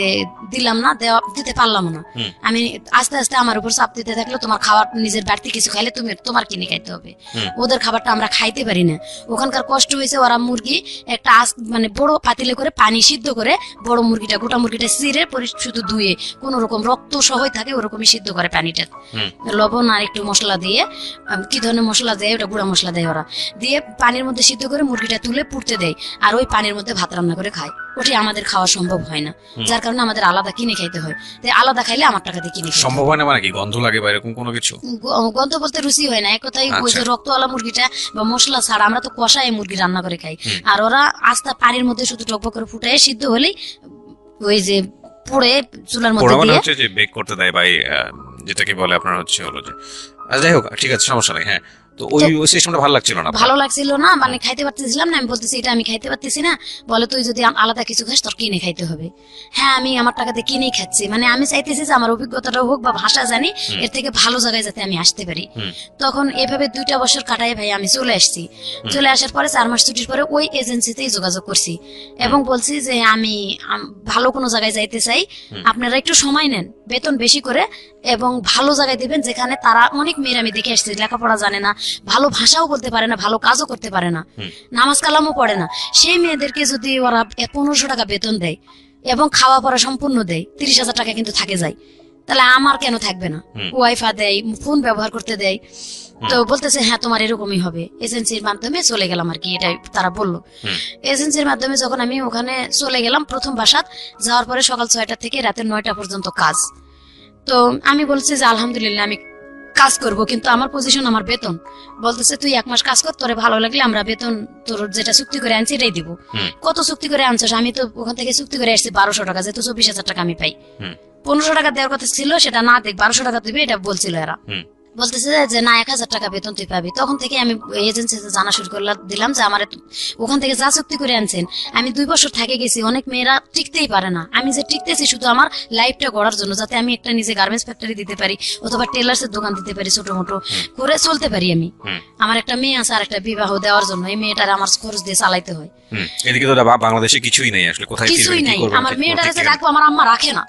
দিলাম না, দিতে পারলাম না। আমি আস্তে আস্তে আমার উপর চাপ দিতে থাকলো, তোমার খাবার নিজের বাড়তি কিছু খাইলে তোমার কিনে খাইতে হবে, ওদের খাবারটা আমরা খাইতে পারি না। ওখানকার কষ্ট হয়েছে, ওরা মুরগি একটা মানে বড় পাতিলে করে পানি সিদ্ধ করে বড় মুরগিটা, গোটা মুরগিটা চিরে শুধু ধুয়ে কোন রকম রক্ত সহই থাকে ওরকমই সিদ্ধ করে পানিটা, লবণ আর একটু মশলা দিয়ে, কি ধরনের মশলা দেয় ওটা গুঁড়া মশলা দেয় ওরা, দিয়ে পানির মধ্যে সিদ্ধ করে মুরগিটা তুলে পুড়তে দেয়, আর ওই পানির মধ্যে ভাত রান্না করে খায়। ওটি আমাদের খাওয়া সম্ভব হয় না, যার কারণে আমাদের আলাদা কিনে খাইতে হয়। তাই আলাদা খাইলে আমার টাকা দিয়ে কিনে সম্ভব হয় না। মানে কি গন্ধ লাগে বা এরকম কোনো কিছু? গন্ধ বলতে রুচি হয় না, এক কথায় ওই যে রক্তওয়ালা মুরগিটা বা মশলা ছাড়া আমরা তো কষায় মুরগি রান্না করে খাই, আর ওরা আস্তা পানির মধ্যে শুধু টকবক করে ফুটায় সিদ্ধ হলেই ওই যে পুড়ে চুলার মধ্যে দিয়ে হচ্ছে যে বেক করতে দেয় ভাই, যেটাকে বলে আপনার হচ্ছে হলো যে, যাই হোক ঠিক আছে, সমস্যা নেই। হ্যাঁ, তো ওই সিস্টেমটা ভালো লাগছিল না, ভালো লাগছিল না, মানে খাইতে পারতেছিলাম না। আমি বলতেছি এটা আমি খাইতে পারতেছি না, বলে তুই যদি আলাদা কিছু খাস তোর কিনে খাইতে হবে। হ্যাঁ, আমি আমার টাকাতে কিনেই খাচ্ছি, মানে আমি চাইতেছি যে আমার অভিজ্ঞতাটা হোক বা ভাষা জানি, এর থেকে ভালো জায়গায় যাতে আমি আসতে পারি। তখন এভাবে 2টা বছর কাটাই ভাই আমি চলে আসছি। চলে আসার পরে 4 মাস ছুটির পরে ওই এজেন্সিতেই যোগাযোগ করছি এবং বলছি যে আমি ভালো কোনো জায়গায় যাইতে চাই, আপনারা একটু সময় নেন, বেতন বেশি করে এবং ভালো জায়গায় দিবেন, যেখানে তারা অনেক মেয়ের আমি দেখে আসছি লেখাপড়া জানে না, ভালো ভাষাও বলতে পারে না, ভালো কাজও করতে পারে না, নামাজ কালামও পড়ে না, সেই মেয়েদেরকে যদি ওরা 1500 টাকা বেতন দেয় এবং খাওয়া পড়া সম্পূর্ণ দেয়, 30,000 টাকা কিন্তু থাকে যায়, তাহলে আমার কেন থাকবে না? ওয়াইফাই দেয়, ফোন ব্যবহার করতে দেয়। তো বলতেছে হ্যাঁ তোমার এরকমই হবে। এজেন্সির মাধ্যমে চলে গেলাম আর কি, এটাই তারা বললো। এজেন্সির মাধ্যমে যখন আমি ওখানে চলে গেলাম, প্রথম বাসাত যাওয়ার পরে সকাল 6টা থেকে রাতে 9টা পর্যন্ত কাজ। তো আমি বলছি যে আলহামদুলিল্লাহ আমি কাজ করব, কিন্তু আমার পজিশন, আমার বেতন বলতেছে তুই 1 মাস কাজ কর, তোরে ভালো লাগলে আমরা বেতন তোর যেটা চুক্তি করে আনছি এটাই দিব। কত চুক্তি করে আনছিস? আমি তো ওখান থেকে চুক্তি করে আসছি 1200 টাকা, যেহেতু 24,000 টাকা আমি পাই। 1500 টাকা দেওয়ার কথা ছিল, সেটা না দেখ 1200 টাকা দিবে এটা বলছিল এরা। বলতেছে যে না 1000 টাকা বেতন তুই পাবি। তখন থেকে আমি এজেন্সিতে জানা শুরু দিলাম যে আমার ওখান থেকে যা চুক্তি করে আনছেন, আমি 2 বছর থেকে গেছি, অনেক মেয়েরা টিকতেই পারে না, আমি যে টিকতেছি শুধু আমার লাইফটা গড়ার জন্য, যাতে আমি একটা নিজে গার্মেন্টস ফ্যাক্টরি দিতে পারি অথবা টেলার্সের দোকান দিতে পারি, ছোট মোটো করে চলতে পারি আমি। আমার একটা মেয়ে আছে, আর একটা বিবাহ দেওয়ার জন্য এই মেয়েটার আমার খরচ দিয়ে চালাইতে হয়। এদিকে তো বাংলাদেশে কিছুই নেই আসলে, কোথায় কিছুই নাই। আমার মেয়েটার কাছে রাখবো, আমার আম্মা রাখে না,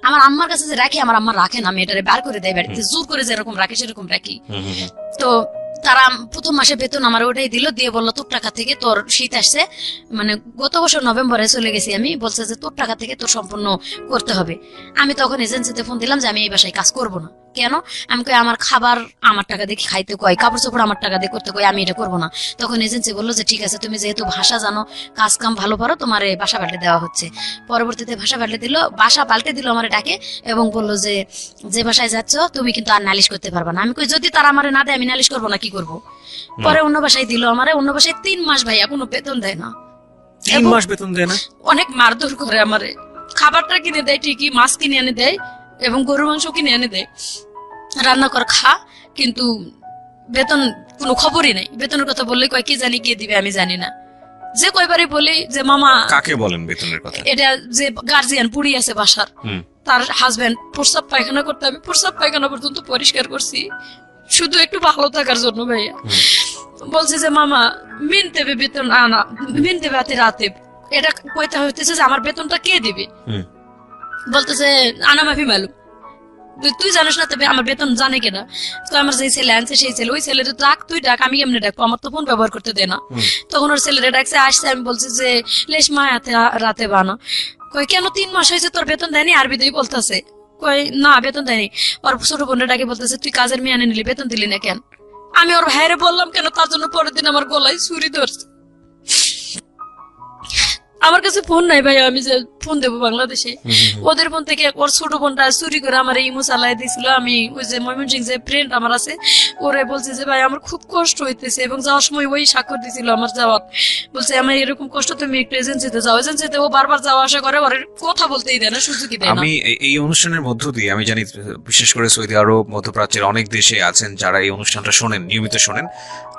আমার আম্মার কাছে যে রাখি আমার আম্মা রাখে না, মেয়েটারে বার করে দেয় বাড়িতে, জোর করে যেরকম রাখে সেরকম রাখি। তো তারা প্রথম মাসে বেতন আমার ওটাই দিল, দিয়ে বললো তোর টাকা থেকে তোর শীত আসছে, মানে গত বছর নভেম্বরে চলে গেছি আমি, বলছে যে তোর টাকা থেকে তোর সম্পূর্ণ করতে হবে। আমি তখন এজেন্সিতে ফোন দিলাম যে আমি এই বাসায় কাজ করবো না। কেন? আমি কই আমার খাবার আমার টাকা দিয়ে খাইতে কয়, কাপড় চোপড় আমার টাকা দিয়ে করতে কয়, আমি এটা করবো না। তখন এজেন্সি বললো যে ঠিক আছে, তুমি যেহেতু ভাষা জানো, কাজ কাম ভালো পারো, তোমার বাসা পাল্টে দেওয়া হচ্ছে। পরবর্তীতে বাসা পাল্টে দিল আমার ডাকে এবং বললো যে বাসায় যাচ্ছ তুমি কিন্তু আর নালিশ করতে পারবা না। আমি কই যদি তারা আমার না দেয় আমি নালিশ করবো না, কি করবো? পরে অন্য বাসায় দিল আমারে, অন্য বাসায় 3 মাস ভাইয়া কোনো বেতন দেয় না। 3 মাস বেতন দেয় না? অনেক মারধর করে আমারে। খাবারটা কিনে দেয় ঠিকই, মাছ কিনে এনে দেয় এবং গরুর মাংস কিনে এনে দেয়, রান্না কর খা, কিন্তু বেতন কোনো খবরই নাই। বেতনের কথা বললে কয় কি জানি কে দিবে আমি জানি না। যে কয়বারই বলি যে মামা, কাকে বলেন বেতনের কথা? এটা যে গার্জিয়ান পুড়ি আছে বাসার, তার হাজবেন্ড প্রস্রাব পায়খানা করতে, আমি প্রস্রাব পায়খানা পর্যন্ত পরিষ্কার করছি শুধু একটু ভালো থাকার জন্য ভাইয়া। বলছে যে মামা মিন দেবে বেতন, আনা মিন দেবে রাতে, এটা কইতে হইতেছে যে আমার বেতনটা কে দিবে? বলতেছে আনা মাফি মালুম, তুই জানিস না, তবে আমার বেতন জানে কেনা। তো আমার যে ছেলে আনছে সেই ছেলে, ওই ছেলের ডাক, তুই ডাক, আমি কেমনে ডাকবো, আমার তো ফোন ব্যবহার করতে দে না। তখন ওর ছেলেরা ডাকছে, আসছে, আমি বলছি যে লেশ মা রাতে বানা। কই কেন 3 মাস হয়েছে তোর বেতন দেয়নি? আরবিতেই বলতেছে। কই না বেতন দেয়নি। ওর ছোট বোনটা ডাকে বলতেছে তুই কাজের মেয়ে আনে নিলি, বেতন দিলি না কেন? আমি ওর ভাইরে বললাম কেন, তার জন্য পরের দিন আমার গলায় ছুরি ধরছে। আমার কাছে ফোন নাই ভাই, আমি যে ফোন দেবো বাংলাদেশে, ওদের ফোন থেকে ওর ছোট বোনটা চুরি করে আমার ইমো চালাই দিয়েছিল। আমি ওই যে ময়মনসিং যে ফ্রেন্ড আমার আছে, ওরে বলছে যে ভাই আমার খুব কষ্ট হইতেছে, এবং যাওয়ার সময় ওই স্বাক্ষর দিছিল আমার যাওয়ার, বলছে আমার এরকম কষ্ট, তুমি একটু এজেন্সিতে যাও। এজেন্সিতে ও বারবার যাওয়া আসা করে, ওর কথা বলতেই দেয় না, সুযোগই দেয় না। আমি এই অনুষ্ঠানের মধ্য দিয়ে আমি জানি বিশেষ করে সৌদি আরব, মধ্যপ্রাচ্যের অনেক দেশে আছেন যারা এই অনুষ্ঠানটা শোনেন, নিয়মিত শোনেন,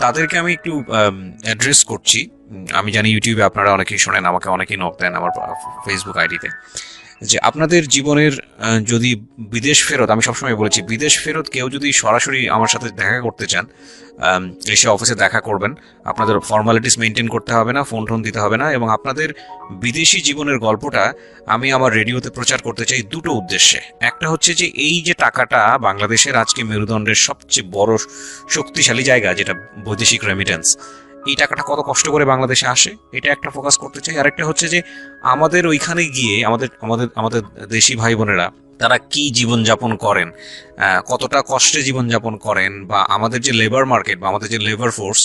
তাদেরকে আমি একটু অ্যাড্রেস করছি। আমি জানি ইউটিউবে আপনারা অনেকেই শোনেন, আমাকে অনেকেই নক দেন আমার ফেসবুক আইডিতে, যে আপনাদের জীবনের যদি বিদেশ ফেরত, আমি সবসময় বলেছি বিদেশ ফেরত কেউ যদি সরাসরি আমার সাথে দেখা করতে চান, এসে অফিসে দেখা করবেন, আপনাদের ফর্মালিটিস মেনটেন করতে হবে না, ফোন টোন দিতে হবে না, এবং আপনাদের বিদেশি জীবনের গল্পটা আমি আমার রেডিওতে প্রচার করতে চাই দুটো উদ্দেশ্যে। একটা হচ্ছে যে এই যে টাকাটা বাংলাদেশের আজকে মেরুদণ্ডের সবচেয়ে বড় শক্তিশালী জায়গা যেটা বৈদেশিক রেমিটেন্স, এই টাকাটা কত কষ্ট করে বাংলাদেশে আসে, এটা একটা ফোকাস করতে চাই। আরেকটা হচ্ছে যে আমাদের ওইখানে গিয়ে আমাদের আমাদের আমাদের দেশি ভাই বোনেরা তারা কি জীবনযাপন করেন, কতটা কষ্টে জীবনযাপন করেন, বা আমাদের যে লেবার মার্কেট বা আমাদের যে লেবার ফোর্স,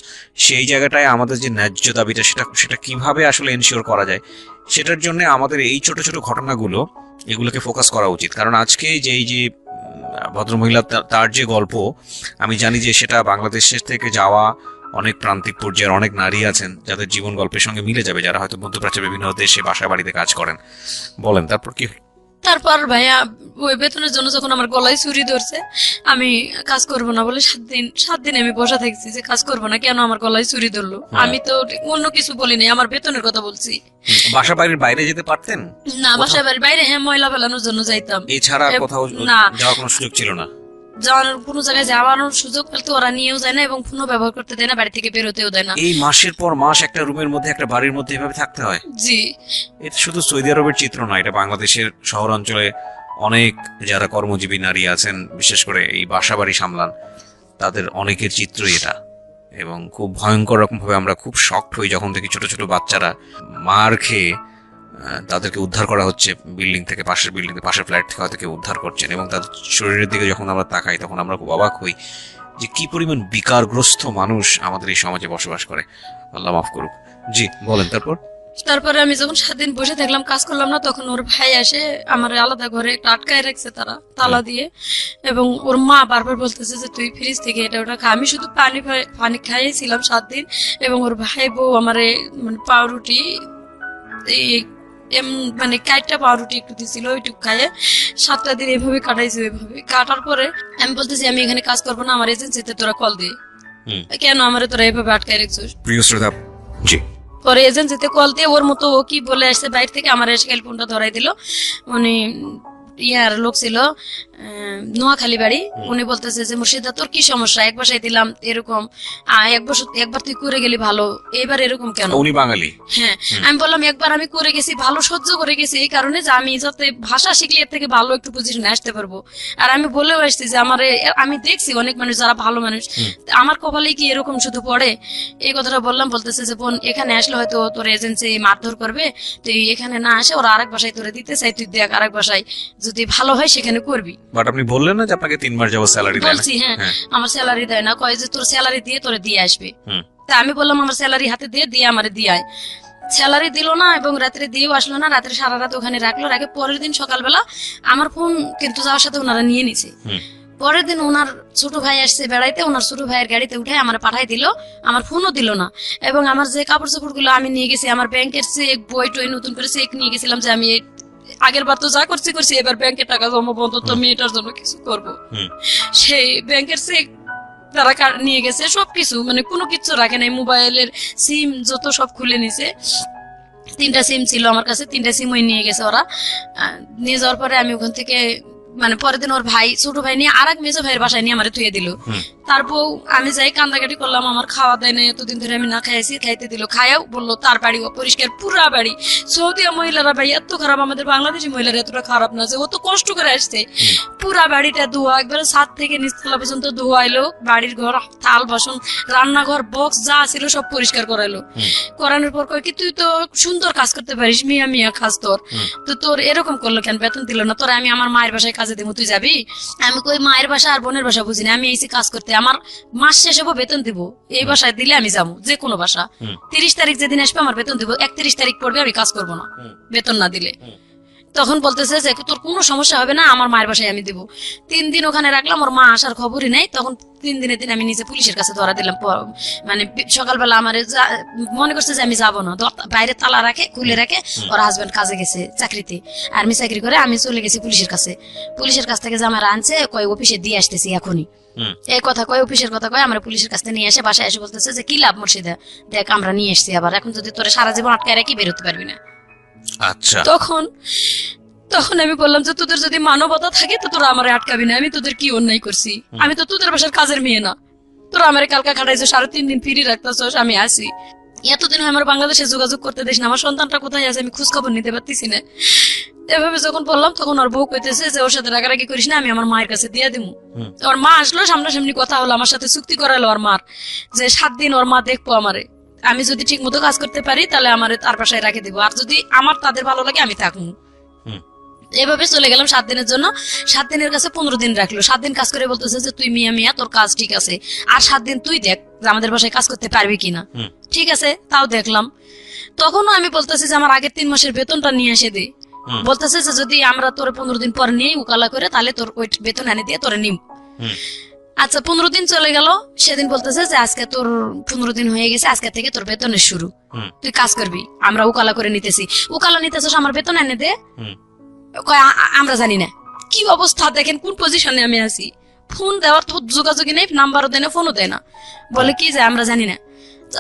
সেই জায়গাটায় আমাদের যে ন্যায্য দাবিটা সেটা কিভাবে আসলে এনশিওর করা যায়, সেটার জন্য আমাদের এই ছোট ছোট ঘটনাগুলো এগুলোকে ফোকাস করা উচিত। কারণ আজকে যে এই যে ভদ্রমহিলা তার যে গল্প, আমি জানি যে সেটা বাংলাদেশের থেকে যাওয়া অনেক প্রান্তিক পর্যায়ের অনেক নারী আছেন যাদের জীবন গল্পের সঙ্গে মিলে যাবে, যারা হয়তো মধ্যপ্রাচ্যের বিভিন্ন দেশে বাসা বাড়িতে কাজ করেন। বলেন তারপর কি? তারপর ভাইয়া ওই বেতনের জন্য যখন আমার গলায় ছুরি ধরছে, আমি কাজ করব না বলে 7 দিন আমি বসা থাকছি যে কাজ করব না, কেন আমার গলায় ছুরি ধরলো। আমি তো অন্য কিছু বলিনি, আমার বেতনের কথা বলছি। বাসা বাড়ির বাইরে যেতে পারতেন না? বাসা বাড়ির বাইরে হ্যাঁ ময়লা ফেলানোর জন্য যাইতাম, এছাড়া কোথাও না যাওয়ার কোনো সুযোগ ছিল না? যাওয়ার কোনো জায়গায় যাওয়ানোর সুযোগ পেলে তো ওরা নিয়েও যায় না, এবং ফোনও ব্যবহার করতে দেয় না, বাড়ি থেকে বেরোতেও দেয় না। এই মাসের পর মাস একটা রুমের মধ্যে, একটা বাড়ির মধ্যে এভাবে থাকতে হয়? জি। এটা শুধু সৌদি আরবের চিত্র নয়, এটা বাংলাদেশের শহর অঞ্চলে অনেক যারা কর্মজীবী নারী আছেন, বিশেষ করে এই বাসা বাড়ি সামলান, তাদের অনেকের চিত্রই এটা। এবং খুব ভয়ঙ্কর রকম ভাবে আমরা খুব শকড হই যখন দেখি ছোট ছোট বাচ্চারা মার খেয়ে তাদেরকে উদ্ধার করা হচ্ছে বিল্ডিং থেকে, পাশের বিল্ডিং থেকে, পাশের ফ্ল্যাট থেকে হয়তো কেউ উদ্ধার করছেন, এবং তাদের শরীরের দিকে যখন আমরা তাকাই তখন আমরা খুব অবাক হই যে কি পরিমাণ বিকারগ্রস্ত মানুষ আমাদের এই সমাজে বসবাস করে। আল্লাহ মাফ করুক। জি বলেন তারপর? তারপরে আমি যখন 7 দিন বসে থাকলাম, কাজ করলাম না, তখন ওর ভাই আসে আমার আলাদা ঘরে একটা আটকায় রাখছে তারা তালা দিয়ে, এবং ওর মা বারবার বলতেছে যে তুই ফ্রিজ থেকে এটা ওটা খা। আমি শুধু পানি খাইয়েছিলাম 7 দিন, এবং ওর ভাই বউ আমারে মানে পাউরুটি, এই মানে 4টা পাউরুটি একটু দিছিল, ওইটুকু খাইয়ে 7টা দিন এভাবে কাটাইছে। ওইভাবে কাটার পরে আমি বলতেছি আমি এখানে কাজ করবো না, আমার এজেন্সিতে তোরা কল দিয়ে, কেন আমারে তোরা এভাবে আটকায় রাখছিস? প্রিয় শ্রোতা, জি পরে এজেন্সিতে কল দিয়ে ওর মতো ও কি বলে আসছে বাইরে থেকে, আমার এসে ফোনটা ধরাই দিল। উনি ইয়ার লোক ছিল, নোয়াখালী বাড়ি। উনি বলতেছে যে মুর্শিদা তোর কি সমস্যা, এক বাসায় দিলাম এরকম, একবার তুই করে গেলি ভালো, এবার এরকম কেন? উনি বাঙালি? হ্যাঁ। আমি বললাম একবার আমি করে গেছি ভালো, সহ্য করে গেছি এই কারণে যে আমি যাতে ভাষা শিখলে এর থেকে ভালো একটু পজিশনে আসতে পারবো। আর আমি বলেও আসছি যে আমি দেখছি অনেক মানুষ যারা ভালো মানুষ, আমার কপালে কি এরকম শুধু পড়ে, এই কথাটা বললাম। বলতেছে যে বোন এখানে আসলে হয়তো তোর এজেন্সি মারধর করবে, তুই এখানে না আসে ওরা আরেক বাসায় তোরে দিতে চাই, তুই দেখ আরেক বাসায় যদি ভালো হয় সেখানে করবি। বাট আপনি বললেন না যে আপনাকে 3 মাস যাবত স্যালারি দেয় না? বলছি হ্যাঁ, আমার স্যালারি দেয় না, কয় যে তোর স্যালারি দিয়ে তোরে দিয়ে আসবে। তা আমি বললাম আমার স্যালারি হাতে দিয়ে আমারে দিয়ে আয়। স্যালারি দিল না, এবং রাত্রে দিয়েও আসলো না, রাত্রে সারা রাত ওখানে রাখলো। রাখে পরের দিন সকালবেলা আমার ফোন কিন্তু যাওয়ার সাথে ওনারা নিয়ে নিছে। পরের দিন ওনার ছোট ভাই আসছে বেড়াইতে, ওনার ছোট ভাইয়ের গাড়িতে উঠে আমার পাঠাই দিল, আমার ফোনও দিল না। এবং আমার যে কাপড় চোপড় গুলো আমি নিয়ে গেছি, আমার ব্যাংকের চেক বই টই নতুন করে চেক নিয়ে গেছিলাম যে আমি আগের বার তো যা করছি এবার ব্যাংকে টাকা জমা বন্ধ, তো মেয়েটার জন্য কিছু করবো, সেই ব্যাংকের চেক তারা নিয়ে গেছে সবকিছু, মানে কোনো কিছু রাখে নাই। মোবাইলের সিম যত সব খুলে নিছে, 3টা সিম ছিল আমার কাছে, 3টা সিম ওই নিয়ে গেছে ওরা। নিয়ে যাওয়ার পরে আমি ওখান থেকে মানে পরের দিন ওর ভাই ছোট ভাই নিয়ে আরেক মেজো ভাইয়ের বাসায় নিয়ে আমার ধুয়ে দিল। তারপর আমি যাই কান্দাকাটি করলাম, আমার খাওয়া দেয় না, এতদিন ধরে আমি না খাইছি, খাইতে দিল, খায়াও বললো তার বাড়ি অপরিষ্কার, পুরা বাড়ি। সৌদিয়া মহিলারা ভাই এত খারাপ, আমাদের বাংলাদেশি মহিলারা এতটা খারাপ না যে ও তো কষ্ট করে আসছে। পুরা বাড়িটা ধোয়া, একবারে ছাদ থেকে নিচতলা পর্যন্ত ধোয়াইলো, বাড়ির ঘর থাল বাসন রান্নাঘর বক্স যা ছিল সব পরিষ্কার করাইলো। করানোর পর কয় কি তুই তো সুন্দর কাজ করতে পারিস, মিয়া মিয়া কাজ তোর, তো তোর এরকম করলো কেন, বেতন দিল না? তোর আমি আমার মায়ের বাসায় কাজে দেবো, তুই যাবি? আমি কই মায়ের বাসা আর বোনের বাসা বুঝি না, আমি এসে কাজ করতে, আমার মাস শেষ হবো বেতন দিব, এই বাসায় দিলে আমি যাবো, যে কোনো বাসা। 30 তারিখ যেদিন আসবে আমার বেতন দিব, 31 তারিখ পড়বে আমি কাজ করবো না বেতন না দিলে। তখন বলতেছে যে তোর কোনো সমস্যা হবে না, আমার মায়ের বাসায় আমি দিব। 3 দিন ওখানে রাখলাম, ওর মা আসার খবরই নাই। তখন 3 দিনের দিন আমি নিজে পুলিশের কাছে ধরা দিলাম। মানে সকালবেলা আমার মনে করছে যে আমি যাবো না, বাইরে তালা রাখে খুলে রাখে, ওর হাজবেন্ড কাজে গেছে চাকরিতে, আর্মি চাকরি করে। আমি চলে গেছি পুলিশের কাছে, পুলিশের কাছ থেকে জামারা আনছে, কয় অফিসে দিয়ে আসতেছি এখনই। এই কথা কয়, অফিসের কথা কয়, আমরা পুলিশের কাছ থেকে নিয়ে এসে বাসায় এসে বলতেছে যে কি লাভ মুর্শিদা, দেখ আমরা নিয়ে এসছি আবার, এখন যদি তোরা সারা জীবন আটকায় রাখি বেরোতে পারবি না। আচ্ছা, তখন আমি বললাম যে তোদের যদি মানবতা থাকে তো তোরা আমার আটকাবি না, আমি তোদের কি অন্যায় করছি? আমি তো তোদের বাসার কাজের মেয়ে না, তোরা আমার কালকা খাটাইছো, 3.5 দিন ফিরি রাখতেছস, আমি আসি। এতদিন আমার বাংলাদেশে যোগাযোগ করতে দিস না, আমার সন্তানটা কোথায় আছে আমি খোঁজ খবর নিতে পারতেছি না। এভাবে যখন বললাম তখন ওর বউ কইতেছে যে ওর সাথে রাগারাগি করিস না, আমি আমার মায়ের কাছে দিয়ে দিব। ওর মা আসলো, সামনাসামনি কথা হলো, আমার সাথে চুক্তি করালো ওর মার যে 7 দিন ওর মা দেখবো আমারে, আমি যদি ঠিক মতো কাজ করতে পারি তাহলে আমার তার বাসায় রেখে দিব, আর যদি আমার তাদের ভালো লাগে আমি থাকবো। এভাবে চলে গেলাম 7 দিনের জন্য। 7 দিনের কাছে 15 দিন রাখলো। 7 দিন কাজ করে বলতেছে যে তুই মিয়া মিয়া তোর কাজ ঠিক আছে, আর 7 দিন তুই দেখ যে আমাদের বাসায় কাজ করতে পারবি কিনা। ঠিক আছে, তাও দেখলাম। তখনও আমি বলতেছি যে আমার আগের 3 মাসের বেতনটা নিয়ে এসে দে। বলতেছে যে যদি আমরা তোর 15 দিন পর নিয়ে উকালা করে তাহলে তোর ওই বেতন এনে দিয়ে তোরে নিম। আচ্ছা, 15 দিন চলে গেল। সেদিন বলতেছে যে আজকে তোর 15 দিন হয়ে গেছে, আজকে থেকে তোর বেতনের শুরু, তুই কাজ করবি, আমরা উকালা করে নিতেছি। উকালা নিতেছিস, আমার বেতন এনে দে। আমরা জানি না কি অবস্থা, দেখেন কোন পজিশনে আমি আছি। ফোন দেওয়ার তো যোগাযোগই নেই, নাম্বারও দেয় না, ফোনও দেয় না, বলে কি যে আমরা জানি না।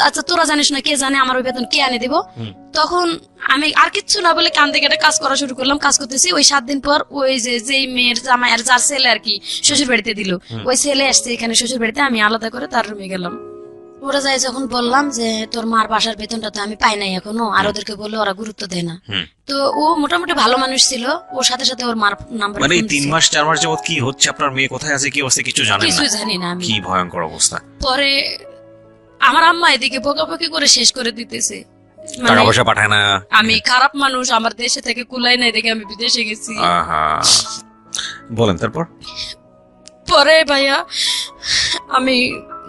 আচ্ছা, তোরা জানিস না, কে জানে আমার ওই বেতন কে আনে দিব? তখন আমি আর কিচ্ছু না বলে কান্দে কেটে কাজ করা শুরু করলাম। কাজ করতেছি, ওই 7 দিন পর ওই যে মেয়ের জামাই আর যার ছেলে আর কি শ্বশুর বাড়িতে দিল, ওই ছেলে আসছে এখানে শ্বশুর বাড়িতে, আমি আলাদা করে তার রুমে গেলাম। ওরা যাই যখন বললাম যে তোর মার বাসার বেতনটা তো আমি পাই নাই এখনো, আর ওদেরকে বললে ওরা গুরুত্ব দেয় না। তো ও মোটামুটি ভালো মানুষ ছিল, ওর সাথে সাথে ওর মার নাম্বার, মানে 3 মাস 4 মাস যাবত কি হচ্ছে, আপনার মেয়ে কোথায় আছে, কি অবস্থা কিছু জানেন না? কিছু জানি না আমি। কি ভয়ঙ্কর অবস্থা। পরে আমার আম্মা এদিকে বকাবকি করে শেষ করে দিতেছে, টাকা পয়সা পাঠায় না, আমি খারাপ মানুষ, আমার দেশে থেকে কুলাই নাই দেখে আমি বিদেশে গেছি। আহা, বলেন তারপর? পরে ভাইয়া আমি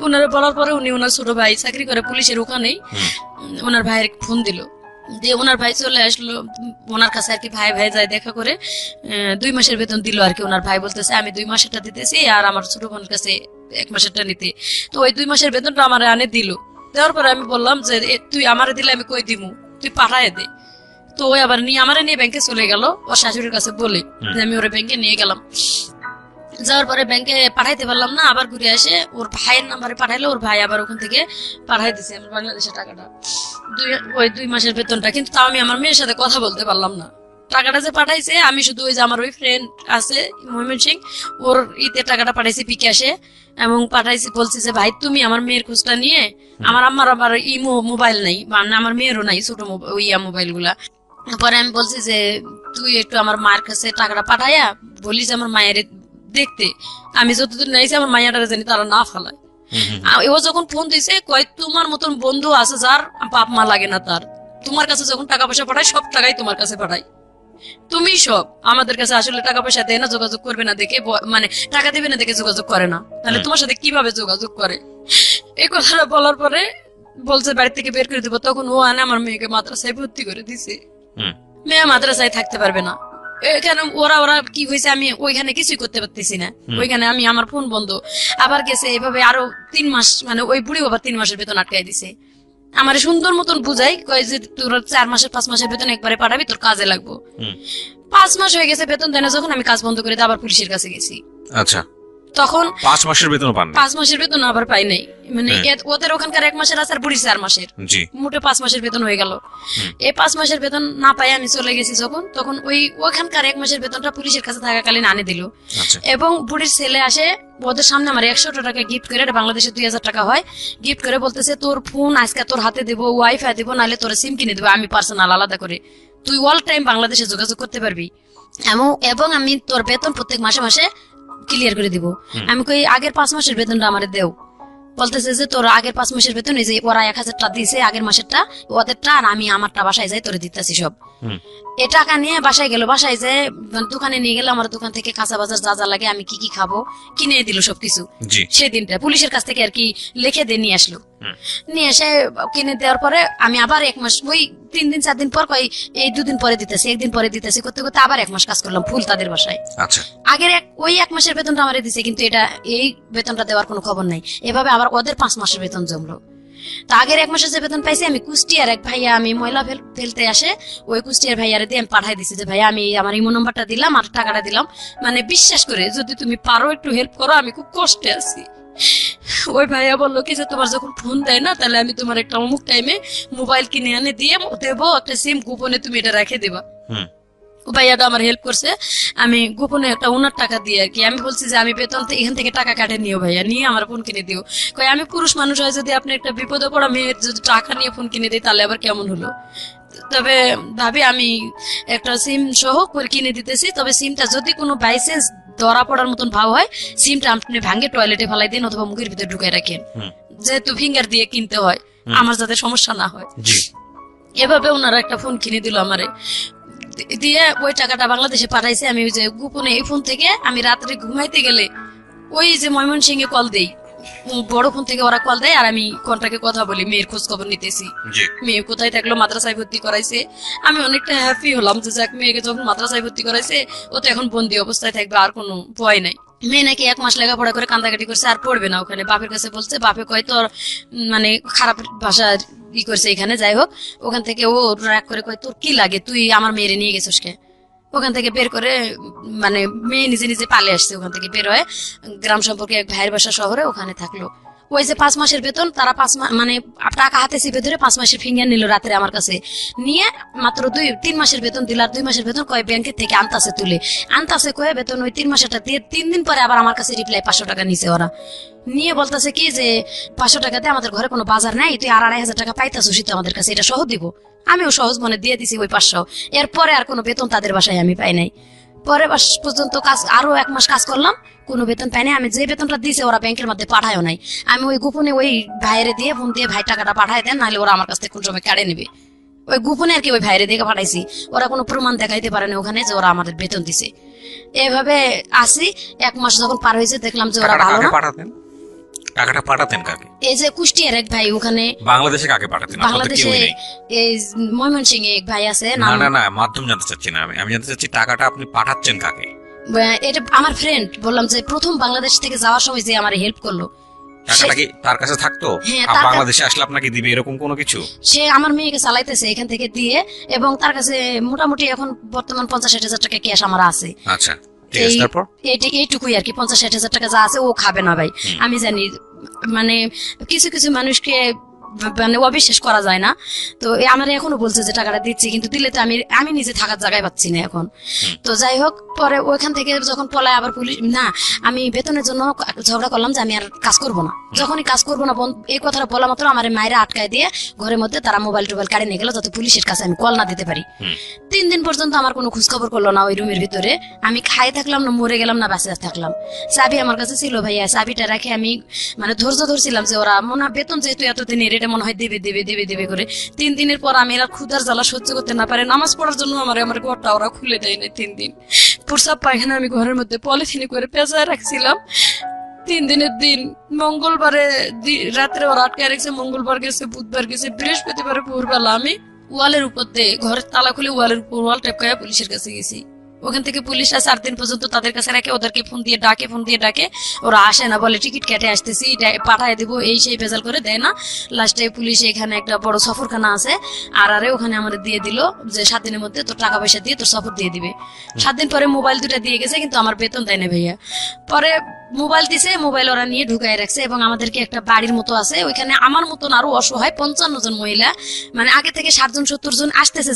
ওনারা বলার পরে উনি ওনার ছোট ভাই চাকরি করে পুলিশের ওখানেই, ওনার ভাইয়ের ফোন দিল, দিয়ে ওনার ভাই চলে আসলো ওনার কাছে আর কি, ভাই ভাই যায় দেখা করে 2 মাসের বেতন দিল আর কি। ওনার ভাই বলতেছে আমি 2 মাসেরটা দিতেছি আর আমার ছোট বোনের কাছে 1 মাসেরটা নিতে। তো ওই 2 মাসের বেতনটা আমার আনে দিল। দেওয়ার পরে আমি বললাম যে তুই আমারে দিলে আমি কই দিমু, তুই পাঠায় দে। তো ওই আবার আমারে নিয়ে ব্যাংকে চলে গেল, ওর শাশুড়ির কাছে বলে যে আমি ওরে ব্যাংকে নিয়ে গেলাম। যাওয়ার পরে ব্যাংকে পাঠাইতে পারলাম না, আবার ঘুরে আসে ওর ভাইয়ের নাম্বারে পাঠাইলো, ওর ভাই আবার ওখান থেকে পাঠাই দিছে আমার বাংলাদেশের টাকাটা, ওই 2 মাসের বেতনটা। কিন্তু তাও আমি আমার মেয়ের সাথে কথা বলতে পারলাম না। টাকাটা যে পাঠাইছে আমি শুধু ওই যে আমার ওই ফ্রেন্ড আছে ময়মন সিং, ওর ঈদের টাকাটা পাঠাইছি বিকাশে, এবং পাঠাইছি বলছি যে ভাই তুমি আমার মেয়ের খোঁজটা নিয়ে, আমার আম্মার আবার ইমো মোবাইল নাই, মানে আমার মেয়েরও নাই ছোট মোবাইল গুলা। পরে আমি বলছি যে তুই একটু আমার মায়ের কাছে টাকাটা পাঠাইয়া বলিস আমার মায়ের দেখতে, আমি যতদূর নাইছি আমার মাইয়াটা জানি তারা না ফালায়। ও যখন ফোন দিছে কয় তোমার মতন বন্ধু আছে যার বাপ মা লাগে না, তার তোমার কাছে যখন টাকা পয়সা পাঠায় সব টাকাই তোমার কাছে পাঠায়, তুমি সব আমাদের কাছে আসলে টাকা পয়সা দেয় না, যোগাযোগ করবে না দেখে, মানে টাকা দেবে না দেখে যোগাযোগ করে না, তাহলে তোমার সাথে কিভাবে যোগাযোগ করে? এই কথাটা বলার পরে বলছে বাড়ি থেকে বের করে দিব। তখন ও আনে আমার মেয়েকে মাদ্রাসায় ভর্তি করে দিছে। মেয়ে মাদ্রাসায় থাকতে পারবে না, এখানে ওরা কি হয়েছে আমি ওইখানে কিছুই করতে পারতেছি না, ওইখানে আমি আমার ফোন বন্ধ। আবার গেছে এভাবে আরো 3 মাস, মানে ওই বুড়ি বাবা 3 মাসের বেতন আটকাই দিছে। আমার সুন্দর মতন বুঝাই কয় যে তোর 4 মাসের 5 মাসের বেতন একবারে পাঠাবি, তোর কাজে লাগবো। 5 মাস হয়ে গেছে বেতন দেয় না, যখন আমি কাজ বন্ধ করে দিয়ে আবার পুলিশের কাছে গেছি। আচ্ছা, তখন 5 মাসের বেতনও পান না? 5 মাসের বেতন আবার পাই নাই, মানে ওদের ওখানকার 1 মাসের আছে আর বুড়ি 4 মাসের, জি মোটে 5 মাসের বেতন হয়ে গেল। এই 5 মাসের বেতন না পাই আমি চলে গেছি যখন, তখন ওখানকার 1 মাসের বেতনটা পুলিশের কাছে থাকাকালীন আনে দিল। আচ্ছা এবং বুড়ির ছেলে আসে ওদের সামনে আমার 100 টাকা গিফট করে, এটা বাংলাদেশে 2000 টাকা হয়, গিফট করে বলতেছে তোর ফোন আজকে তোর হাতে দেবো, ওয়াইফাই দেবো, নাহলে তোর সিম কিনে দেবো আমি পার্সোনাল আলাদা করে, তুই অল টাইম বাংলাদেশে যোগাযোগ করতে পারবি, এবং আমি তোর বেতন প্রত্যেক মাসে মাসে ক্লিয়ার করে দিব। আমি কই আগের 5 মাসের বেতনটা আমারে দেও। বলতেছে যে তোর আগের 5 মাসের বেতন এই যে ওরা 1000 টাকা দিয়েছে আগের মাসেরটা ওদেরটা, আর আমি আমারটা বাসায় যাই তোরে দিতেছি সব। এ টাকা নিয়ে বাসায় গেল, বাসায় যে দোকানে নিয়ে গেল, আমার দোকান থেকে কাঁচা বাজার যা যা লাগে আমি কি কি খাবো কিনে দিল সবকিছু। জি সেদিনটা পুলিশের কাছ থেকে আর কি লিখে দিয়ে নিয়ে আসলো, নিয়ে এসে কিনে দেওয়ার পরে আমি আবার 1 মাস, ওই 3 দিন 4 দিন পর কই এই 2 দিন পরে দিতেছি, 1 দিন পরে দিতেছি, করতে করতে আবার 1 মাস কাজ করলাম ফুল তাদের বাসায়। আচ্ছা আগের ওই 1 মাসের বেতনটা আমারে দিছে, কিন্তু এটা এই বেতনটা দেওয়ার কোনো খবর নাই। এভাবে আবার ওদের 5 মাসের বেতন জমলো। তো আগের 1 মাসের যে বেতন পাইছি আমি কুষ্টিয়ার এক ভাইয়া, আমি ময়লা ফেলতে আসে ওই কুষ্টিয়ার ভাইয়ারে দিয়ে আমি পাঠাই দিছি যে ভাইয়া আমি আমার ইমো নাম্বারটা দিলাম আর টাকাটা দিলাম, মানে বিশ্বাস করে যদি তুমি পারো একটু হেল্প করো, আমি খুব কষ্টে আছি। ওই ভাইয়া বললো কি যে তোমার যখন ফোন দেয় না তাহলে আমি তোমার একটা অমুক টাইমে মোবাইল কিনে এনে দিয়ে দেবো, একটা সিম গোপনে তুমি এটা রেখে দেবা। ভাইয়াটা আমার হেল্প করছে, আমি গোপনে একটা 1,000 টাকা দিয়ে আর কি আমি বলছি যে আমি বেতন এখান থেকে টাকা কাটে নিও ভাইয়া, নিয়ে আমার ফোন কিনে দিও। কই আমি পুরুষ মানুষ হয় যদি আপনি একটা বিপদে পড়া মেয়ের যদি টাকা নিয়ে ফোন কিনে দিই তাহলে আবার কেমন হলো। তবে ভাবি আমি একটা সিম সহ করে কিনে দিতেছি, তবে সিমটা যদি কোনো বাইসেন্স ধরা পড়ার মতন ভাব হয় সিমটা আপনি ভাঙে টয়লেটে ফেলাই দিন অথবা মুখের ভিতরে ঢুকাই রাখেন, যেহেতু ফিঙ্গার দিয়ে কিনতে হয় আমার যাতে সমস্যা না হয়। এভাবে ওনারা একটা ফোন কিনে দিল আমারে, দিয়ে ওই টাকাটা বাংলাদেশে পাঠাইছে। আমি ওই যে গোপনে এই ফোন থেকে আমি রাত্রে ঘুমাইতে গেলে ওই যে ময়মনসিংহে কল দেই, বড় ফোন থেকে ওরা কল দেয় আর আমি কন্ট্রাক্টে কথা বলি, মেয়ের খোঁজ খবর নিতেছি, মেয়ে কোথায় থাকলো, মাদ্রাসায় ভর্তি করাইছে। আমি অনেকটা হ্যাপি হলাম যে যাক মেয়েকে যখন মাদ্রাসায় ভর্তি করাইছে ও তো এখন বন্দি অবস্থায় থাকবে, আর কোনো ভয় নাই। মেয়ে নাকি 1 মাস লেখাপড়া করে কান্দাকাটি করছে আর পড়বে না ওখানে, বাপের কাছে বলছে, বাপে কয় তোর মানে খারাপ ভাষা করছে এখানে, যাই হোক ওখান থেকে ও রাগ করে কয় তোর কি লাগে তুই আমার মেয়েরে নিয়ে গেছিস কে, ওখান থেকে বের করে মানে মেয়ে নিজে নিজে পালে আসছে, ওখান থেকে বের হয়ে গ্রাম সম্পর্কে এক ভাইয়ের বাসা শহরে ওখানে থাকলো। ওই যে 5 মাসের বেতন তারা 5 মাস মানে টাকা হাতে চেপে ধরে 5 মাসের ফিঙ্গার নিল রাত্রে আমার কাছে নিয়ে, মাত্র 3 মাসের বেতন দিল, আর 2 মাসের বেতন কয় ব্যাংকের থেকে আনতাছে কয়ে বেতন ওই 3 মাসেরটা দিয়ে 3 দিন পরে আবার আমার কাছে রিপ্লাই 500 টাকা নিছে ওরা, নিয়ে বলতেছে কি যে 500 টাকাতে আমাদের ঘরে কোনো বাজার নাই, তুই আর 2,500 টাকা পাইতাছিস তো আমাদের কাছে, এটা সহ দিব। আমিও সহজ মনে দিয়ে দিছি ওই 500। এরপরে আর কোনো বেতন তাদের বাসায় আমি পাই নাই। পরে মাস পর্যন্ত কাজ আরো 1 মাস কাজ করলাম, কোনো বেতন পাই নাই। আমি যে বেতনটা দিয়েছে ওরা ব্যাংকের মধ্যে পাঠায়ও নাই, আমি ওই গোপনে ওই ভাইরে দিয়ে ফোন দিয়ে ভাই টাকাটা পাঠায় দেন, নাহলে ওরা আমার কাছ থেকে কোন সময় কাটে নেবে। ওই গোপনে আর কি ওই ভাইরে দিয়ে পাঠাইছি, ওরা কোনো প্রমাণ দেখাইতে পারেনি ওখানে যে ওরা আমাদের বেতন দিছে। এভাবে আসি 1 মাস যখন পার হয়েছে দেখলাম যে ওরা ভালো না। টাকাটা পাঠাতেন কাকে? এই যে কুষ্টিয়ার এক ভাই ওখানে। বাংলাদেশে কাকে পাঠাতেন? বাংলাদেশে এই ময়মনসিংহে এক ভাই আছে। না মাধ্যম জানতে চাচ্ছি না, আমি জানতে চাচ্ছি টাকাটা আপনি পাঠাচ্ছেন কাকে? এটা আমার ফ্রেন্ড, বললাম যে প্রথম বাংলাদেশ থেকে যাওয়ার সময় যে আমার হেল্প করলো। টাকাটা কি তার কাছে থাকতো? বাংলাদেশে আসলে আপনাকে দিবে এরকম কোনো কিছু? সে আমার মেয়েকে চালাইতেছে এখান থেকে দিয়ে, এবং তার কাছে মোটামুটি এখন বর্তমান 50-60 হাজার টাকা ক্যাশ আমার আছে। আচ্ছা এইটুকুই আর কি, 50-60 হাজার টাকা যা আছে ও খাবে না ভাই, আমি জানি। মানে কিছু কিছু মানুষকে মানে অবিশ্বাস করা যায় না। তো আমার এখনো বলছে যে টাকাটা দিচ্ছি, কিন্তু দিলে তো আমি নিজে থাকার জায়গায় পাচ্ছি না এখন। তো যাই হোক, পরে ওইখান থেকে যখন পলায় আবার পুলিশ না, আমি বেতনের জন্য ঝগড়া করলাম যে আমি আর কাজ করবো না। যখনই কাজ করবো না এই কথাটা বলা মাত্র আমার মায়েরা আটকায় দিয়ে ঘরের মধ্যে তারা মোবাইল টোবাইল কাড়ে নিয়ে গেল, যাতে পুলিশের কাছে আমি কল না দিতে পারি। 3 দিন পর্যন্ত আমার কোনো খোঁজ খবর করলো না ওই রুমের ভিতরে। আমি খাই থাকলাম না মরে গেলাম না বাঁচে থাকলাম। চাবি আমার কাছে ছিল ভাইয়া, চাবিটা রাখে আমি মানে ধৈর্য ধরছিলাম যে ওরা মনে বেতন যেহেতু এতদিনের এটা মনে হয় দেবে করে। 3 দিনের পর আমি এরা ক্ষুধার জ্বালা সহ্য করতে না পারে নামাজ পড়ার জন্য আমার ঘরটা ওরা খুলে দেয় না। 3 দিন প্রসাব পায়খানা আমি ঘরের মধ্যে পলিথিনে করে পেঁচায় রাখছিলাম। 3 দিনের দিন মঙ্গলবারে রাত্রে ওরা আটকায় রেখেছে, মঙ্গলবার গেছে, বুধবার গেছে, বৃহস্পতিবারে ভোরবেলা আমি ওয়ালের উপর দিয়ে ঘরের তালা খুলে ওয়ালের উপর ওয়াল টেপকায় পুলিশের কাছে গেছি। ওখান থেকে পুলিশরা 4 দিন পর্যন্ত তাদের কাছে রাখে, ওদেরকে ফোন দিয়ে ডাকে, ওরা আসে না, বলে টিকিট কেটে আসতেছি পাঠায় দিব, এই সেই ভেজাল করে দেয় না। লাস্টে পুলিশ এখানে একটা বড় সফরখানা আছে আর ওখানে আমাদের দিয়ে দিল যে 7 দিনের মধ্যে তোর টাকা পয়সা দিয়ে তোর সফর দিয়ে দিবে। 7 দিন পরে মোবাইল 2টা দিয়ে গেছে, কিন্তু আমার বেতন দেয় না ভাইয়া। পরে মোবাইল দিছে, মোবাইল ওরা নিয়ে ঢুকাই রাখছে এবং আমাদেরকে একটা বাড়ির মতো আছে, ওইখানে আমার মতন আরো অসহায় 55 জন মহিলা, মানে আগে থেকে 60 জন 70 জন আসতেছে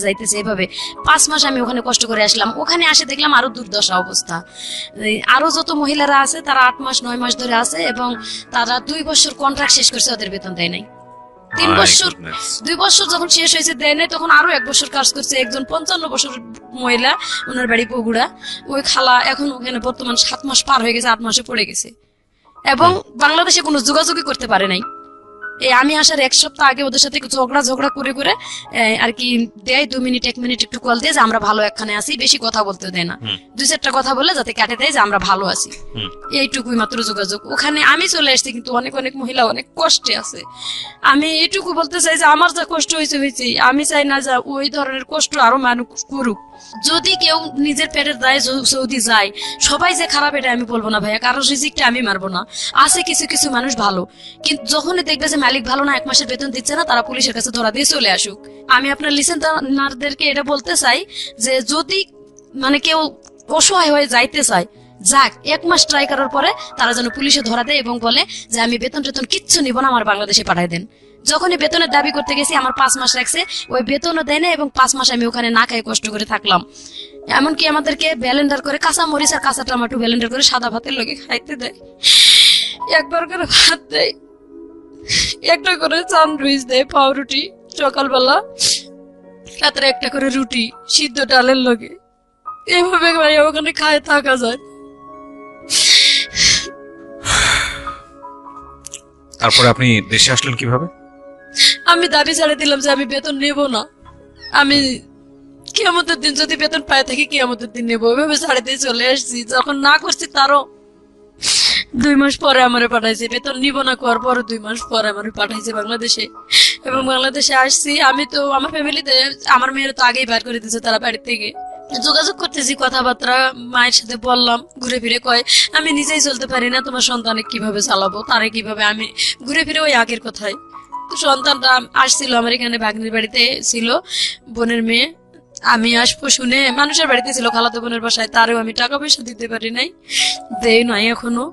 যাইতেছে এভাবে 5 মাস আমি ওখানে কষ্ট করে আসলাম। ওখানে আসে দেখলাম আরো দুর্দশা অবস্থা। আরো যত মহিলারা আছে তারা 8 মাস 9 মাস ধরে আছে এবং তারা 2 বছর কন্ট্রাক্ট শেষ করছে, ওদের বেতন দেয় নাই। 3 My বছর goodness. 2 বছর যখন শেষ হয়েছে দেয় নাই, তখন আরো 1 বছর কাজ করছে একজন 55 বছর মহিলা, ওনার বাড়ি বগুড়া। ওই খালা এখন ওখানে বর্তমান 7 মাস পার হয়ে গেছে, 8 মাসে পড়ে গেছে এবং বাংলাদেশে কোনো যোগাযোগই করতে পারে নাই। এই আমি আসার 1 সপ্তাহ আগে ওদের সাথে ঝগড়া করে আর কি দেয় 2 মিনিট 1 মিনিট একটু কল দিয়ে যে আমরা ভালো একখানে আছি, বেশি কথা বলতে দেয় না, 2-4টা কথা বলে যাতে কাটে দেয় যে আমরা ভালো আছি, এইটুকুই মাত্র যোগাযোগ। ওখানে আমি চলে আসছি কিন্তু অনেক মহিলা অনেক কষ্টে আছে। আমি এইটুকু বলতে চাই যে আমার যা কষ্ট হয়েছে, আমি চাই না যে ওই ধরনের কষ্ট আরো মানুষ করুক। যদি কেউ নিজের পেটের দায়ে সৌদি যায়, সবাই যে খারাপ এটা আমি বলবো না ভাইয়া, কারো রিজিকটা আমি মারবো না। আছে কিছু মানুষ ভালো, কিন্তু যখনই দেখবে যে মালিক ভালো না, 1 মাসের বেতন দিচ্ছে না, তারা পুলিশের কাছে ধরা দিয়ে চলে আসুক। আমি আপনার লিসেনারদেরকে এটা বলতে চাই যে যদি মানে কেউ অসহায় হয়ে যাইতে চায়, যাক 1 মাস ট্রাই করার পরে তারা যেন পুলিশে ধরা দেয় এবং বলে যে আমি বেতন কিচ্ছু নিব না, আমার বাংলাদেশে পাঠাই দেন। যখনই বেতনের দাবি করতে গেছি আমার 5 মাস রাখছে, ওই বেতনও দেয় না এবং 5 মাস আমি ওখানে না খাই কষ্ট করে থাকলাম। এমনকি আমাদেরকে ব্যালেন্ডার করে কাঁচা মরিচ আর কাঁচা টমেটো ব্যালেন্ডার করে সাদা ভাতের লগে খাইতে দেয়, একবার করে ভাত দেয়, একটা করে স্যান্ডউইচ দেয়, পাউরুটি সকালবেলা, রাত্রে একটা করে রুটি সিদ্ধ ডালের লগে, এভাবে ওখানে খায় থাকা যায়। তারপরে আপনি দেশে আসলেন কিভাবে? আমি দাবি ছেড়ে দিলাম যে আমি বেতন নেব না, আমি কিয়ামতের দিন যদি বেতন পাই থাকি কিয়ামতের দিন নেবো, ওইভাবে ছাড়ে দিয়ে চলে আসছি। যখন না করছি তারও 2 মাস পরে আমারে পাঠাইছে, বেতন নিব না করার পরে 2 মাস পরে আমারে পাঠাইছে বাংলাদেশে। এবং বাংলাদেশে আসছি আমি তো আমার ফ্যামিলিতে, আমার মেয়ের তো আগেই বার করে দিয়েছে তারা বাড়ি থেকে। যোগাযোগ করতেছি, কথাবার্তা মায়ের সাথে বললাম, ঘুরে ফিরে কয় আমি নিজেই চলতে পারি না, তোমার সন্তানে কিভাবে চালাবো, তারে কিভাবে, আমি ঘুরে ফিরে ওই আগের কথাই। তো সন্তানটা আসছিল আমার এখানে, ভাগ্নির বাড়িতে ছিল, বোনের মেয়ে। আমি আসবো শুনে মানুষের বাড়িতে ছিল, খালাতো বোনের বাসায়, তারও আমি টাকা পয়সা দিতে পারি নাই, দেই নাই এখনো।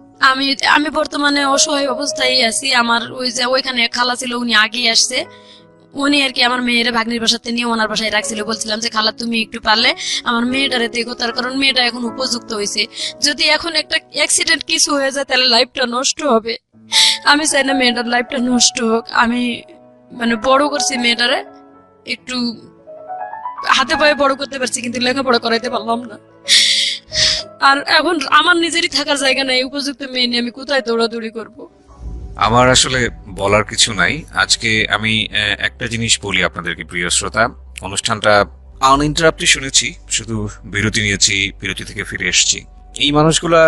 আমি বর্তমানে অসহায় অবস্থায় আছি। আমার ওই যে ওইখানে খালা ছিল, উনি আগেই আসছে, উনি আর কি আমার মেয়ের ভাগ্নির বাসাতে নিয়ে ওনার বাসায় রাখছিল। বলছিলাম যে খালা তুমি একটু পারলে আমার মেয়েটারে দেখো, তার কারণ মেয়েটা এখন উপযুক্ত হয়েছে, যদি এখন একটা অ্যাক্সিডেন্ট কিছু হয়ে যায় তাহলে লাইফটা নষ্ট হবে। আমি চাই না মেয়েটার লাইফটা নষ্ট হোক। আমি মানে বড় করছি মেয়েটারে, একটু হাতে পায়ে বড় করতে পারছি কিন্তু লেখাপড়া করাইতে পারলাম না। আর এখন আমার নিজেরই থাকার জায়গা নাই, উপযুক্ত মেয়ে নিয়ে আমি কোথায় দৌড়াদৌড়ি করব? আমার আসলে বলার কিছু নাই। আজকে আমি একটা জিনিস বলি আপনাদেরকে, প্রিয় শ্রোতা, অনুষ্ঠানটা আনইন্টারাপ্টেড শুনেছি, শুধু বিরতি নিয়েছি, বিরতি থেকে ফিরে এসেছি। এই মানুষগুলা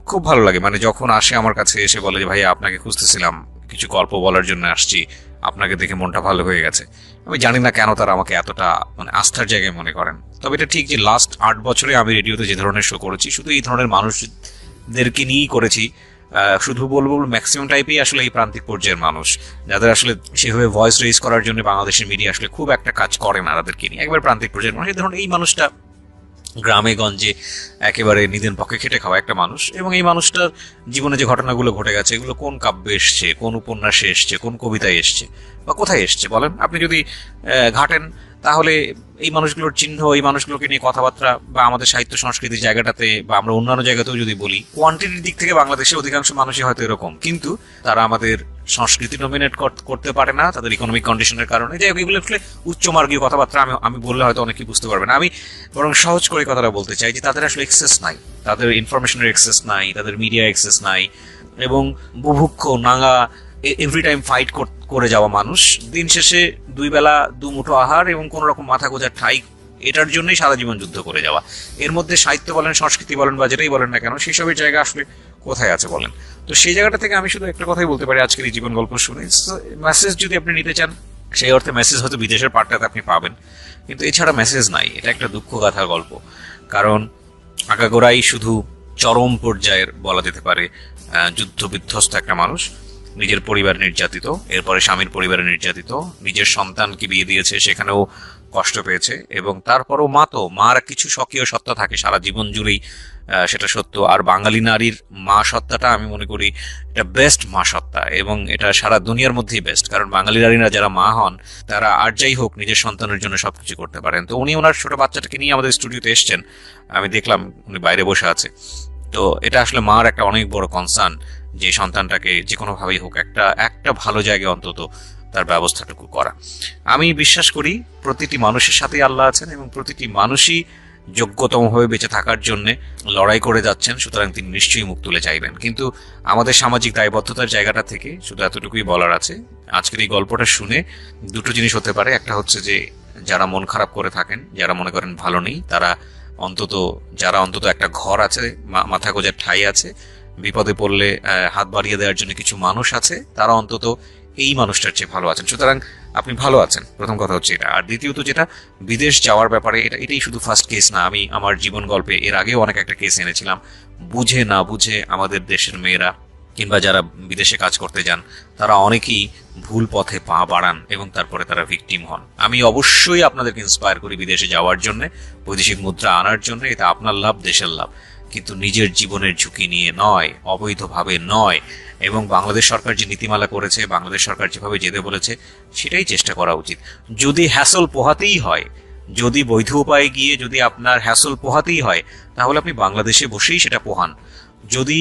খুব ভালো লাগে, মানে যখন আসে আমার কাছে এসে বলে যে ভাইয়া আপনাকে খুঁজতেছিলাম, কিছু গল্প বলার জন্য আসছি, আপনাকে দেখে মনটা ভালো হয়ে গেছে। আমি জানি না কেন তারা আমাকে এতটা মানে আস্থার জায়গায় মনে করেন। তবে এটা ঠিক যে লাস্ট 8 বছরে আমি রেডিওতে যে ধরনের শো করেছি, শুধু এই ধরনের মানুষদেরকে নিয়েই করেছি। শুধু বলবো ম্যাক্সিমাম টাইপই আসলে এই প্রান্তিক পর্যায়ের মানুষ, যাদের আসলে সেভাবে ভয়েস রেজ করার জন্য বাংলাদেশের মিডিয়া আসলে খুব একটা কাজ করে না তাদেরকে নিয়ে। একবার প্রান্তিক পর্যায়ের মানুষ, এই ধরনের এই মানুষটা গ্রামে গঞ্জে একেবারে নিদেন পক্ষে খেটে খাওয়া একটা মানুষ, এবং এই মানুষটার জীবনে যে ঘটনাগুলো ঘটে গেছে এগুলো কোন কাব্যে এসছে, কোন উপন্যাসে এসছে, কোন কবিতায় এসছে বা কোথায় এসছে বলেন? আপনি যদি ঘাটেন তাহলে এই মানুষগুলোর চিহ্ন, এই মানুষগুলোকে নিয়ে কথাবার্তা বা আমাদের সাহিত্য সংস্কৃতির জায়গাটাতে বা আমরা অন্যান্য জায়গাতেও যদি বলি, কোয়ান্টিটির দিক থেকে বাংলাদেশে অধিকাংশ মানুষই হয়তো এরকম, কিন্তু তারা আমাদের সংস্কৃতি নমিনেট করতে পারে না তাদের ইকোনমিক কন্ডিশনের কারণে। যাই হোক, এগুলো আসলে উচ্চমার্গীয় কথাবার্তা, আমি বললে হয়তো অনেকেই বুঝতে পারবে না। আমি বরং সহজ করে কথাটা বলতে চাই যে তাদের আসলে এক্সেস নাই, তাদের ইনফরমেশনের এক্সেস নাই, তাদের মিডিয়া এক্সেস নাই, এবং বুভুক্ষ নাঙ্গা এভরি টাইম ফাইট করে যাওয়া মানুষ। দিন শেষে 2 বেলা 2 মুঠো আহার এবং কোন রকম মাথা গোঁজার ঠাই, এটার জন্যই সারা জীবন যুদ্ধ করে যাওয়া। এর মধ্যে সাহিত্য বলেন, সংস্কৃতি বলেন বা যেটাই বলেন না কেন, সেসবের জায়গা আসলে কোথায় আছে বলেন? তো সেই জায়গাটা থেকে আমি শুধু একটা কথাই বলতে পারি, আজকের এই জীবন গল্প শুনে মেসেজ যদি আপনি নিতে চান, সেই অর্থে মেসেজ হয়তো বিদেশের পার্টটাতে আপনি পাবেন, কিন্তু এছাড়া মেসেজ নাই। এটা একটা দুঃখ গাথার গল্প, কারণ আগাগোড়াই শুধু চরম পর্যায়ের বলা যেতে পারে যুদ্ধ বিধ্বস্ত একটা মানুষ, নিজের পরিবার নির্যাতিত, এরপরে স্বামীর পরিবারে নির্যাতিত, নিজের সন্তানকে বিয়ে দিয়েছে, সেখানেও কষ্ট পেয়েছে, এবং তারপরও মার কিছু স্বকীয় সত্তা থাকে সারা জীবন জুড়েই, সেটা সত্য। আর বাঙালি নারীর মা সত্তাটা আমি মনে করি এটা বেস্ট মা সত্তা, এবং এটা সারা দুনিয়ার মধ্যেই বেস্ট। কারণ বাঙালি নারীরা যারা মা হন তারা আর যাই হোক নিজের সন্তানের জন্য সবকিছু করতে পারেন। তো উনি ওনার ছোট বাচ্চাটাকে নিয়ে আমাদের স্টুডিওতে এসছেন, আমি দেখলাম উনি বাইরে বসে আছে। তো এটা আসলে মার একটা অনেক বড় কনসার্ন যে সন্তানটাকে যে কোনো ভাবেই হোক একটা ভালো জায়গায় অন্তত তার ব্যবস্থাটুকু করা। আমি বিশ্বাস করি প্রতিটি মানুষের সাথেই আল্লাহ আছেন, এবং প্রতিটি মানুষই যোগ্যতমভাবে বেঁচে থাকার জন্য লড়াই করে যাচ্ছেন, সুতরাং তিনি নিশ্চয়ই মুখ তুলে চাইবেন। কিন্তু আমাদের সামাজিক দায়বদ্ধতার জায়গাটা থেকে শুধু এতটুকুই বলার আছে, আজকের এই গল্পটা শুনে দুটো জিনিস হতে পারে। একটা হচ্ছে যে যারা মন খারাপ করে থাকেন, যারা মনে করেন ভালো নেই, তারা যারা অন্তত একটা ঘর আছে, মাথা গোজার ঠাঁই আছে, বিপদে পড়লে হাত বাড়িয়ে দেওয়ার জন্য কিছু মানুষ আছে, তারা অন্তত এই মানুষটার চেয়ে ভালো আছেন। সুতরাং আপনি ভালো আছেন, প্রথম কথা হচ্ছে এটা। আর দ্বিতীয়ত যেটা বিদেশ যাওয়ার ব্যাপারে, এটাই শুধু ফার্স্ট কেস না। আমি আমার জীবন গল্পে এর আগেও অনেক একটা কেস এনেছিলাম। বুঝে না বুঝে আমাদের দেশের মেয়েরা কিংবা যারা বিদেশে কাজ করতে যান, তারা অনেকেই ভুল পথে পা বাড়ান এবং তারপরে তারা ভিকটিম হন। আমি অবশ্যই আপনাদেরকে ইন্সপায়ার করি বিদেশে যাওয়ার জন্য, বৈদেশিক মুদ্রা আনার জন্য। এটা আপনার লাভ, দেশের লাভ, কিন্তু নিজের জীবনের ঝুঁকি নিয়ে নয়, অবৈধভাবে নয়। এবং বাংলাদেশ সরকার যে নীতিমালা করেছে, বাংলাদেশ সরকার যেভাবে যেতে বলেছে, সেটাই চেষ্টা করা উচিত। যদি হ্যাসল পোহাতেই হয়, যদি বৈধ উপায়ে গিয়ে যদি আপনার হ্যাসল পোহাতেই হয়, তাহলে আপনি বাংলাদেশে বসেই সেটা পোহান। যদি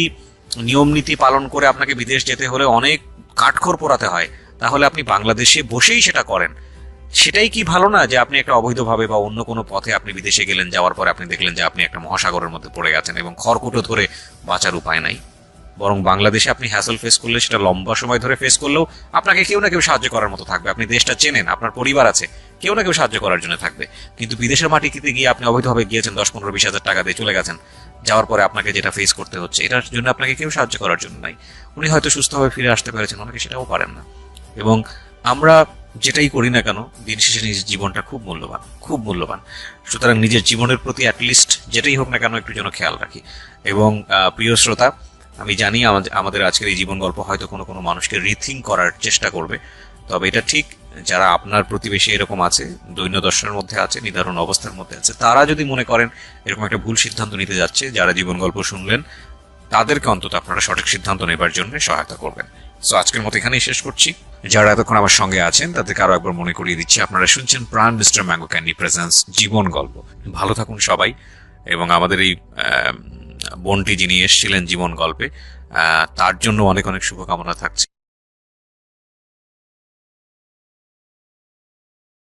নিয়ম নীতি পালন করে আপনাকে বিদেশ যেতে হলে অনেক কাঠখড় পোড়াতে হয়, তাহলে আপনি বাংলাদেশে বসেই সেটা করেন। সেটাই কি ভালো না যে আপনি একটা অবৈধভাবে বা অন্য কোনো পথে আপনি বিদেশে গেলেন, যাওয়ার পরে আপনি দেখলেন যে আপনি একটা মহাসাগরের মধ্যে পড়ে গেছেন এবং খড়কুটো ধরে বাঁচার উপায় নাই। বরং বাংলাদেশে আপনি হ্যাসল ফেস করলে, সেটা লম্বা সময় ধরে ফেস করলেও আপনাকে কেউ না কেউ সাহায্য করার মতো থাকবে। আপনি দেশটা চেনেন, আপনার পরিবার আছে, কেউ না কেউ সাহায্য করার জন্য থাকবে। কিন্তু বিদেশের মাটিতে গিয়ে আপনি অবৈধভাবে গিয়েছেন, 10-15-20 হাজার টাকা দিয়ে চলে গেছেন, যাওয়ার পরে আপনাকে যেটা ফেস করতে হচ্ছে, এটার জন্য আপনাকে কেউ সাহায্য করার জন্য নাই। উনি হয়তো সুস্থভাবে ফিরে আসতে পেরেছেন, অনেকে সেটাও পারেন না। এবং আমরা যেটাই করি না কেন, দিন শেষে নিজের জীবনটা খুব মূল্যবান, খুব মূল্যবান। সুতরাং নিজের জীবনের প্রতি অ্যাটলিস্ট যেটাই হোক না কেন একটু যেন খেয়াল রাখি। এবং প্রিয় শ্রোতা, আমি জানি আমাদের আজকের এই জীবন গল্প হয়তো কোনো কোনো মানুষকে রিথিঙ্ক করার চেষ্টা করবে, তবে এটা ঠিক যারা আপনার প্রতিবেশী এরকম আছে, দৈন্যদশার মধ্যে আছে, নিদারুণ অবস্থার মধ্যে আছে, তারা যদি মনে করেন এরকম একটা ভুল সিদ্ধান্ত নিতে যাচ্ছে, যারা জীবন গল্প শুনলেন তাদেরকে অন্তত আপনারা সঠিক সিদ্ধান্ত নেবার জন্য সহায়তা করবেন। সো আজকের মতো এখানেই শেষ করছি। যারা এতক্ষণ আমার সঙ্গে আছেন তাদেরকে আরো একবার মনে করিয়ে দিচ্ছি, আপনারা শুনছেন প্রাণ মিস্টার ম্যাঙ্গো ক্যান্ডি প্রেজেন্স জীবন গল্প। ভালো থাকুন সবাই, এবং আমাদের এই বোনটি যিনি এসেছিলেন জীবন গল্পে, তার জন্য অনেক অনেক শুভকামনা থাকছে।